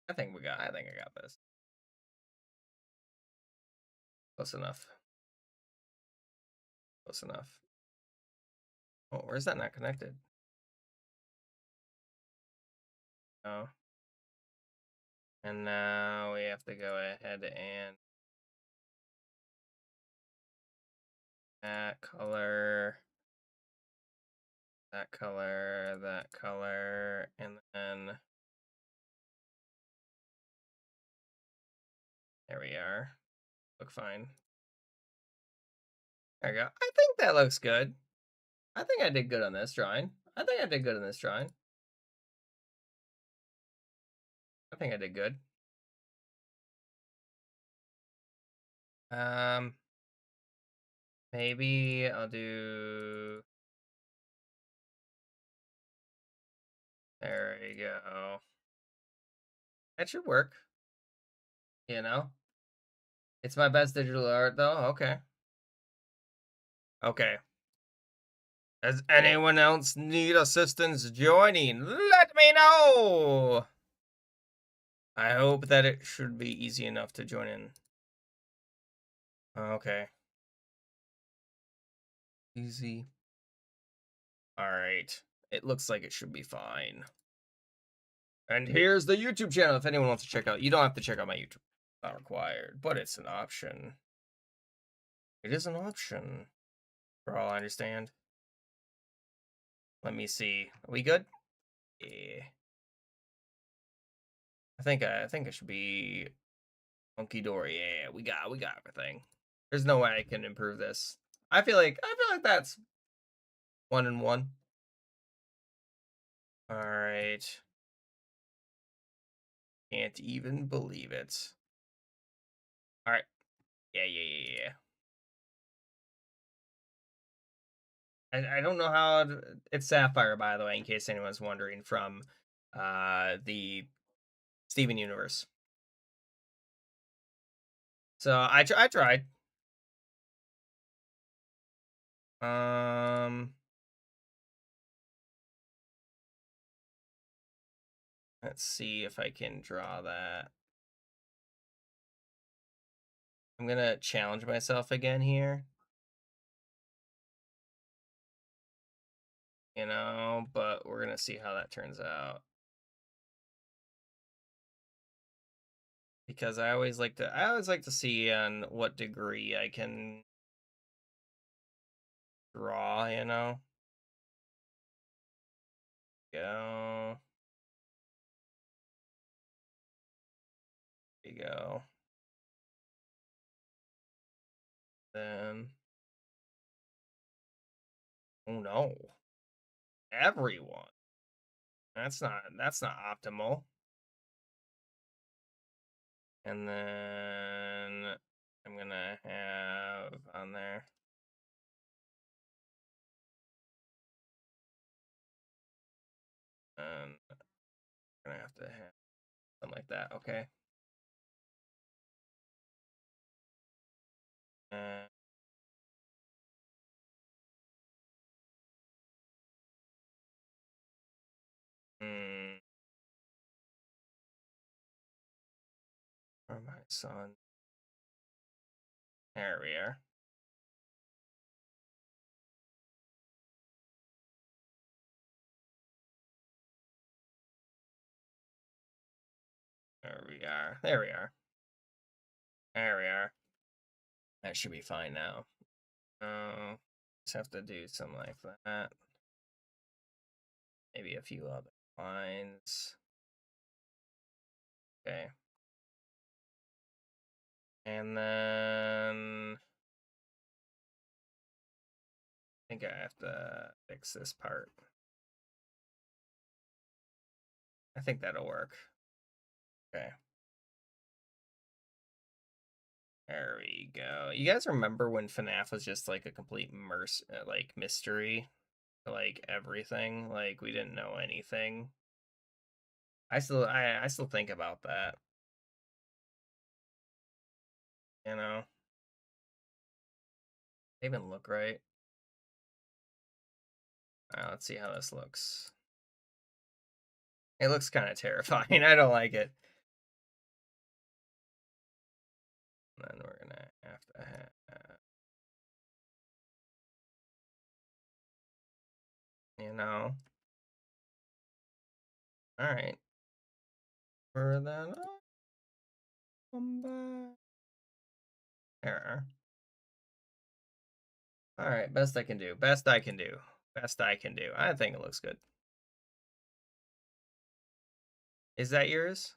I think I got this. Close enough. Close enough. Oh, where's that not connected? Oh. And now we have to go ahead and that color, that color, that color, and then there we are. Look fine. There we go. I think that looks good. I think I did good on this drawing. I think I did good on this drawing. I think I did good. Maybe I'll do. There you go. That should work. You know? It's my best digital art, though. Okay. Okay. Does anyone else need assistance joining? Let me know! I hope that it should be easy enough to join in. Okay. Easy. Alright. It looks like it should be fine. And here's the YouTube channel if anyone wants to check out. You don't have to check out my YouTube. Not required, but it's an option. It is an option, for all I understand. Let me see. Are we good? Yeah. I think it should be hunky dory. Yeah, we got everything. There's no way I can improve this. I feel like that's 1 and 1. All right. Can't even believe it. All right. Yeah. I don't know how it's Sapphire, by the way, in case anyone's wondering, from the Steven universe. So I tried. Let's see if I can draw that. I'm gonna challenge myself again here. You know, but we're gonna see how that turns out. Because I always like to see on what degree I can draw, you know. Go. There you go. Then oh no. Everyone. That's not optimal. And then I'm gonna have on there. And I'm gonna have to have something like that, okay. Uh, hmm. For my son. There we are. There we are. There we are. There we are. That should be fine now. Just have to do something like that. Maybe a few other lines. Okay. And then I think I have to fix this part. I think that'll work. Okay. There we go. You guys remember when FNAF was just like a complete like mystery? Like everything. Like we didn't know anything. I still think about that. You know? They even look right. Alright, let's see how this looks. It looks kind of terrifying. I don't like it. And then we're gonna have to have, you know. All right. For that, come back. There. All right. Best I can do. Best I can do. Best I can do. I think it looks good. Is that yours?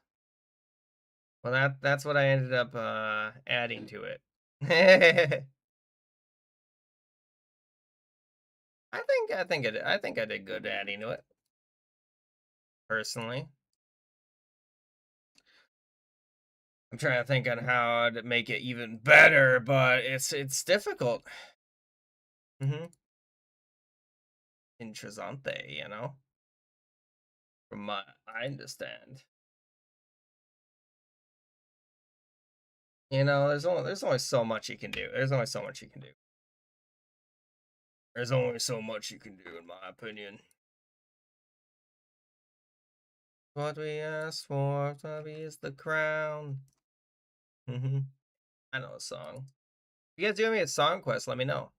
Well, that's what I ended up adding to it. I think I did good adding to it. Personally. I'm trying to think on how to make it even better, but it's difficult. Interessante, you know. From my I understand. You know, there's only so much you can do. There's only so much you can do. There's only so much you can do, in my opinion. What we asked for, Toby, is the crown. I know a song. If you guys do me a song quest, let me know.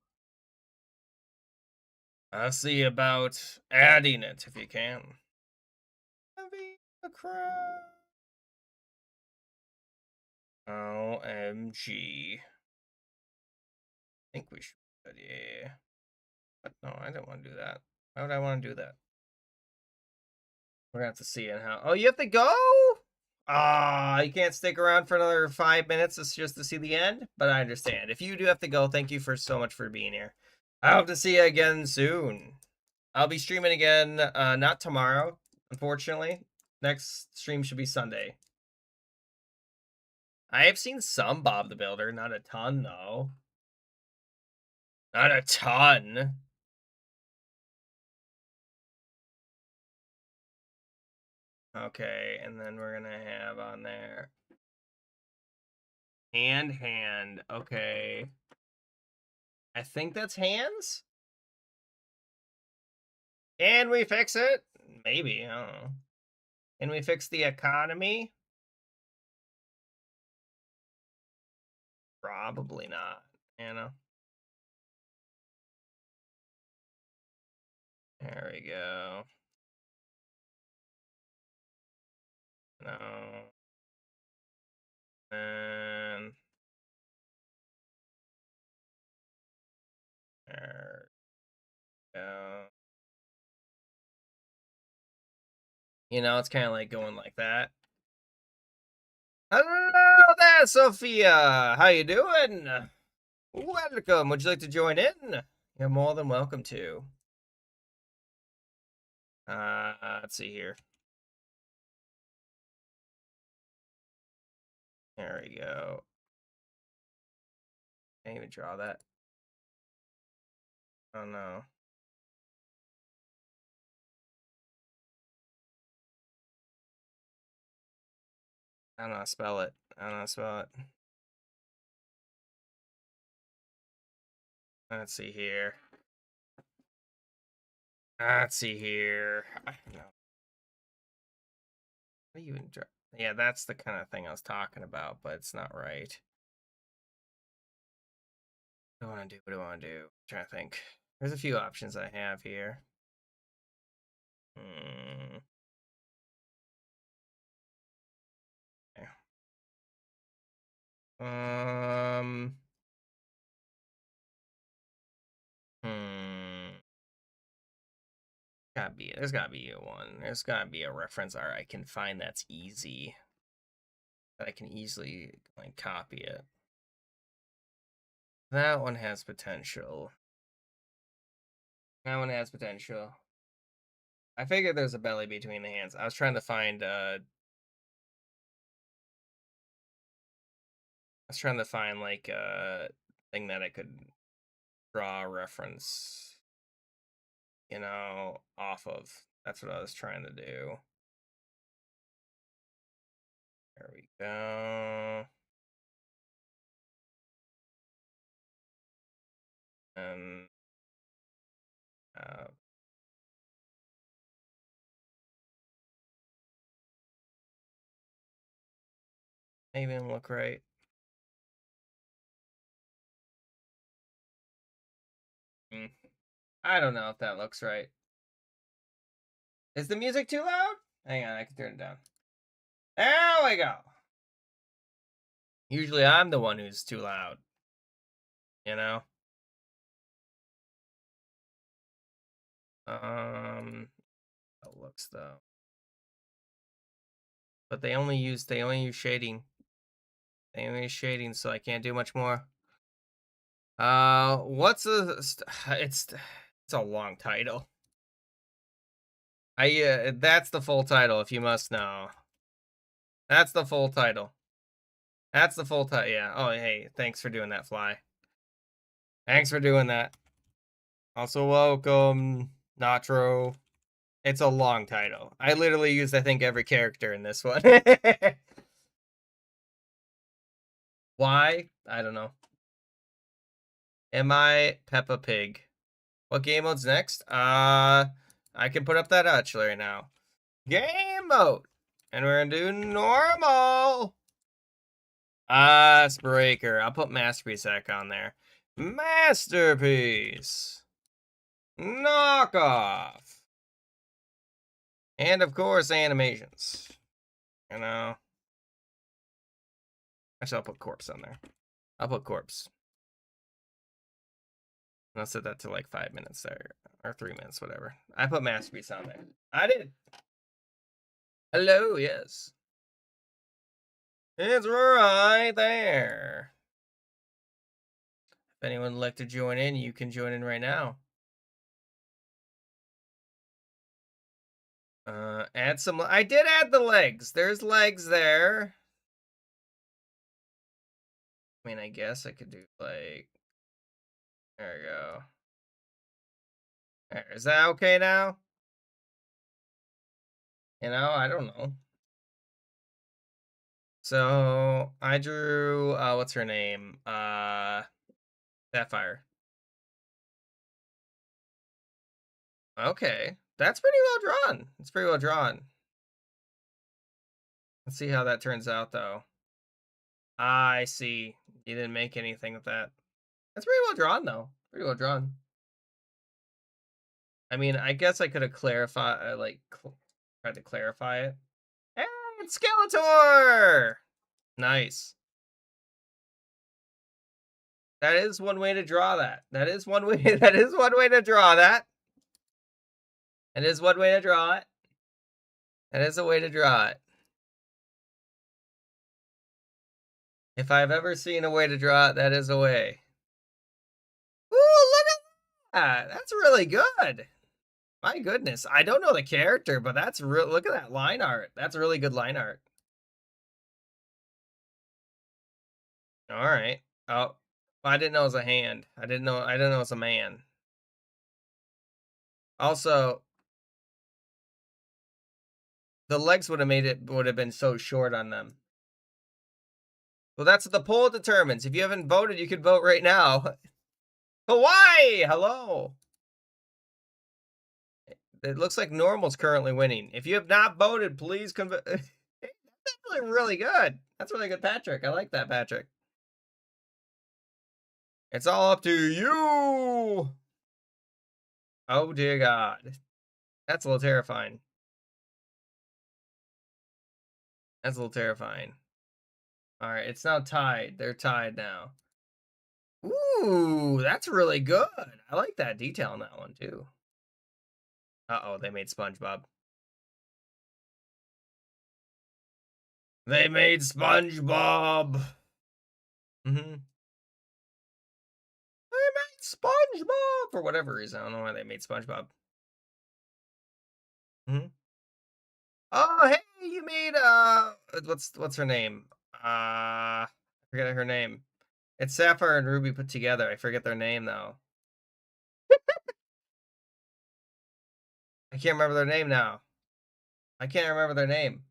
I'll see about adding it if you can. Toby, the crown. OMG. I think we should, yeah. But no, I don't want to do that. Why would I want to do that? We're gonna have to see it how. Oh, you have to go? Ah, you can't stick around for another 5 minutes just to see the end. But I understand. If you do have to go, thank you for so much for being here. I hope to see you again soon. I'll be streaming again, not tomorrow, unfortunately. Next stream should be Sunday. I have seen some Bob the Builder, not a ton though. Not a ton. Okay, and then we're gonna have on there hand. Okay. I think that's hands. Can we fix it? Maybe, I don't know. Can we fix the economy? Probably not, you know? There we go. No. And there we go. You know, it's kind of like going like that. Hello there, Sophia. How you doing? Welcome. Would you like to join in? You're more than welcome to. Let's see here. There we go. Can't even draw that. Oh no. I don't know how to spell it. I don't know how to spell it. Let's see here. Let's see here. I don't know. What do you even draw? Yeah, that's the kind of thing I was talking about, but it's not right. What do I want to do? What do I want to do? I'm trying to think. There's a few options I have here. Hmm. Okay. Hmm. There's gotta be a one. There's gotta be a reference art I can find that's easy. That I can easily like copy it. That one has potential. That one has potential. I figured there's a belly between the hands. I was trying to find like a thing that I could draw a reference, off of. That's what I was trying to do. There we go. And maybe it'll look right. I don't know if that looks right. Is the music too loud? Hang on, I can turn it down. There we go. Usually I'm the one who's too loud. You know? It looks though. But they only use shading. They only use shading, so I can't do much more. What's it's a long title. That's the full title if you must know. That's the full title. That's the full title. Yeah. Oh, hey, thanks for doing that, Fly. Thanks for doing that. Also, welcome, Natro. It's a long title. I literally used, I think, every character in this one. Why? I don't know. Am I Peppa Pig? What game mode's next? I can put up that actually right now. Game mode. And we're gonna do normal. Breaker. I'll put Masterpiece Ec on there. Masterpiece. Knockoff. And of course, animations. Actually, I'll put corpse on there. I'll put corpse. I'll set that to like 5 minutes there. Or 3 minutes, whatever. I put Masterpiece on there. I did. Hello, yes. It's right there. If anyone would like to join in, you can join in right now. Add some. I did add the legs. There's legs there. mean, I guess I could do like, there we go. There, is that okay now? I don't know. So I drew what's her name? Sapphire. Okay. That's pretty well drawn. It's pretty well drawn. Let's see how that turns out though. I see. You didn't make anything with that. That's pretty well drawn though. Pretty well drawn. I mean, I guess I could have clarified tried to clarify it. And Skeletor! Nice. That is one way to draw that. That is one way that is one way to draw that. That is one way to draw it. That is a way to draw it. If I've ever seen a way to draw it, that is a way. Ooh, look at that. That's really good. My goodness. I don't know the character, but that's real. Look at that line art. That's really good line art. All right. Oh, I didn't know it was a hand. I didn't know it was a man. Also, the legs would have been so short on them. Well, that's what the poll determines. If you haven't voted, you can vote right now. Hawaii! Hello! It looks like Normal's currently winning. If you have not voted, please That's really good. That's really good, Patrick. I like that, Patrick. It's all up to you! Oh, dear God. That's a little terrifying. That's a little terrifying. All right, it's now tied. They're tied now. Ooh, that's really good. I like that detail on that one, too. Uh-oh, they made SpongeBob. They made SpongeBob. Mm-hmm. They made SpongeBob for whatever reason. I don't know why they made SpongeBob. Mm-hmm. Oh, hey, you made what's her name? I forget her name. It's Sapphire and Ruby put together. I forget their name though. I can't remember their name now. I can't remember their name.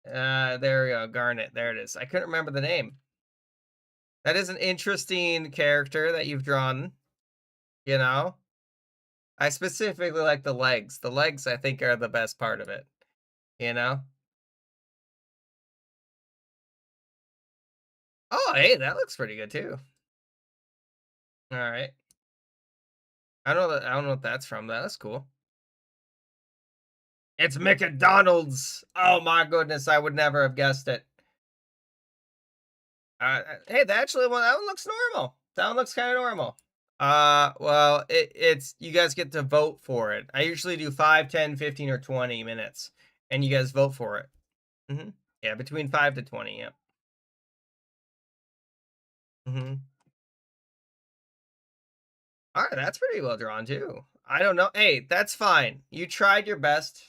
There we go, Garnet. There it is. I couldn't remember the name. That is an interesting character that you've drawn. You know, I specifically like the legs. The legs, I think, are the best part of it. You know. Oh, hey, that looks pretty good too. All right. I don't know what that's from. That's cool. It's McDonald's. Oh my goodness, I would never have guessed it. Hey, that one looks normal. That one looks kind of normal. Well, it's you guys get to vote for it. I usually do 5, 10, 15, or 20 minutes, and you guys vote for it. Mm-hmm. Yeah, between 5 to 20. Yep. Mm-hmm. All right, that's pretty well drawn too. I don't know. Hey, that's fine. You tried your best.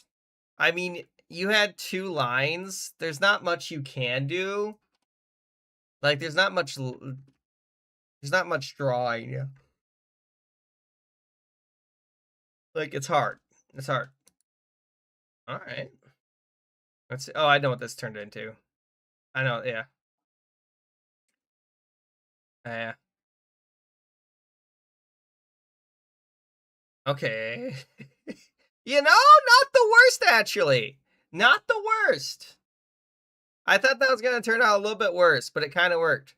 I mean, you had 2 lines. There's not much you can do. Like, there's not much drawing. Yeah. Like, it's hard. It's hard. All right. Let's see. Oh, I know what this turned into. I know. Yeah. Yeah. Okay. Not the worst, actually. Not the worst. I thought that was going to turn out a little bit worse, but it kind of worked.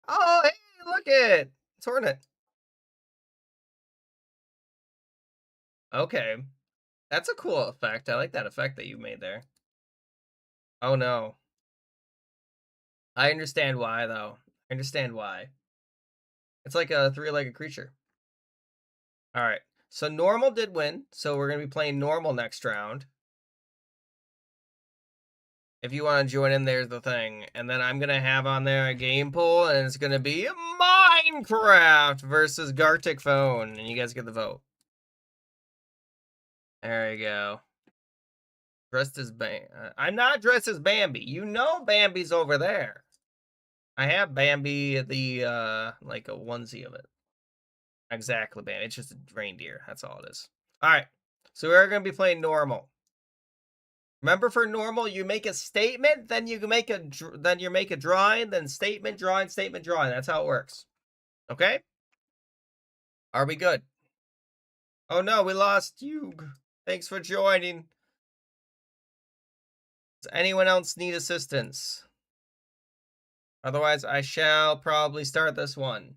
Oh, hey, look it. It's Hornet. Okay. That's a cool effect. I like that effect that you made there. Oh, no. I understand why, though. I understand why. It's like a 3-legged creature. All right. So normal did win. So we're going to be playing normal next round. If you want to join in, there's the thing. And then I'm going to have on there a game pool, and it's going to be Minecraft versus Gartic Phone. And you guys get the vote. There you go. Dressed as I'm not dressed as Bambi. You know Bambi's over there. I have Bambi, the like a onesie of it. Exactly, Bambi. It's just a reindeer. That's all it is. All right. So we're gonna be playing normal. Remember, for normal, you make a statement, then you make a drawing, then statement, drawing, statement, drawing. That's how it works. Okay? Are we good? Oh no, we lost you. Thanks for joining. Does anyone else need assistance? Otherwise, I shall probably start this one.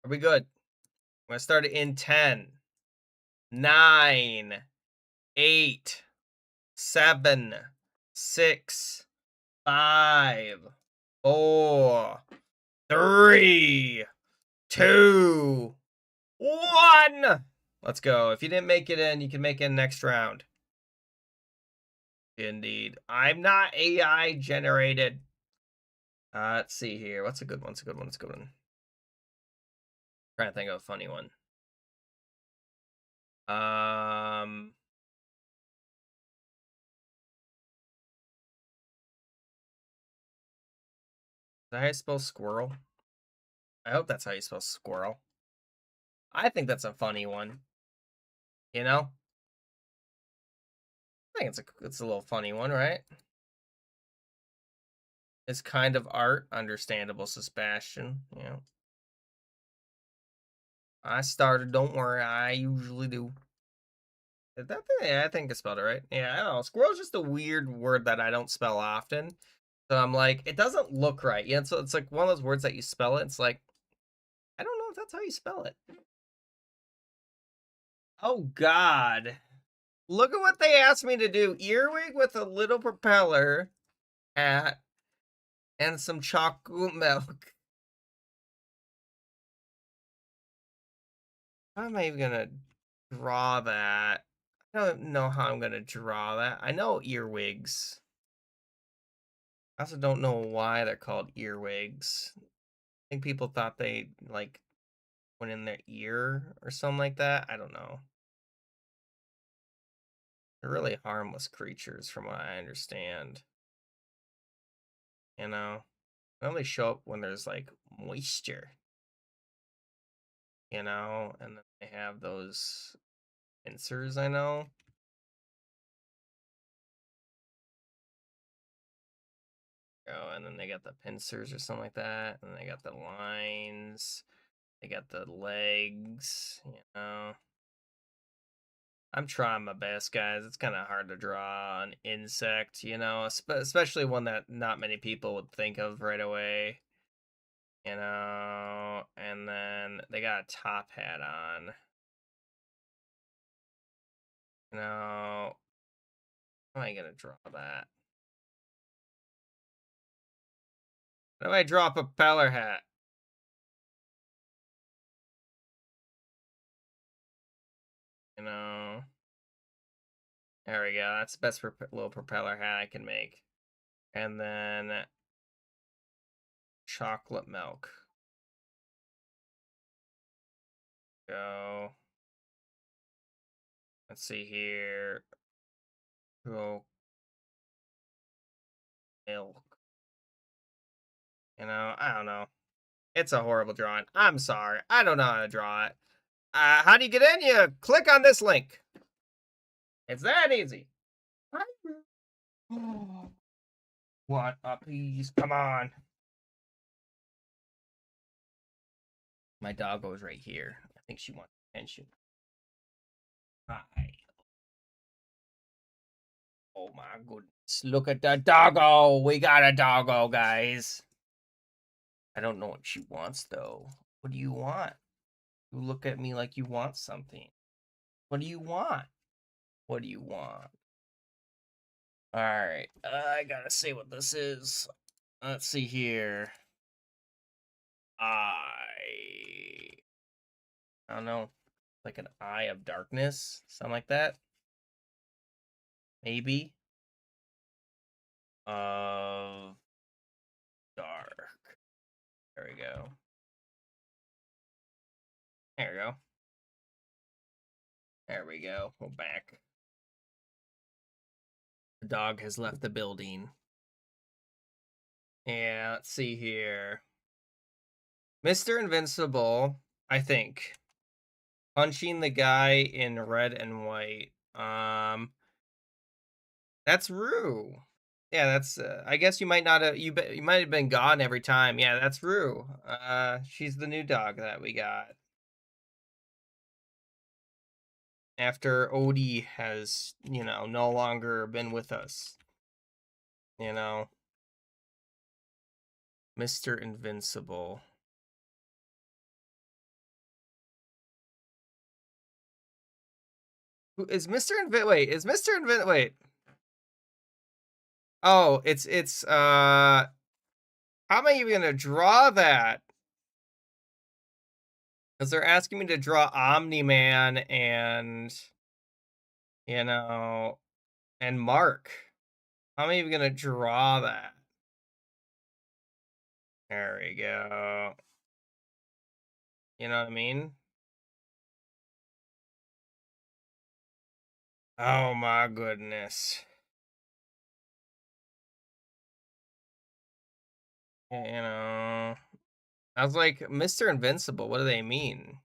Are we good? I'm gonna start it in 10, 9, 8, 7, 6, 5, 4, 3, 2, 1. Let's go. If you didn't make it in, you can make it next round. Indeed. I'm not AI generated. Let's see here. What's a good one? What's a good one? What's a good one? Trying to think of a funny one. Is that how you spell squirrel? I hope that's how you spell squirrel. I think that's a funny one. You know? I think it's a little funny one, right? It's kind of art, understandable, Sebastian. You know. I started, don't worry, I usually do. Yeah, I think I spelled it right. Yeah, I don't know. Squirrel's just a weird word that I don't spell often. So I'm like, it doesn't look right. Yeah, so it's like one of those words that you spell it, it's like, I don't know if that's how you spell it. Oh God. Look at what they asked me to do. Earwig with a little propeller hat and some chocolate milk. How am I even gonna draw that? I don't know how I'm gonna draw that. I know earwigs. I also don't know why they're called earwigs. I think people thought they like went in their ear or something like that. I don't know. They're really harmless creatures from what I understand. You know? They only show up when there's like moisture. You know? And then they have those pincers, I know. Oh, and then they got the pincers or something like that. And they got the lines. They got the legs, you know. I'm trying my best, guys. It's kind of hard to draw an insect, you know, especially one that not many people would think of right away, you know. And then they got a top hat on, you know. How am I gonna draw that? How do I draw a propeller hat? You know. There we go. That's the best little propeller hat I can make. And then chocolate milk. Go. Let's see here. Go milk. You know, I don't know. It's a horrible drawing. I'm sorry. I don't know how to draw it. How do you get in? You click on this link. It's that easy. What? Please, come on. My doggo's right here. I think she wants attention. Hi. Oh my goodness. Look at the doggo. We got a doggo, guys. I don't know what she wants, though. What do you want? You look at me like you want something. What do you want? What do you want? All right. I gotta say what this is. Let's see here. I don't know. Like an eye of darkness, something like that. Maybe. Of dark. There we go. There we go. There we go. We're back. The dog has left the building. Yeah, let's see here. Mr. Invincible, I think. Punching the guy in red and white. That's Rue. Yeah, that's. I guess you might not have. You might have been gone every time. Yeah, that's Rue. She's the new dog that we got after Odie has, no longer been with us. Mr. Invincible. Who is Mr. Wait, is Mr. Wait. Oh, it's how am I even gonna draw that? Because they're asking me to draw Omni-Man and you know and Mark. How am I even gonna draw that? There we go. You know what I mean? Oh my goodness. I was like, Mr. Invincible, what do they mean?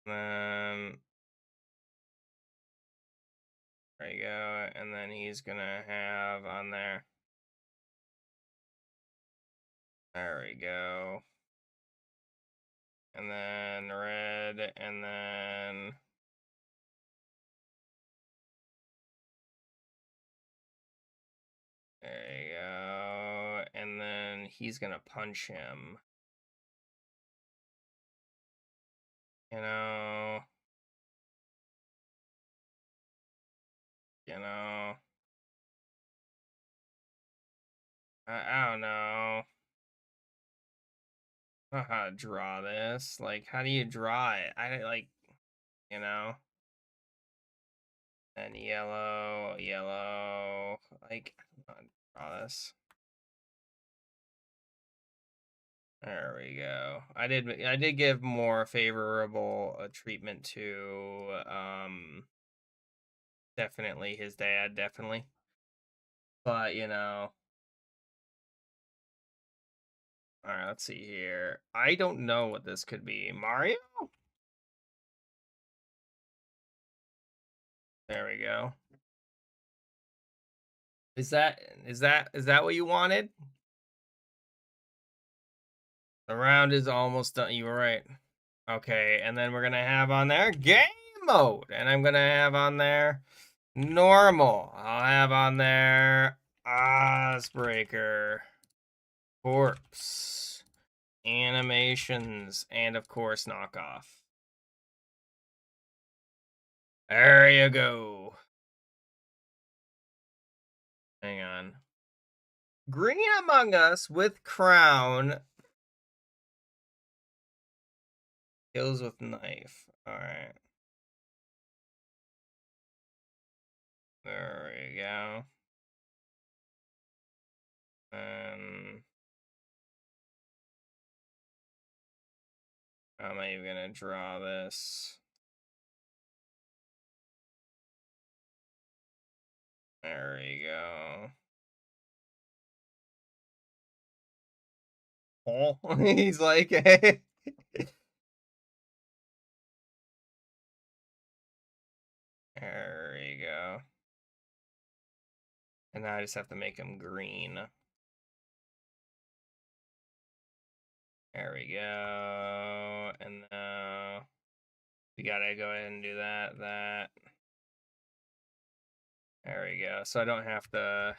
Um, there you go. And then he's gonna have on there. There we go. And then red, and then there you go. And then he's gonna punch him. You know. You know. I don't know. I don't know how to draw this. Like, how do you draw it? I like, you know. And yellow, yellow. Like, I don't know how to draw this. There we go. I did give more favorable treatment to definitely his dad, definitely. But all right, let's see here. I don't know what this could be. Mario? There we go. Is that what you wanted? The round is almost done. You were right. Okay, and then we're gonna have on there game mode, and I'm gonna have on there normal. I'll have on there Ozbreaker, corpse, animations, and of course knockoff. There you go. Hang on. Green Among Us with crown. Kills with knife. Alright. There we go. And how am I even gonna draw this? There we go. Oh, he's like, hey. There we go. And now I just have to make him green. There we go. And now we gotta go ahead and do that. There we go. So I don't have to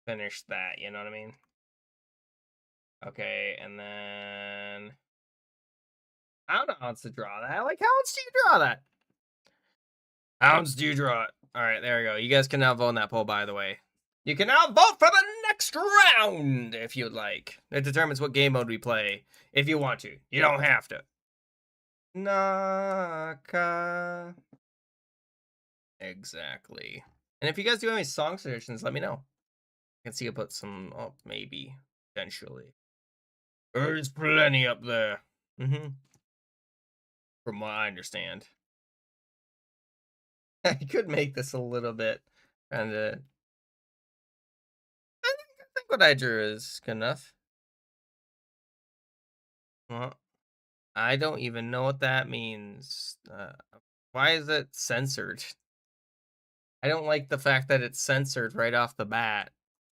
finish that, you know what I mean? Okay, and then I don't know how else to draw that. Like, how else do you draw that? How else do you draw it? All right, there we go. You guys can now vote on that poll, by the way. You can now vote for the next round if you'd like. It determines what game mode we play if you want to. You don't have to. Naka. Exactly. And if you guys do have any song suggestions, let me know. I can see I put some up, maybe, eventually. There's plenty up there. From what I understand. I could make this a little bit And I think what I drew is good enough. Well, I don't even know what that means. Why is it censored? I don't like the fact that it's censored right off the bat.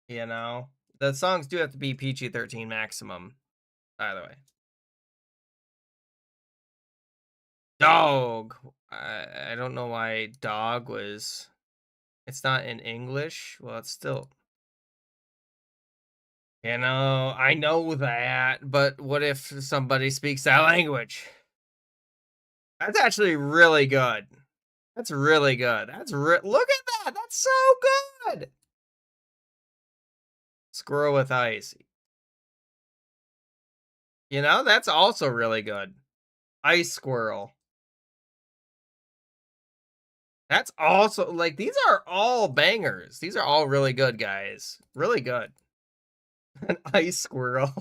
You know, the songs do have to be PG-13 maximum. By the way, dog. I don't know why dog was. It's not in English. Well, it's still. I know that, but what if somebody speaks that language? That's actually really good. That's really good. Look at that. That's so good. Squirrel with ice. That's also really good. Ice squirrel. That's also like these are all bangers. These are all really good, guys. Really good. An ice squirrel.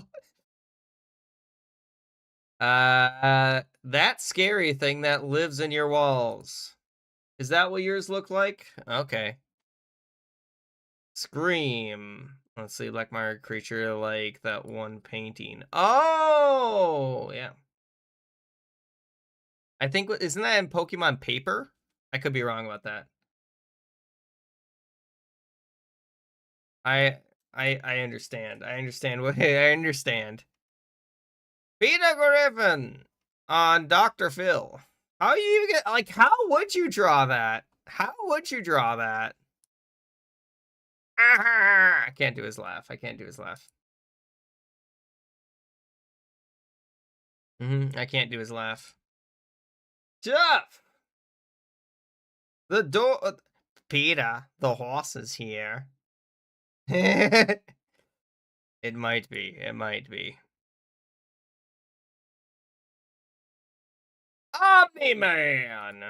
That scary thing that lives in your walls. Is that what yours look like? Okay. Scream. Let's see, like my creature, like that one painting. Oh, yeah. I think isn't that in Pokemon Paper? I could be wrong about that. I understand. I understand what I understand. Peter Griffin on Dr. Phil. How you even get like how would you draw that? How would you draw that? I can't do his laugh. I can't do his laugh. I can't do his laugh. Jeff! The door Peter, the horse is here. It might be. It might be. Omni-Man!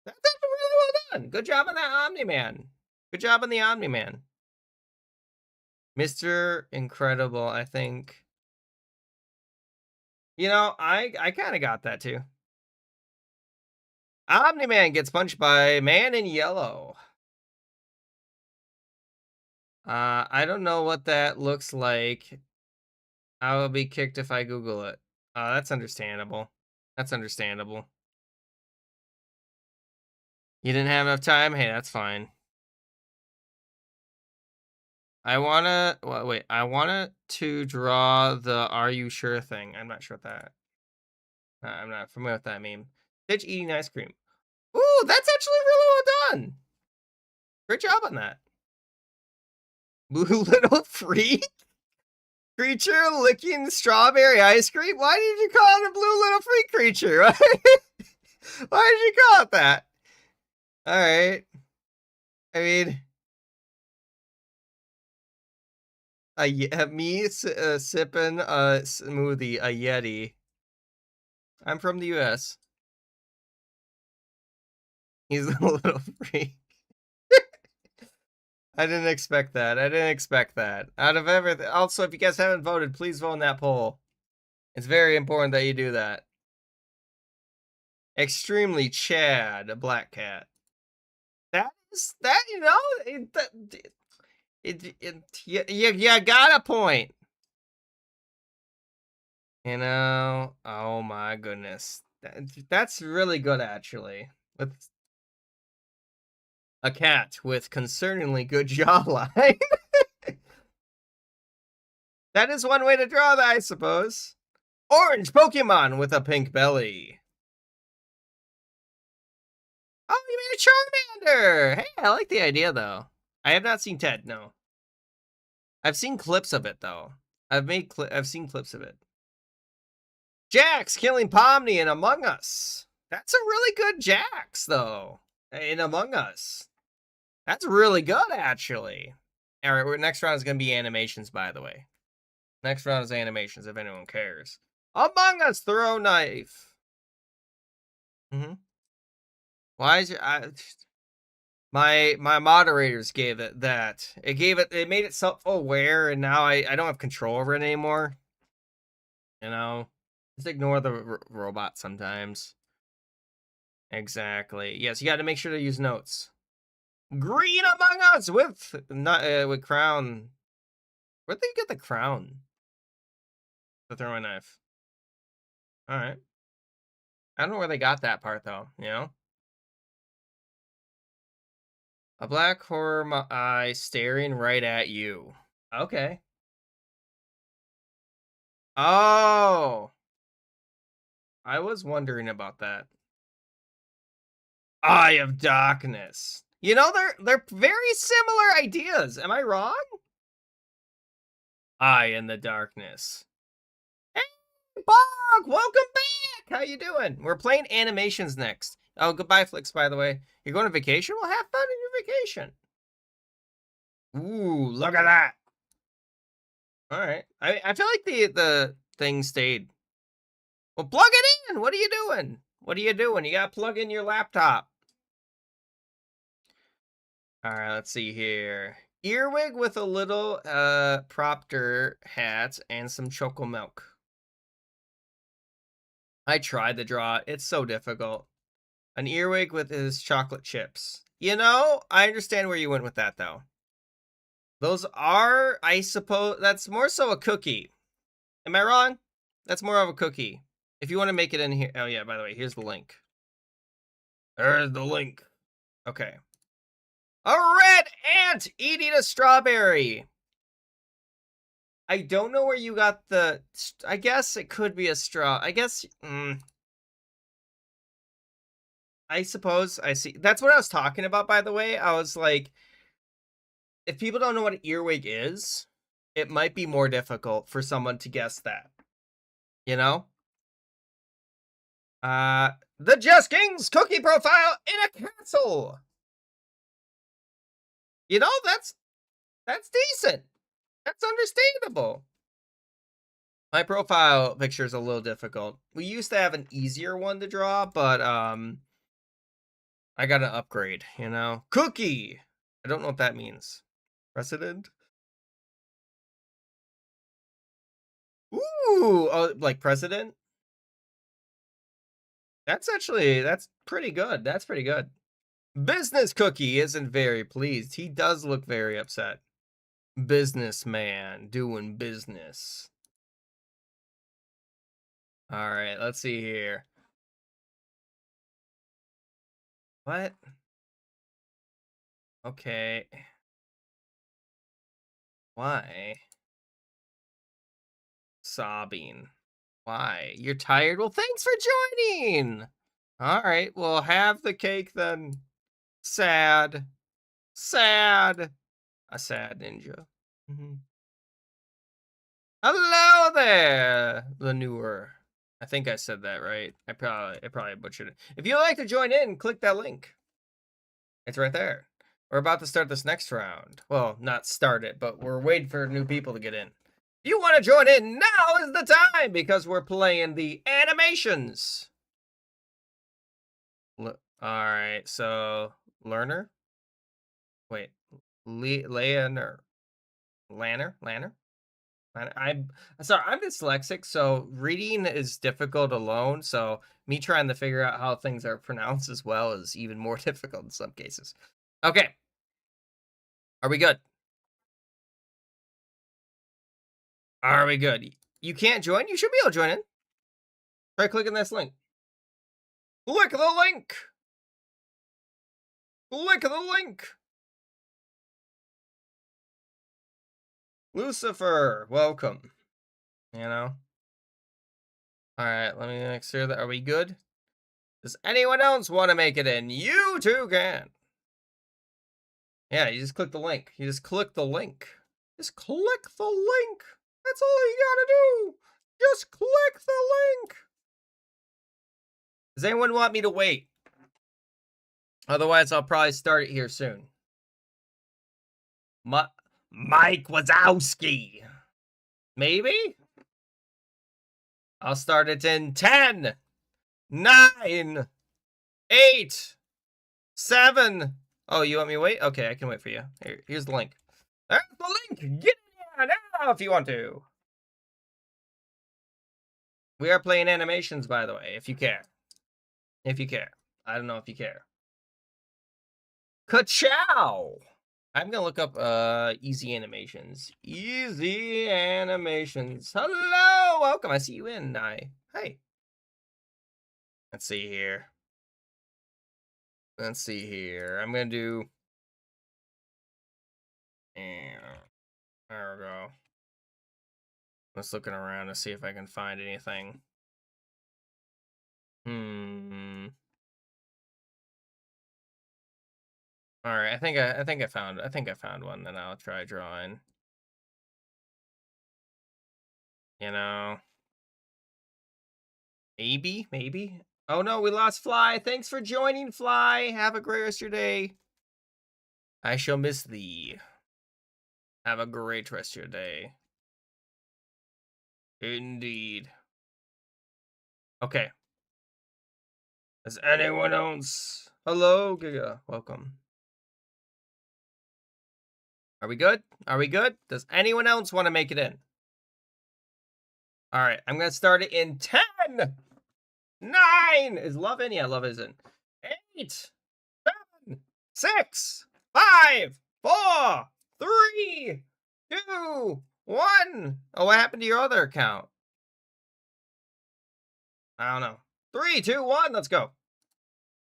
That's actually really well done. Good job on that Omni-Man. Good job on the Omni-Man. Mr. Incredible, I think. I kind of got that too. Omni-Man gets punched by Man in Yellow. I don't know what that looks like. I will be kicked if I Google it. That's understandable. That's understandable. You didn't have enough time? Hey, that's fine. I wanted to draw the "Are you sure" thing. I'm not sure what that. I'm not familiar with that meme. Stitch eating ice cream. Ooh, that's actually really well done. Great job on that. Blue Little Freak? Creature licking strawberry ice cream? Why did you call it a Blue Little Freak creature? Why did you call it that? Alright. I mean, me sipping a smoothie, a Yeti. I'm from the US. He's a little freak. I didn't expect that. I didn't expect that. Out of everything. Also, if you guys haven't voted, please vote in that poll. It's very important that you do that. Extremely Chad, a black cat. You got a point. Oh my goodness. That's really good, actually. With a cat with concerningly good jawline. That is one way to draw that, I suppose. Orange Pokemon with a pink belly. Oh, you made a Charmander! Hey, I like the idea, though. I have not seen Ted, no. I've seen clips of it, though. I've seen clips of it. Jax killing Pomni in Among Us. That's a really good Jax, though. In Among Us. That's really good, actually. All right, next round is going to be animations, by the way. Next round is animations, if anyone cares. Among Us throw knife. Why is it? My moderators gave it that. It made it self-aware, and now I don't have control over it anymore. Just ignore the robot sometimes. Exactly. Yes, you got to make sure to use notes. Green Among Us with not with crown. Where'd they get the crown? The throwing knife. All right. I don't know where they got that part though. You know. A black horror eye staring right at you. Okay. Oh, I was wondering about that. Eye of Darkness. You know, they're very similar ideas. Am I wrong? Eye in the Darkness. Hey, Bog, welcome back. How you doing? We're playing animations next. Oh, goodbye, Flix, by the way. You're going on vacation? Well, have fun in your vacation. Ooh, look at that. All right. I feel like the thing stayed. Well, plug it in. What are you doing? What are you doing? You got to plug in your laptop. All right, let's see here. Earwig with a little Propter hat and some choco milk. I tried to draw. It's so difficult. An earwig with his chocolate chips. You know, I understand where you went with that, though. Those are, I suppose, that's more so a cookie. Am I wrong? That's more of a cookie. If you want to make it in here. Oh, yeah, by the way, here's the link. There's the link. Okay. A red ant eating a strawberry. I don't know where you got the... I guess it could be a straw. I guess... I suppose I see. That's what I was talking about, by the way. I was like, if people don't know what an earwig is, it might be more difficult for someone to guess that. You know? The Jess King's cookie profile in a castle. You know, that's decent. That's understandable. My profile picture is a little difficult. We used to have an easier one to draw, but I got an upgrade, you know? Cookie! I don't know what that means. Precedent? Ooh! Oh, like president? That's pretty good. That's pretty good. Business Cookie isn't very pleased. He does look very upset. Businessman doing business. All right, let's see here. What? Okay. Why? Sobbing. Why? You're tired? Well, thanks for joining. All right, well, have the cake then. Sad. Sad. A sad ninja. Hello there, Lenure. I think I said that right. I probably butchered it. If you'd like to join in, click that link. It's right there. We're about to start this next round. Well, not start it, but we're waiting for new people to get in. If you want to join in, now is the time because we're playing the animations. All right, so learner. Wait, Lanner. I'm sorry, I'm dyslexic, so reading is difficult alone. So me trying to figure out how things are pronounced as well is even more difficult in some cases. Okay, are we good? Are we good? You can't join? You should be able to join in. Try clicking this link. Click the link. Click the link. Lucifer, welcome. You know? Alright, let me make sure that... Are we good? Does anyone else want to make it in? You too can. Yeah, you just click the link. You just click the link. Just click the link. That's all you gotta do. Just click the link. Does anyone want me to wait? Otherwise, I'll probably start it here soon. Mike Wazowski. Maybe? I'll start it in 10, 9, 8, 7. Oh, you want me to wait? Okay, I can wait for you. Here's the link. There's the link. Get in there now if you want to. We are playing animations, by the way, if you care. If you care. I don't know if you care. Ka-chow! I'm gonna look up easy animations. Easy animations. Hello! Welcome. I see you in. Hey. Let's see here. Let's see here. I'm gonna do. There we go. Just looking around to see if I can find anything. All right. I think I found one that I'll try drawing. You know. Maybe. Oh no, we lost Fly. Thanks for joining, Fly. Have a great rest of your day. I shall miss thee. Have a great rest of your day. Indeed. Okay. Does anyone else? Hello, Giga. Welcome. Are we good? Are we good? Does anyone else want to make it in? All right. I'm going to start it in 10, 9. Is love in? Yeah, love is in. 8, 7, 6, 5, 4, 3, 2, 1. Oh, what happened to your other account? I don't know. 3, 2, 1. Let's go.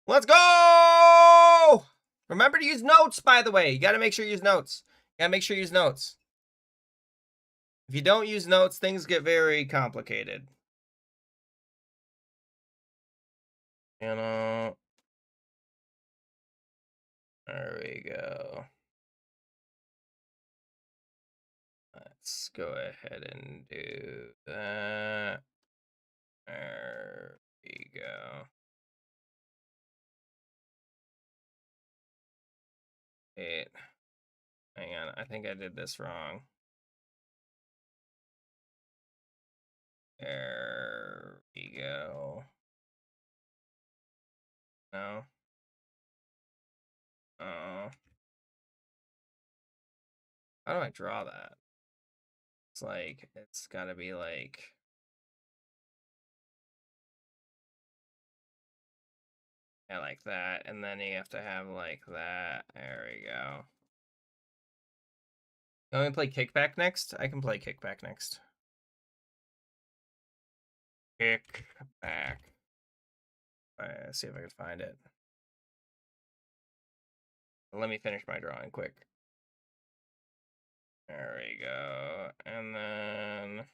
Let's go! Remember to use notes, by the way. You got to make sure you use notes. You got to make sure you use notes. If you don't use notes, things get very complicated. You know. There we go. Let's go ahead and do that. There we go. Wait. Hang on. I think I did this wrong. There we go. No. Oh. How do I draw that? It's like, it's gotta be like. Yeah, like that. And then you have to have like that. There we go. You want me to play Kickback next? I can play Kickback next. Kickback. See if I can find it. Let me finish my drawing quick. There we go. And then.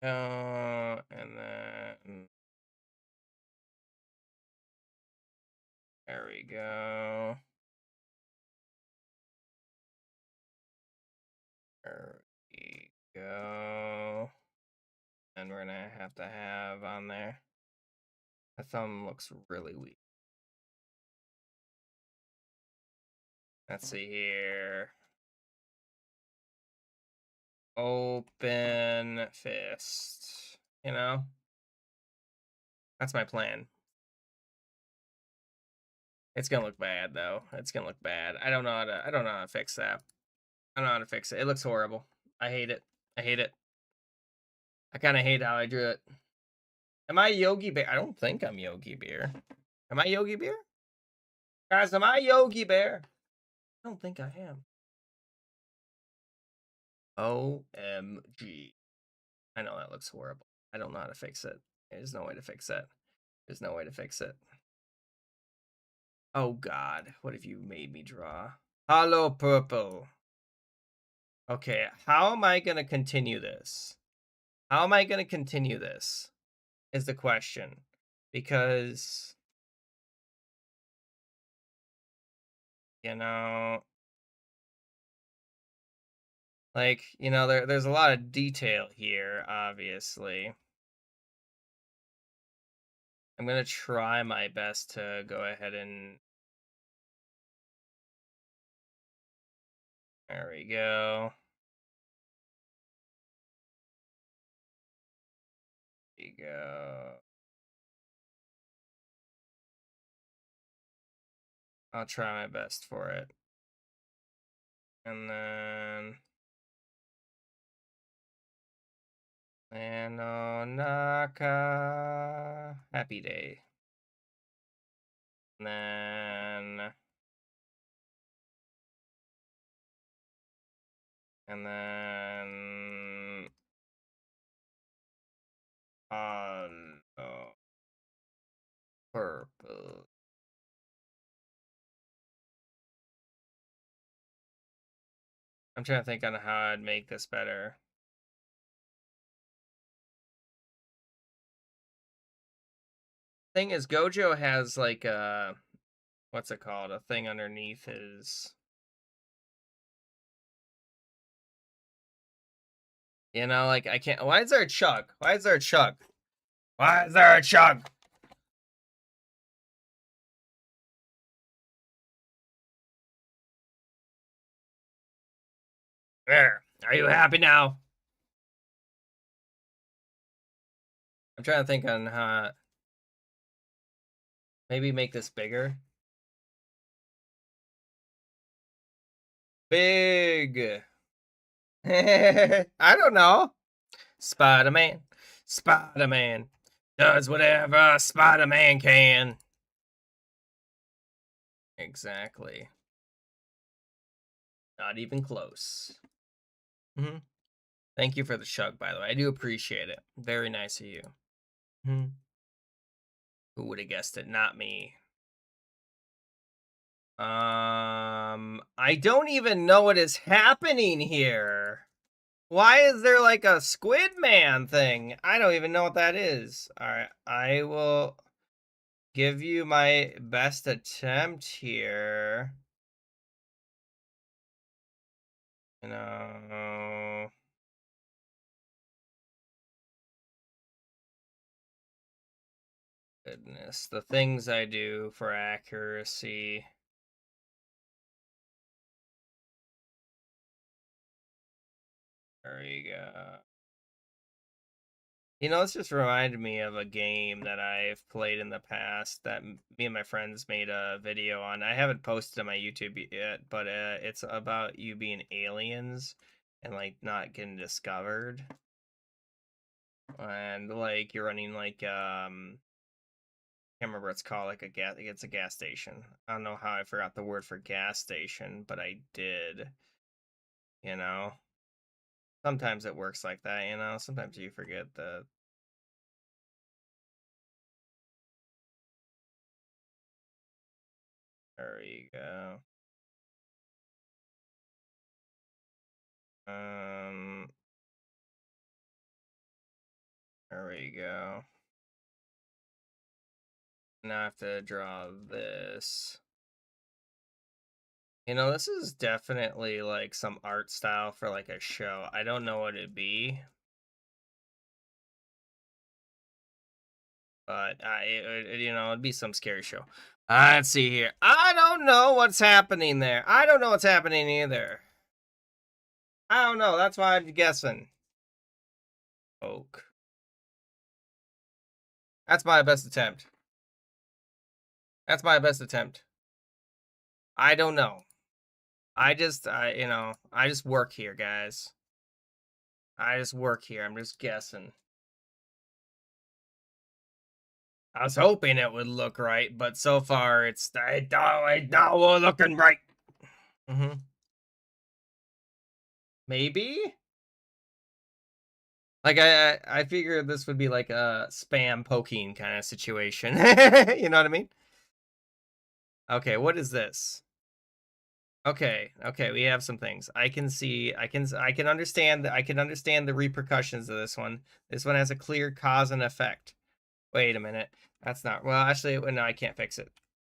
And then. There we go. There we go. And we're gonna have to have on there. The thumb looks really weak. Let's see here. Open fist. You know? That's my plan. It's gonna look bad though. It's gonna look bad. I don't know how to fix that. I don't know how to fix it. It looks horrible. I hate it. I hate it. I kinda hate how I drew it. Am I Yogi Bear? I don't think I'm Yogi Bear. Am I Yogi Bear? Guys, am I Yogi Bear? I don't think I am. OMG. I know that looks horrible. I don't know how to fix it. There's no way to fix it. There's no way to fix it. Oh God, what have you made me draw? Hollow purple. Okay, how am I gonna continue this? How am I gonna continue this? Is the question. Because you know, like, you know, there's a lot of detail here, obviously. I'm gonna try my best to go ahead and. There we go. There you go. I'll try my best for it. And then. Naka. Happy day. And then... And then... No. Purple. I'm trying to think on how I'd make this better. Thing is, Gojo has like a... What's it called? A thing underneath his... You know, like, I can't... Why is there a chug? Why is there a chug? Why is there a chug? There. Are you happy now? I'm trying to think on how... Maybe make this bigger. Big. I don't know. Spider-Man. Spider-Man. Does whatever Spider-Man can. Exactly. Not even close. Mm-hmm. Thank you for the chug, by the way. I do appreciate it. Very nice of you. Mm-hmm. Who would have guessed it? Not me. I don't even know what is happening here. Why is there like a Squid Man thing? I don't even know what that is. All right, I will give you my best attempt here. You know, goodness, the things I do for accuracy. There you go. You know, this just reminded me of a game that I've played in the past that me and my friends made a video on. I haven't posted on my YouTube yet, but it's about you being aliens and like not getting discovered. And like you're running like can't remember what it's called, like it's a gas station. I don't know how I forgot the word for gas station, but I did. You know? Sometimes it works like that, you know? Sometimes you forget the... There you go. There we go. Now I have to draw this. You know, this is definitely like some art style for like a show. I don't know what it'd be. But you know, it'd be some scary show. Let's see here. I don't know what's happening there. I don't know what's happening either. I don't know. That's why I'm guessing. Oak. That's my best attempt. That's my best attempt. I don't know. You know, I just work here, guys. I just work here. I'm just guessing. I was hoping it would look right, but so far it's not looking right. Mm-hmm. Maybe? Like I figured this would be like a spam poking kind of situation. You know what I mean? Okay, what is this? Okay, we have some things. I can see, I can understand the repercussions of this one. This one has a clear cause and effect. Wait a minute. That's not, well, actually, no, I can't fix it.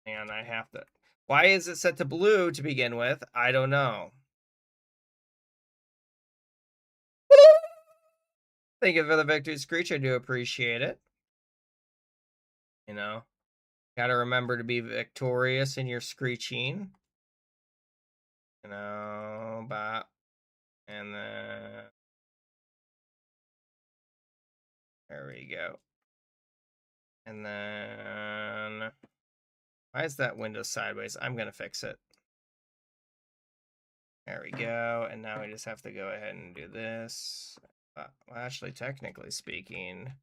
And I have to. Why is it set to blue to begin with? I don't know. Thank you for the victory screech. I do appreciate it. You know, gotta remember to be victorious in your screeching. You know, bop. And then there we go. And then why is that window sideways? I'm gonna fix it. There we go. And now we just have to go ahead and do this. Well, actually, technically speaking,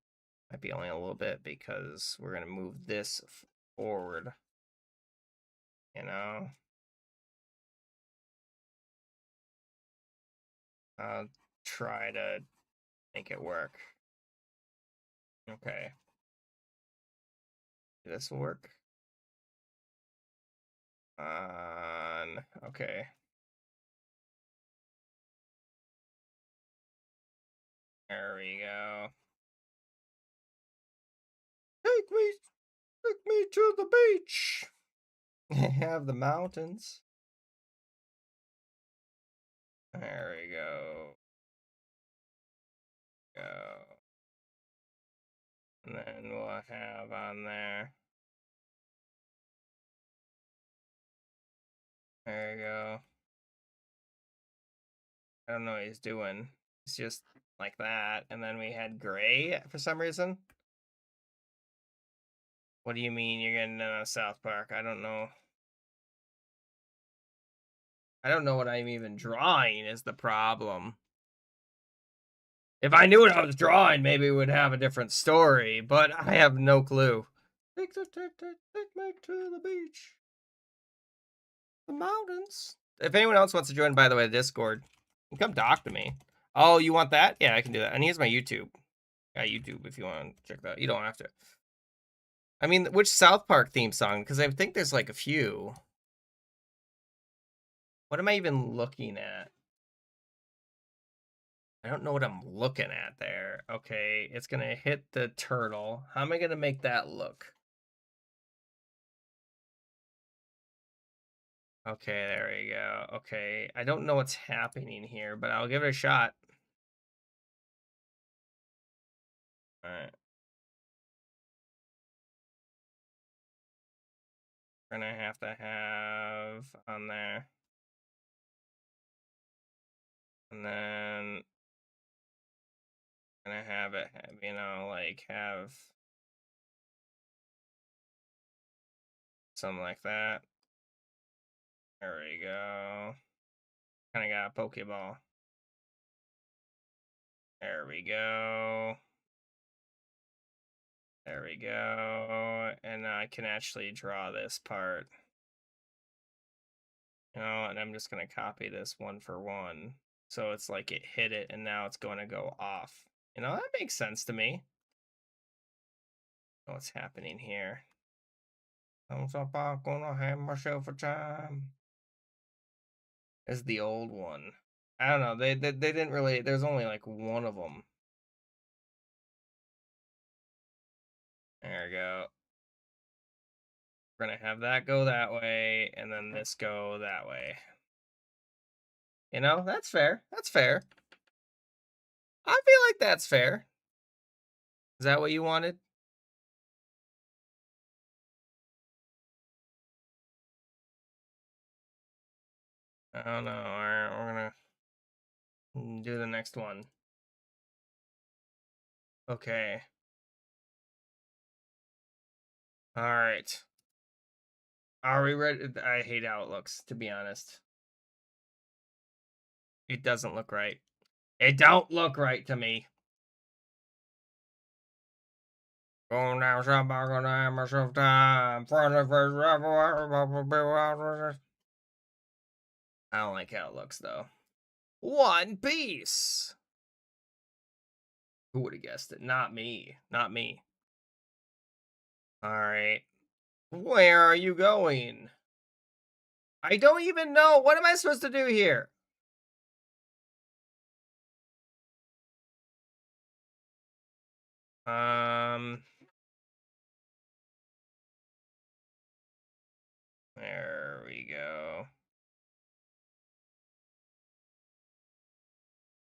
might be only a little bit because we're gonna move this forward. you know. I'll try to make it work. Okay. This will work. Okay. There we go. Take me to the beach. Have the mountains. There we go. Go. And then we'll have on there. There you go. I don't know what he's doing. It's just like that. And then we had gray for some reason. What do you mean you're getting South Park? I don't know. I don't know what I'm even drawing is the problem. If I knew what I was drawing, maybe it would have a different story, but I have no clue. Take me to the beach. The mountains. If anyone else wants to join, by the way, the Discord, come talk to me. Oh, you want that? Yeah, I can do that. And here's my YouTube. Yeah, YouTube if you want to check that. You don't have to. I mean, which South Park theme song? Because I think there's like a few. What am I even looking at? I don't know what I'm looking at there. Okay, it's going to hit the turtle. How am I going to make that look? Okay, there we go. Okay, I don't know what's happening here, but I'll give it a shot. All right. We're going to have on there. And then gonna have it, you know, like have something like that. There we go. Kind of got a Pokeball. There we go. There we go. And I can actually draw this part. You know, and I'm just gonna copy this one for one. So it's like it hit it and now it's going to go off. You know, that makes sense to me. What's happening here? I'm gonna have myself a time. Is the old one. I don't know. They didn't really. There's only like one of them. There we go. We're gonna have that go that way, and then this go that way. You know, that's fair. That's fair. I feel like that's fair. Is that what you wanted? I don't know. All right, we're gonna do the next one. Okay. All right. Are we ready? I hate how it looks, to be honest. It doesn't look right. It don't look right to me. Going down some gonna have myself time. I don't like how it looks though. One Piece. Who would have guessed it? Not me. Not me. All right. Where are you going? I don't even know. What am I supposed to do here? There we go.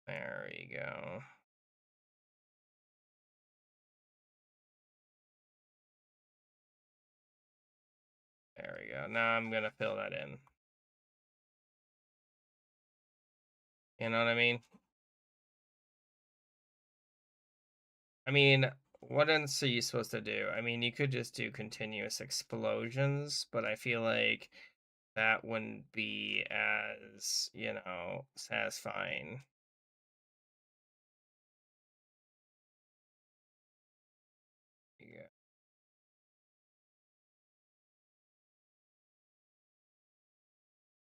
There we go. There we go. Now I'm gonna fill that in. You know what I mean? I mean, what else are you supposed to do? I mean, you could just do continuous explosions, but I feel like that wouldn't be as, you know, satisfying. Yeah.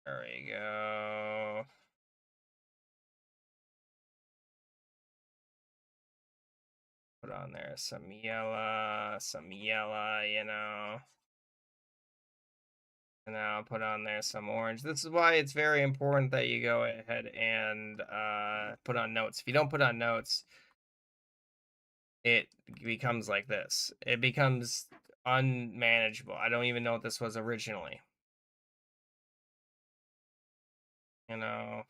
There we go. Put on there some yellow, you know. And now put on there some orange. This is why it's very important that you go ahead and put on notes. If you don't put on notes, it becomes like this. It becomes unmanageable. I don't even know what this was originally. You know,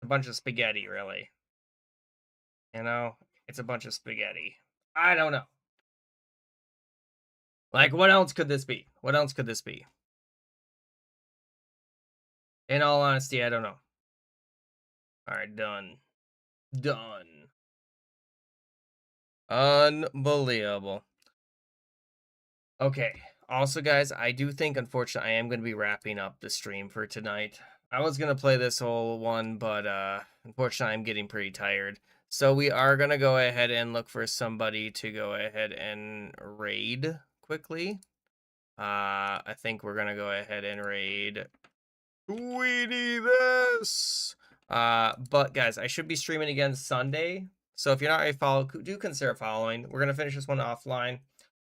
a bunch of spaghetti, really. You know, it's a bunch of spaghetti. I don't know. Like, what else could this be? What else could this be? In all honesty, I don't know. All right, done. Done. Unbelievable. Okay. Also, guys, I do think, unfortunately, I am going to be wrapping up the stream for tonight. I was going to play this whole one, but unfortunately, I'm getting pretty tired. So we are going to go ahead and look for somebody to go ahead and raid quickly. I think we're going to go ahead and raid Tweety this. But guys, I should be streaming again Sunday. So if you're not already followed, do consider following. We're gonna finish this one offline.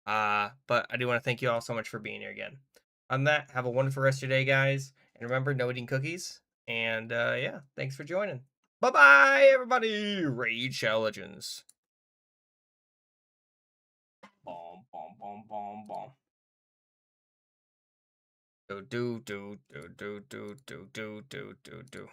But I do want to thank you all so much for being here again. On that, have a wonderful rest of your day, guys. And remember, no eating cookies. And yeah, thanks for joining. Bye-bye, everybody. Raid Shadow Legends. Boom, boom, boom, boom, boom. Do do do do do do do do do do.